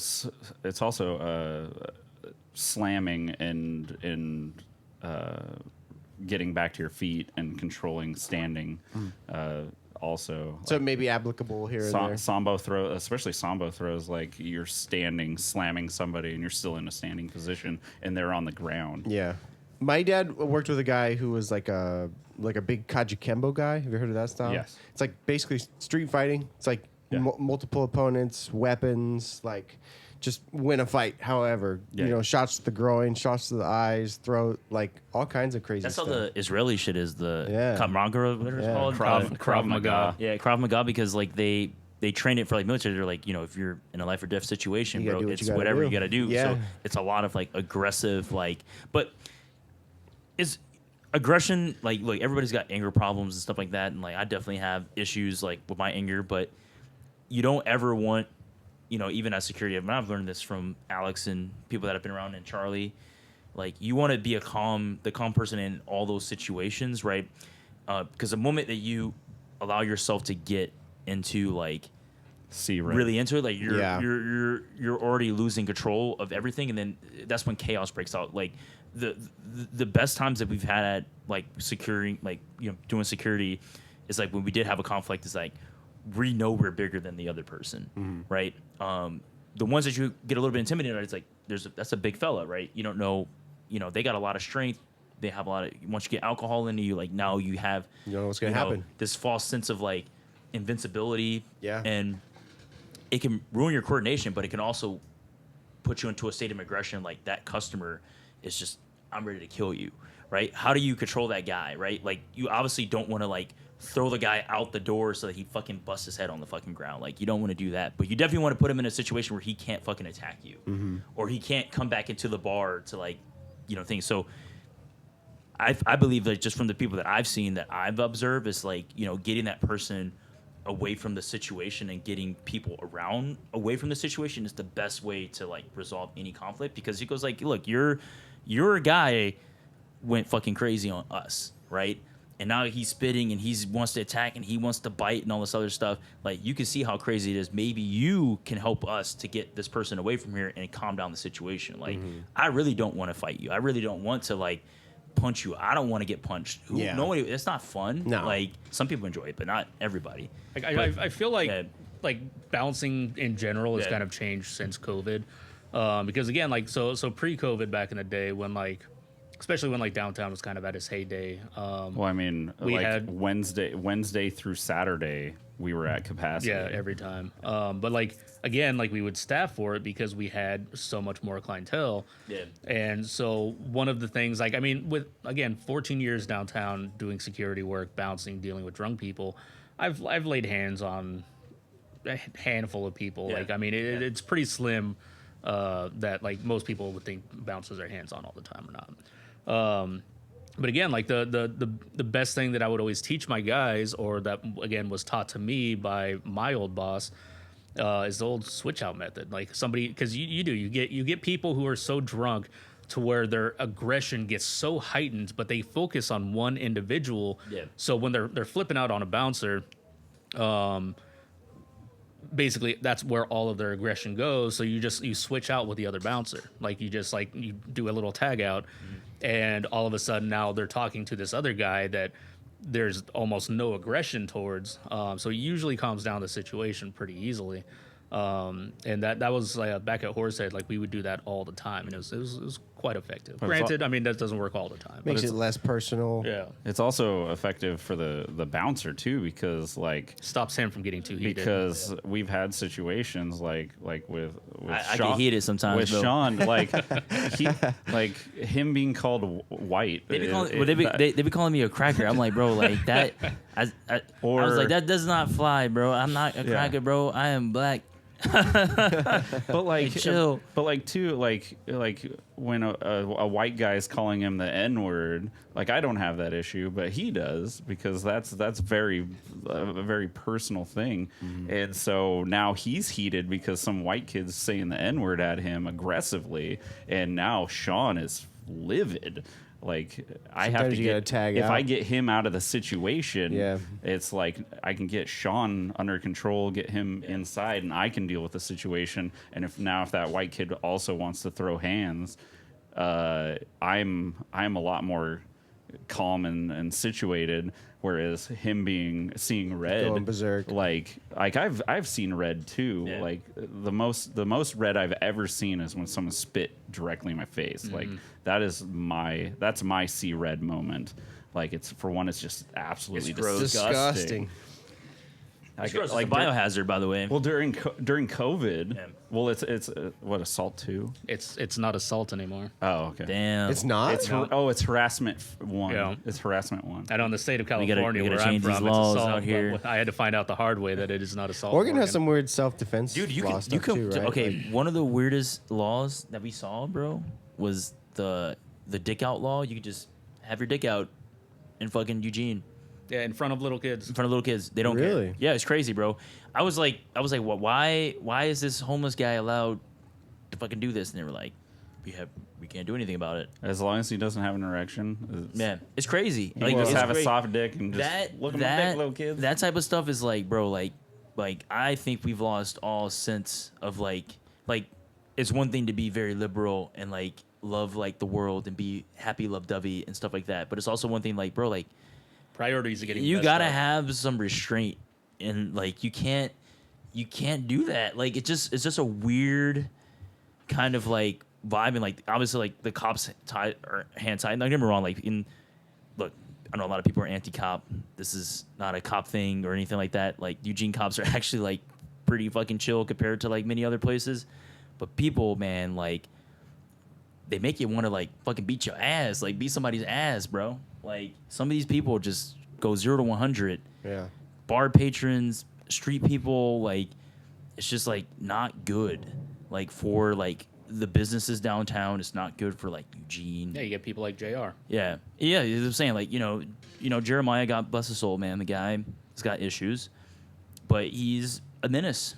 slamming and getting back to your feet and controlling standing. Also, So it may be applicable here and there. Sambo throw, especially Sambo throws, like you're standing, slamming somebody, and you're still in a standing position, and they're on the ground. Yeah. My dad worked with a guy who was like a big Kajikembo guy. Have you heard of that style? Yes. It's like basically street fighting. It's like Yeah. multiple opponents, weapons, like just win a fight. However, Yeah. you know, shots to the groin, shots to the eyes, throat, like all kinds of crazy That's stuff. how the Israeli shit is. The Yeah. Krav Maga, whatever it's Yeah. called. Krav Maga. Yeah, Krav Maga, because like they train it for like military. They're like, you know, if you're in a life or death situation, You gotta bro, do what it's you gotta whatever do. you got to do. Yeah. So it's a lot of like aggressive, like, but is aggression like everybody's got anger problems and stuff like that, and like I definitely have issues like with my anger, but you don't ever want even as security, and I've learned this from Alex and people that have been around in Charley. Like, you want to be the calm person in all those situations, right? Because the moment that you allow yourself to get into like really into it, like you're already losing control of everything, and then that's when chaos breaks out. Like the best times that we've had at like securing, like doing security, is like when we did have a conflict. Is like we know we're bigger than the other person, right? The ones that you get a little bit intimidated, it's like that's a big fella, right? You don't know. They got a lot of strength. They have a lot of. Once you get alcohol into you, like now you have. You know what's gonna happen. This false sense of like invincibility. Yeah. And it can ruin your coordination, but it can also put you into a state of aggression. Like that customer is just, I'm ready to kill you, right? How do you control that guy, right? Like you obviously don't want to like throw the guy out the door so that he fucking busts his head on the fucking ground. Like you don't want to do that, but you definitely want to put him in a situation where he can't fucking attack you, or he can't come back into the bar to like. Things. So I believe that just from the people that I've seen that I've observed is like, getting that person away from the situation and getting people around away from the situation is the best way to like resolve any conflict, because it goes like, look, your guy went fucking crazy on us, right? And now he's spitting and he wants to attack and he wants to bite and all this other stuff. Like, you can see how crazy it is. Maybe you can help us to get this person away from here and calm down the situation. Like, I really don't want to fight you. I really don't want to, like, punch you. I don't want to get punched. Nobody. It's not fun. No. Like, some people enjoy it, but not everybody. Like, I feel like bouncing in general has kind of changed since COVID. Because, again, like, so pre-COVID back in the day when, like, especially when like downtown was kind of at its heyday. Well, I mean, we like had Wednesday through Saturday, we were at capacity. Yeah, every time. But like again, like we would staff for it because we had so much more clientele. Yeah. And so one of the things, like I mean, with again 14 years downtown doing security work, bouncing, dealing with drunk people, I've laid hands on a handful of people. Yeah. Like I mean, it's pretty slim that like most people would think bouncers are hands on all the time or not. But again, like the best thing that I would always teach my guys, or that again was taught to me by my old boss, is the old switch out method. Like somebody, because you get people who are so drunk to where their aggression gets so heightened, but they focus on one individual. Yeah. So when they're flipping out on a bouncer, basically that's where all of their aggression goes. So you switch out with the other bouncer. Like you do a little tag out, and all of a sudden now they're talking to this other guy that there's almost no aggression towards. So it usually calms down the situation pretty easily. And that was back at Horsehead, like we would do that all the time, and it was quite effective. Granted, I mean that doesn't work all the time. Makes it less personal. Yeah, It's also effective for the bouncer too, because like stops him from getting too heated. because we've had situations like with I Sean, get heated sometimes, with bro. Sean, like him being called white. They be calling me a cracker. I'm like, bro, like that. I was like, that does not fly, bro. I'm not a cracker, bro. I am black. But like chill. But like too, like when a white guy's calling him the N-word, like I don't have that issue, but he does, because that's very a very personal thing. And so now he's heated because some white kid's saying the N-word at him aggressively, and now Sean is livid. Like I have to you gotta tag if out. I get him out of the situation, Yeah. it's like I can get Sean under control, get him inside, and I can deal with the situation. And if that white kid also wants to throw hands, I'm a lot more calm and situated. Whereas him seeing red, Going berserk. like I've seen red too. Yeah. Like the most red I've ever seen is when someone spit directly in my face. Like that's my see red moment. Like it's just absolutely It's gross. Disgusting. It's gross. It's a biohazard, by the way. Well, during COVID, Yeah. well, it's what, assault 2? It's not assault anymore. Oh, okay. Damn. It's not. It's harassment 1. Yeah. It's harassment 1. And on the state of gotta- California, we gotta where I'm change these from, laws it's assault. out here. But I had to find out the hard way that it is not assault. Oregon has some weird self-defense Dude, you law can stuff too, right? okay. Like, One of the weirdest laws that we saw, bro, was the dick out law. You could just have your dick out in fucking Eugene. Yeah, in front of little kids. In front of little kids. They don't Really? care. Yeah, it's crazy, bro. I was like, what? Why is this homeless guy allowed to fucking do this? And they were like, we can't do anything about it. As long as he doesn't have an erection. Man, it's crazy. Like, just it's have great. a soft dick and just look at my big little kids. That type of stuff is like, bro, like I think we've lost all sense of like it's one thing to be very liberal and like love like the world and be happy, love-dovey and stuff like that. But it's also one thing like, bro, like Priorities are getting. you messed gotta up. have some restraint and like you can't do that. Like it's just a weird kind of like vibe and like obviously like the cops hand tied. Don't get me wrong, like look, I know a lot of people are anti-cop. This is not a cop thing or anything like that. Like Eugene cops are actually like pretty fucking chill compared to like many other places. But people, man, like they make you want to like fucking beat your ass, like beat somebody's ass, bro. Like some of these people just go 0 to 100. Yeah. Bar patrons, street people, like it's just like not good. Like for like the businesses downtown, it's not good for like Eugene. Yeah, you get people like Jr. Yeah. I'm saying like you know Jeremiah, God bless his soul, man. The guy has got issues, but he's a menace.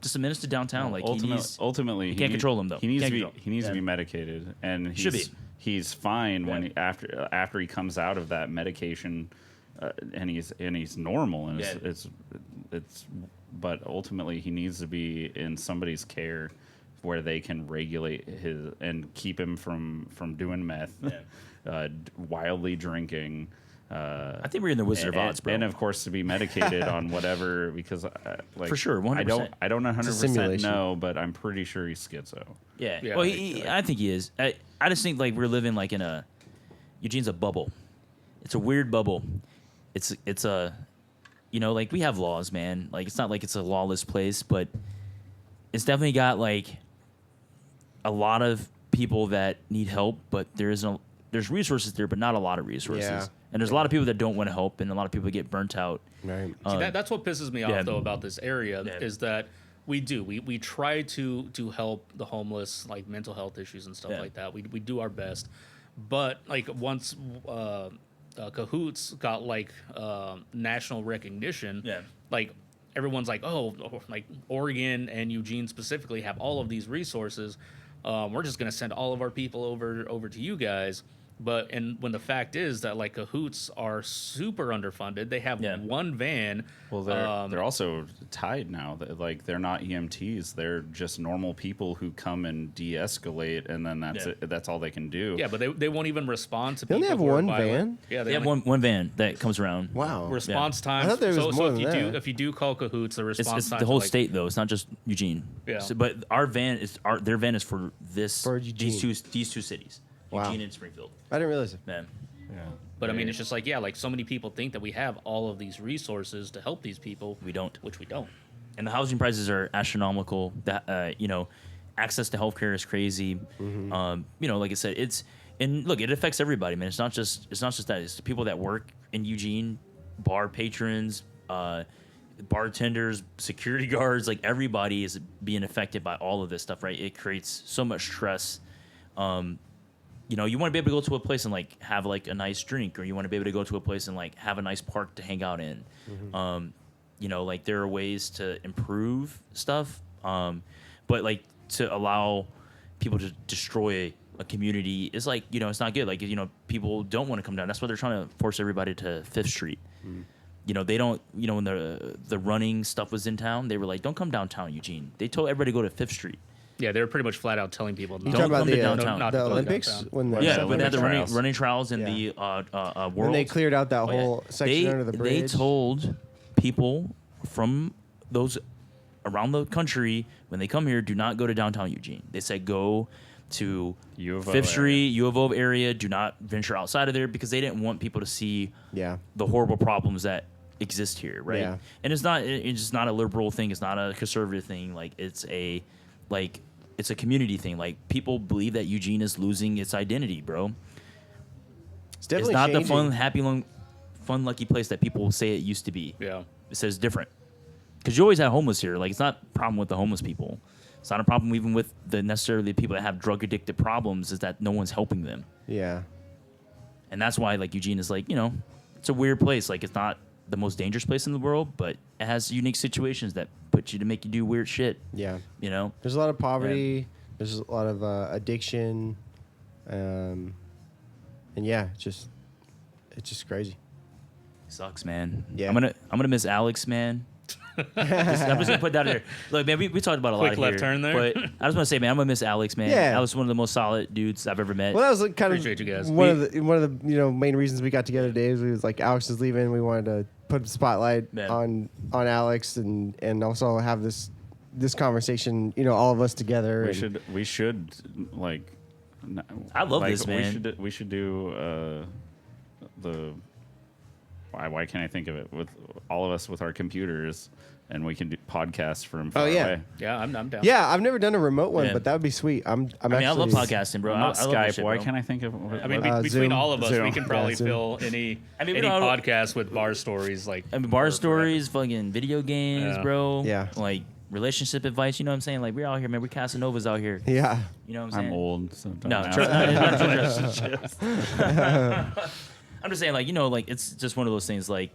Just a menace to downtown. Like ultimately, you can't control him though. He needs Can't to be control him. he needs to be medicated, and Should be. he's fine when after he comes out of that medication, and he's normal, and it's but ultimately he needs to be in somebody's care where they can regulate his and keep him from doing meth, wildly drinking. I think we're in the Wizard of Oz, bro. And of course to be medicated on whatever because like For sure, 100%. I don't 100% simulation. know, but I'm pretty sure he's schizo. Yeah. Yeah, Well, I I think he is. I just think like we're living like in a Eugene's a bubble. It's a weird bubble. It's a like we have laws, man. Like it's not like it's a lawless place, but it's definitely got like a lot of people that need help, but there's resources there, but not a lot of resources. Yeah. And there's a lot of people that don't want to help, and a lot of people that get burnt out. Right. See, that's what pisses me off though about this area is that we try to help the homeless, like mental health issues and stuff like that. We do our best, but like once Cahoots got like national recognition, like everyone's like, oh, like Oregon and Eugene specifically have all of these resources. We're just gonna send all of our people over to you guys. But when the fact is that like Cahoots are super underfunded, they have one van. Well, they're also tied now. Like they're not EMTs; they're just normal people who come and de-escalate, and then that's it. That's all they can do. Yeah, but they won't even respond to They people. only have who are one violent. van? Yeah, They have one van that comes around. Wow. response time. I thought there was so more if than you that. if you do call Cahoots, the response It's time the whole like, state though. It's not just Eugene. Yeah. But our van their van is for Eugene. these two cities, Wow. Eugene and Springfield. I didn't realize it. Man. Yeah. But I mean, it's just like like so many people think that we have all of these resources to help these people. We don't. Which we don't. And the housing prices are astronomical. That access to healthcare is crazy. Like I said, it affects everybody, man. It's not just that. It's the people that work in Eugene, bar patrons, bartenders, security guards. Like everybody is being affected by all of this stuff, right? It creates so much stress. You want to be able to go to a place and like have like a nice drink, or you want to be able to go to a place and like have a nice park to hang out in. Like there are ways to improve stuff, but like to allow people to destroy a community is like it's not good. Like people don't want to come down. That's why they're trying to force everybody to Fifth Street. They don't. When the running stuff was in town, they were like, "Don't come downtown, Eugene." They told everybody to go to Fifth Street. Yeah, they were pretty much flat out telling people You not talking about come to downtown. not to the go Olympics downtown. when the Yeah, when they had the trials. running trials in Yeah. the world. when they cleared out that whole section under the bridge. They told people from those around the country when they come here, do not go to downtown Eugene. They said go to U of O Fifth Street, area. U of O area. Do not venture outside of there because they didn't want people to see Yeah. the horrible problems that exist here, right? Yeah. And it's not a liberal thing. It's not a conservative thing. Like it's a community thing. Like people believe that Eugene is losing its identity, bro. It's definitely It's not changing. the fun, happy, fun, lucky place that people say it used to be. Yeah. It says different. Because you always have homeless here. Like, it's not a problem with the homeless people. It's not a problem even with necessarily people that have drug addicted problems, is that no one's helping them. Yeah. And that's why, like, Eugene is like, it's a weird place. Like, it's not the most dangerous place in the world, but it has unique situations that put you to make you do weird shit. Yeah. You know? There's a lot of poverty. There's a lot of addiction. And yeah, it's just crazy. Sucks, man. Yeah. I'm gonna miss Alex, man. I'm just gonna put that there. Look, man, we talked about a lot Quick here, left turn there. but I just want to say, man, I'm gonna miss Alex, man. Yeah. Alex is one of the most solid dudes I've ever met. Well, that was like kind Appreciate you of guys. one of the main reasons we got together today is we was like Alex is leaving. We wanted to put a spotlight Man. on Alex and also have this conversation. All of us together. We should like. I love this, man. We should do the. Why can't I think of it? With all of us with our computers, and we can do podcasts from far yeah. away. Yeah, I'm down. Yeah, I've never done a remote one, Yeah. but that would be sweet. I mean, I love podcasting, bro. Not I love this Skype. shit, Why bro. can't I think of? I mean, between Zoom. all of us, Zoom. we can probably Yeah, Zoom. fill any I mean, any we don't- podcast with bar stories like bar for stories, fucking video games, Yeah. bro. Yeah. Like relationship advice. You know what I'm saying? Like, we're out here, man. We're Casanovas out here. Yeah. You know what I'm saying? I'm old, so don't No, ask. I'm just saying, like, like, it's just one of those things, like,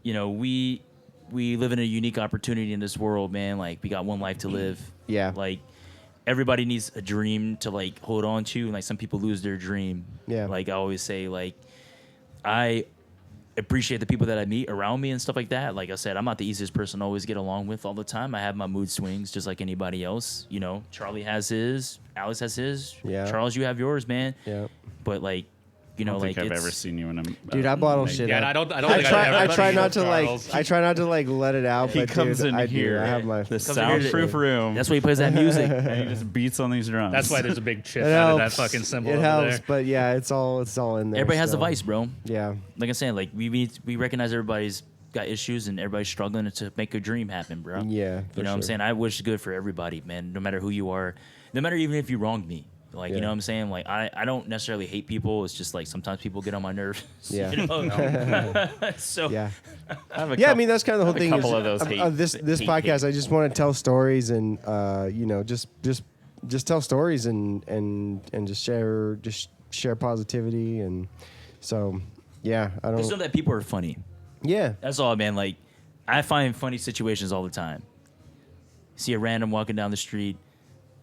we live in a unique opportunity in this world, man. Like, we got one life to live. Yeah. Like, everybody needs a dream to, like, hold on to. And, like, some people lose their dream. Yeah. Like, I always say, like, I appreciate the people that I meet around me and stuff like that. Like I said, I'm not the easiest person to always get along with all the time. I have my mood swings just like anybody else. Charlie has his, Alex has his. Yeah. Charles, you have yours, man. Yeah. But, like, I don't think I've it's- ever seen you in a. Dude, I bottle shit Yeah, up. and I don't I think try. I've I ever try seen not to Charles. I try not to let it out. He but comes dude, in I here, Do. I have my. the Comes in here to- soundproof room. That's why he plays that music. and he just beats on these drums. That's why there's a big chip It out of that helps. fucking symbol It over helps, there. but yeah, it's all in there. Everybody has a still. vice, bro. Yeah. Like I'm saying, like we recognize everybody's got issues and everybody's struggling to make a dream happen, bro. Yeah. You know what I'm saying? I wish good for everybody, man. No matter who you are, no matter even if you wronged me. Like, you Yeah. know what I'm saying? Like, I don't necessarily hate people. It's just like sometimes people get on my nerves. Yeah. You know? So Yeah. I have a Yeah, I couple- mean that's kind of the whole a thing. couple is, of those this hate podcast, hate. I just want to tell stories and just tell stories and just share positivity and so yeah, I just know don't. that people are funny. Yeah. That's all, man. Like, I find funny situations all the time. See a random walking down the street,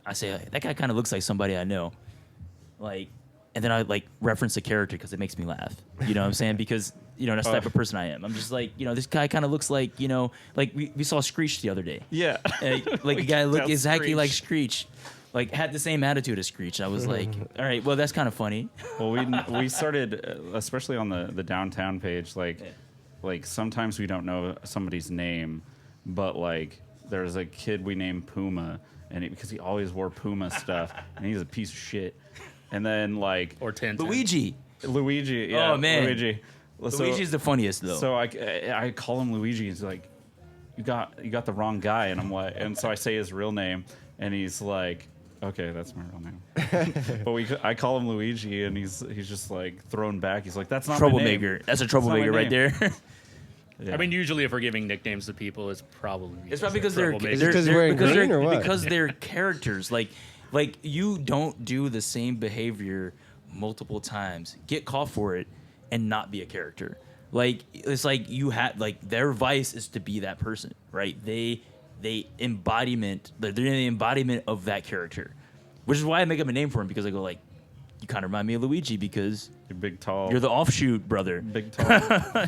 I say, that guy kind of looks like somebody I know. Like, and then I like reference the character because it makes me laugh. You know what I'm saying? Because, that's the type of person I am. I'm just like, this guy kind of looks like, like we saw Screech the other day. Yeah. Like the guy looked found exactly Screech. like Screech. Like, had the same attitude as Screech. I was like, all right, well, that's kind of funny. Well, we started, especially on the downtown page, like sometimes we don't know somebody's name, but like there's a kid we named Puma, and because he always wore Puma stuff, and he's a piece of shit. And then like Or Tintin. Luigi. Luigi, yeah, Oh, man. Luigi. So- Luigi's the funniest, though. So I call him Luigi. He's like, you got the wrong guy, and I'm like, and so I say his real name, and he's like, okay, that's my real name. But I call him Luigi, and he's just like thrown back. He's like, that's not troublemaker. My name. That's a That's not my troublemaker right name. there. Yeah. I mean, usually if we're giving nicknames to people, it's probably It's probably because they're troublemakers. Is it 'cause you're wearing green or what? Because they're characters. Like you don't do the same behavior multiple times, get caught for it, and not be a character. Like it's like you have like their vice is to be that person, right? They're the embodiment of that character, which is why I make up a name for him because I go like, you kind of remind me of Luigi because You're big, tall. you're the offshoot brother. big, tall,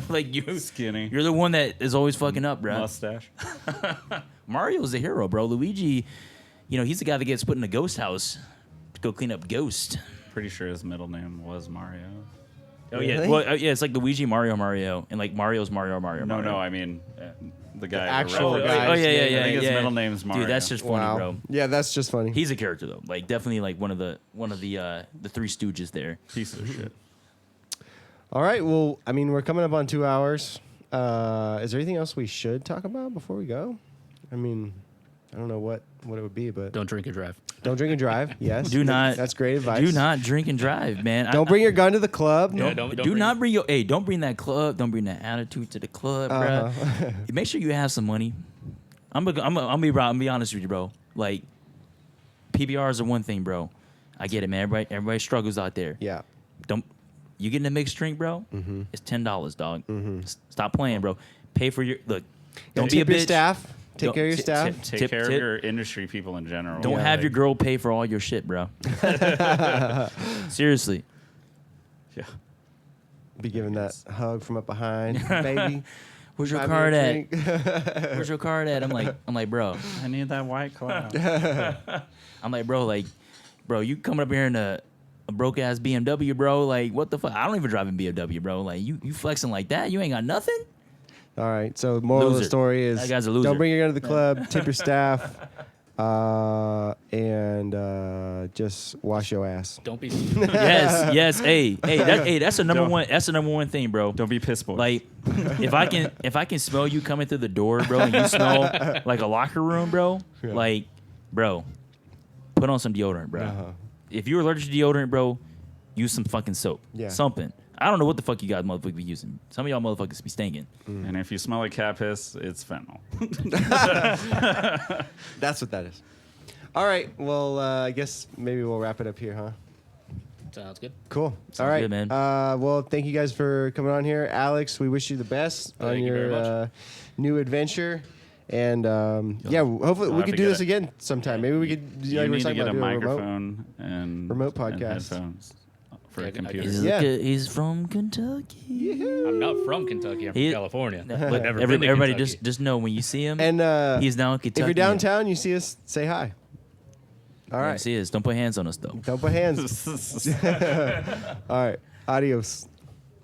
Like you, skinny, you're the one that is always fucking up, bro. mustache. Mario's the hero, bro. Luigi, he's the guy that gets put in a ghost house to go clean up ghosts. Pretty sure his middle name was Mario. Oh yeah, Really? well yeah, it's like Luigi, Mario, and like Mario's Mario. No, I mean the guy. actual the guy. Oh yeah, I think his middle name's Mario. Dude, that's just funny, Wow. bro. Yeah, that's just funny. He's a character though, like definitely like one of the Three Stooges there. piece of shit. All right. Well, I mean, we're coming up on 2 hours. Is there anything else we should talk about before we go? I mean, I don't know what it would be, but Don't drink and drive. don't drink and drive. Yes. Do not. That's great advice. Do not drink and drive, man. Don't bring your gun to the club. Yeah, Don't bring- not bring your. Hey, don't bring that club. Don't bring that attitude to the club, bro. Make sure you have some money. I'm be honest with you, bro. Like, PBRs are one thing, bro. I get it, man. Everybody struggles out there. Yeah. Don't You getting a mixed drink, bro? Mm-hmm. It's $10, dog. Stop playing, bro. Pay for your look. Don't Tip be a your bitch. staff. Take Don't- care of your tip- staff. Take care of your industry people in general. Don't have your girl pay for all your shit, bro. Seriously. Yeah. Be giving that hug from up behind, baby. Where's your Buy me a card at? drink. Where's your card at? I'm like, bro. I need that white cloud. I'm like, bro, you coming up here in a broke ass BMW, bro? Like, what the fuck? I don't even drive in BMW, bro. Like, you flexing like that? You ain't got nothing? All right. So moral of the Loser. story is That guy's a loser. don't bring your gun to the club. Tip your staff, and just wash your ass. Don't be. Yes. Hey, that's the number Don't- one. That's the number one thing, bro. Don't be piss boy. Like, if I can smell you coming through the door, bro, and you smell like a locker room, bro, Yeah. like, bro, put on some deodorant, bro. Uh-huh. If you're allergic to deodorant, bro, use some fucking soap. Yeah. Something. I don't know what the fuck you guys motherfuckers be using. Some of y'all motherfuckers be stinking. and if you smell like cat piss, it's fentanyl. That's what that is. All right. Well, I guess maybe we'll wrap it up here, huh? Sounds good. Cool. Sounds All right. good, man. Well, thank you guys for coming on here. Alex, we wish you the best on Thank you very your much. new adventure. And yeah, hopefully We'll we have could to do get this it. again sometime. Maybe we could do You like we were need to talking get a about, do remote. microphone and Remote and podcast. headphones for Yeah, a I can- computer. He's, Yeah. he's from Kentucky. I'm not from Kentucky. I'm from He- California. But But never been to everybody Kentucky. just know when you see him, And he's now in Kentucky. if you're downtown, you see us, say hi. All Yeah, right. see us. Don't put hands on us though. Don't put hands. All right. Adios.